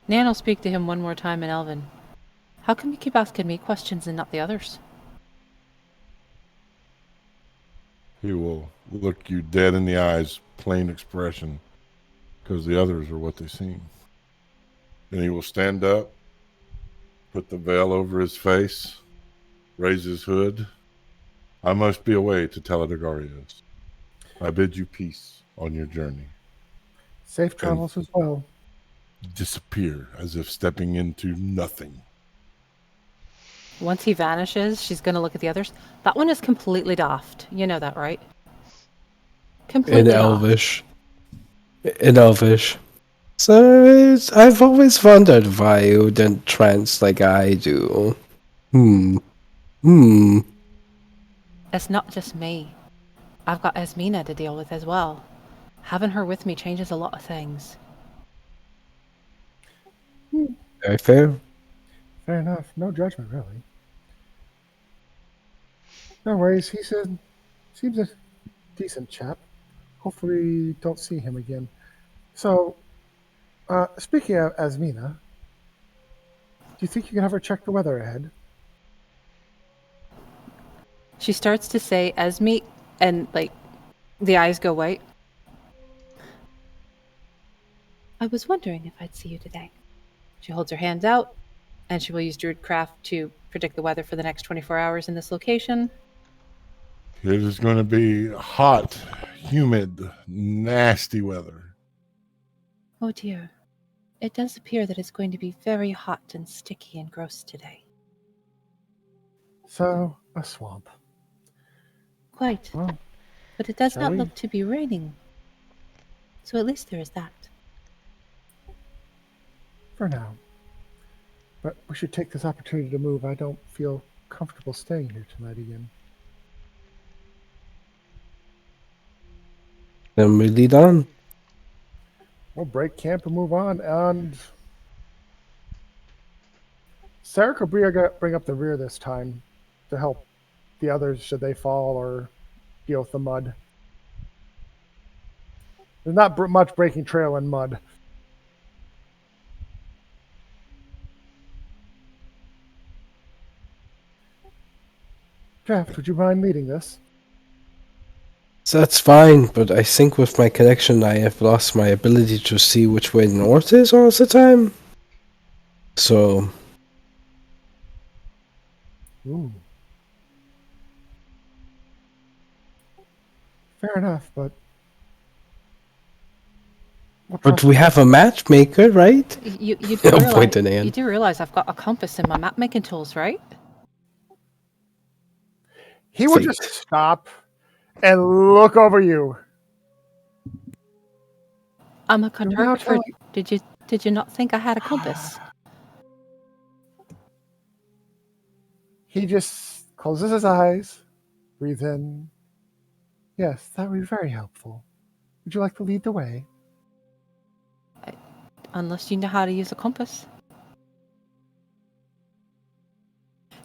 Nan will speak to him one more time in Elven. How come you keep asking me questions and not the others? He will look you dead in the eyes, plain expression, because the others are what they seem. Then he will stand up, put the veil over his face, raise his hood. I must be away to Teledegarios. I bid you peace on your journey. Safe travels as well. Disappear as if stepping into nothing. Once he vanishes, she's gonna look at the others. That one is completely daft. You know that, right? Completely In daft. Elvish. In Elvish. So I've always wondered why you didn't trance like I do. It's not just me. I've got Esmina to deal with as well. Having her with me changes a lot of things. Very fair. Fair enough. No judgment, really. No worries. Seems a decent chap. Hopefully, don't see him again. So, speaking of Asmina, do you think you can have her check the weather ahead? She starts to say Esme, and like the eyes go white. I was wondering if I'd see you today. She holds her hands out, and she will use Druidcraft to predict the weather for the next 24 hours in this location. It is going to be hot, humid, nasty weather. Oh dear. It does appear that it's going to be very hot and sticky and gross today. So, a swamp. Quite. Well, But it does shall not we? look to be raining. So at least there is that. for now. But we should take this opportunity to move. I don't feel comfortable staying here tonight again. Then we lead on. We'll break camp and move on. And Sarah or Bria bring up the rear this time to help the others should they fall or deal with the mud. There's not much breaking trail in mud. Jeff, would you mind leading this? So that's fine, but I think with my connection I have lost my ability to see which way north is all the time. So... Ooh. Fair enough, but... But we have a matchmaker, right? You do Oh, realize, point to Nan. you do realize I've got a compass in my map making tools, right? He would Fate. just stop and look over you. I'm a now cartographer. telling- Did you not think I had a compass? He just closes his eyes, breathes in. Yes, that would be very helpful. Would you like to lead the way? Unless you know how to use a compass.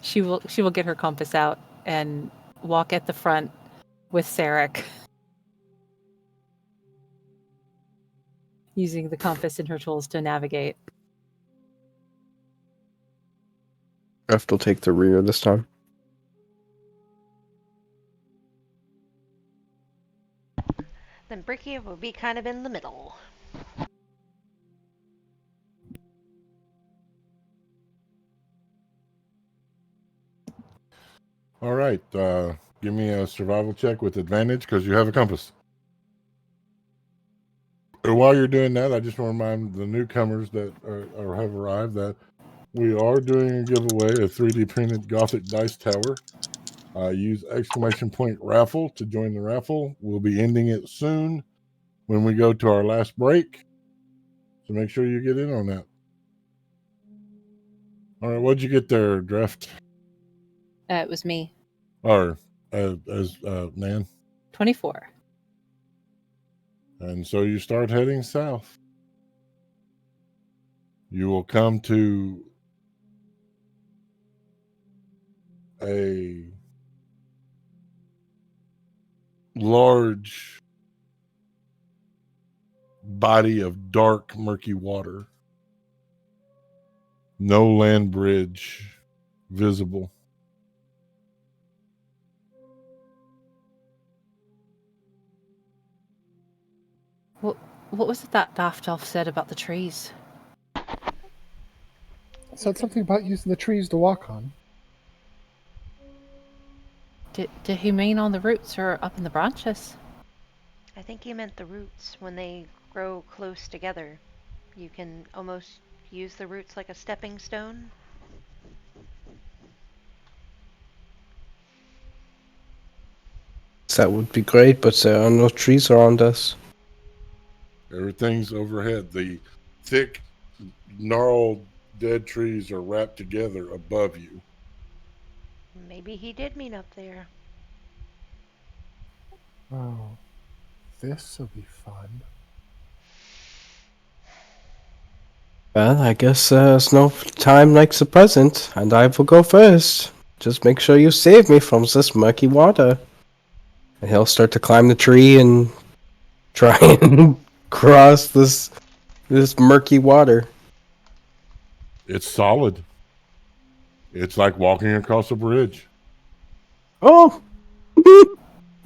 She will get her compass out and walk at the front with Sarek, using the compass and her tools to navigate. Reft will take the rear this time. Then Bricky will be kind of in the middle. All right. Give me a survival check with advantage because you have a compass. And while you're doing that, I just want to remind the newcomers that have arrived that we are doing a giveaway, a 3D printed Gothic dice tower. Use !point raffle to join the raffle. We'll be ending it soon when we go to our last break. So make sure you get in on that. All right, what'd you get there, Draft? It was me. Or Nan? 24. And so you start heading south. You will come to a large body of dark, murky water. No land bridge visible. What was it that Daft Elf said about the trees? Said something about using the trees to walk on. Did he mean on the roots or up in the branches? I think you meant the roots. When they grow close together, you can almost use the roots like a stepping stone. That would be great, but there are no trees around us. Everything's overhead. The thick, gnarled, dead trees are wrapped together above you. Maybe he did mean up there. Oh, this will be fun. Well, I guess there's no time like the present, and I will go first. Just make sure you save me from this murky water. And he'll start to climb the tree and try and cross this murky water. It's solid. It's like walking across a bridge. Oh!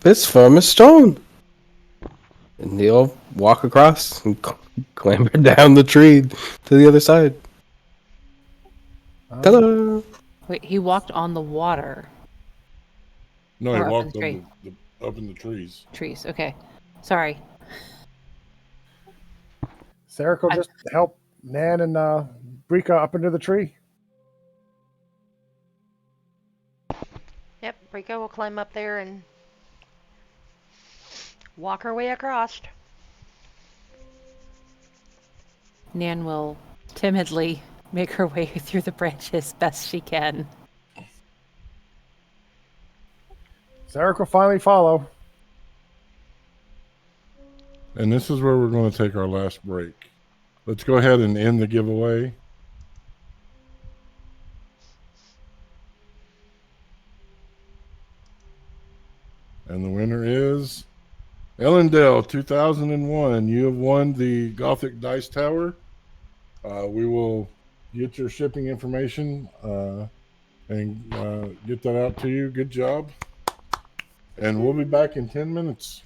It's firm as stone. And he'll walk across and clamber down the tree to the other side. Ta-da! Wait, he walked on the water. No, he Or up in walked the tree. up in the trees. Trees. Okay. Sorry. Sarek will just help Nan and Brika up into the tree. Yep, Brica will climb up there and walk her way across. Nan will timidly make her way through the branches best she can. Sarek will finally follow. And this is where we're going to take our last break. Let's go ahead and end the giveaway. And the winner is Ellendale 2001. You have won the Gothic Dice Tower. We will get your shipping information and get that out to you. Good job. And we'll be back in 10 minutes.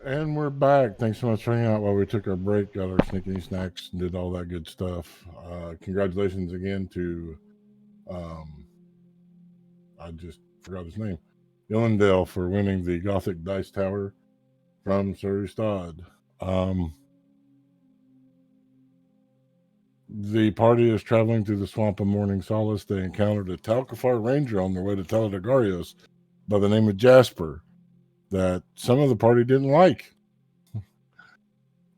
And we're back. Thanks so much for hanging out while we took our break, got our sneaky snacks, and did all that good stuff. Congratulations again to, I just forgot his name, Illendale, for winning the Gothic Dice Tower from Sir Ustad. The party is traveling through the swamp of Morning Solace. They encountered a Talcafar ranger on their way to Teledegarios by the name of Jasper that some of the party didn't like.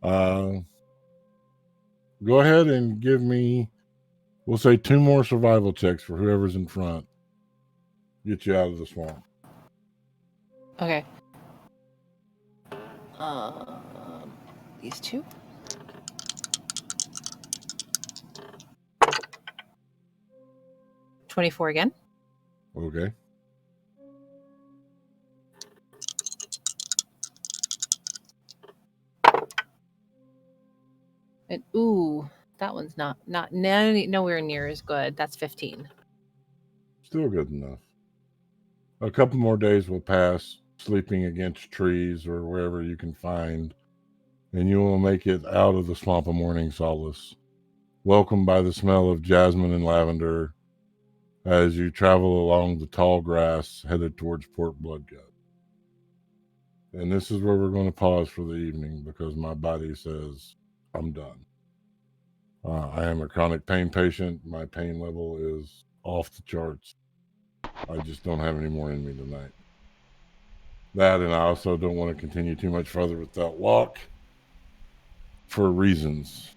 Go ahead and give me, we'll say 2 more survival checks for whoever's in front. Get you out of the swamp. Okay. These two. $24 again. Okay. And ooh, that one's not nowhere near as good. That's 15. Still good enough. A couple more days will pass sleeping against trees or wherever you can find, and you will make it out of the swamp of Morning Solace, welcomed by the smell of jasmine and lavender as you travel along the tall grass headed towards Port Bloodgut. And this is where we're going to pause for the evening because my body says I'm done. I am a chronic pain patient. My pain level is off the charts. I just don't have any more in me tonight. That, and I also don't want to continue too much further with that walk for reasons.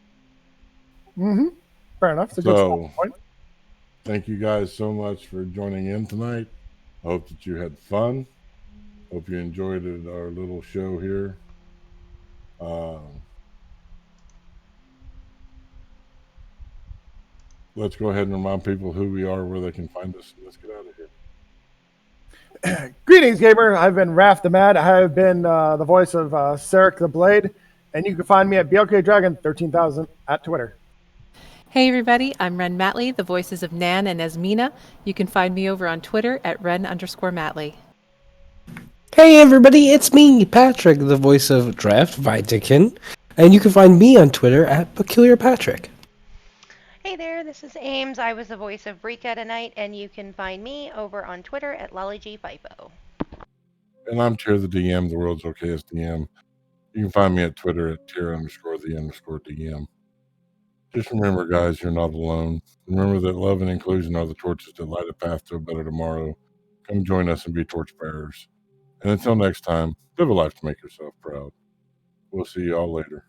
Mm-hmm. Fair enough. It's a good So, point. thank you guys so much for joining in tonight. I hope that you had fun. Hope you enjoyed it, our little show here. Let's go ahead and remind people who we are, where they can find us, and let's get out of here. Greetings, gamer. I've been Raph the Mad. I have been the voice of Sarek the Blade, and you can find me at BLK Dragon 13,000 at Twitter. Hey everybody, I'm Ren Matley, the voices of Nan and Esmina. You can find me over on Twitter at Ren_Matley. Hey everybody, it's me, Patrick, the voice of Draft Vitakin, and you can find me on Twitter at Peculiar Patrick. Hey there, this is Ames. I was the voice of Rika tonight, and you can find me over on Twitter at LollyGFipo. And I'm Tier the DM, the world's okayest DM. You can find me at Twitter at Tier_the_DM. Just remember, guys, you're not alone. Remember that love and inclusion are the torches that light a path to a better tomorrow. Come join us and be torchbearers. And until next time, live a life to make yourself proud. We'll see you all later.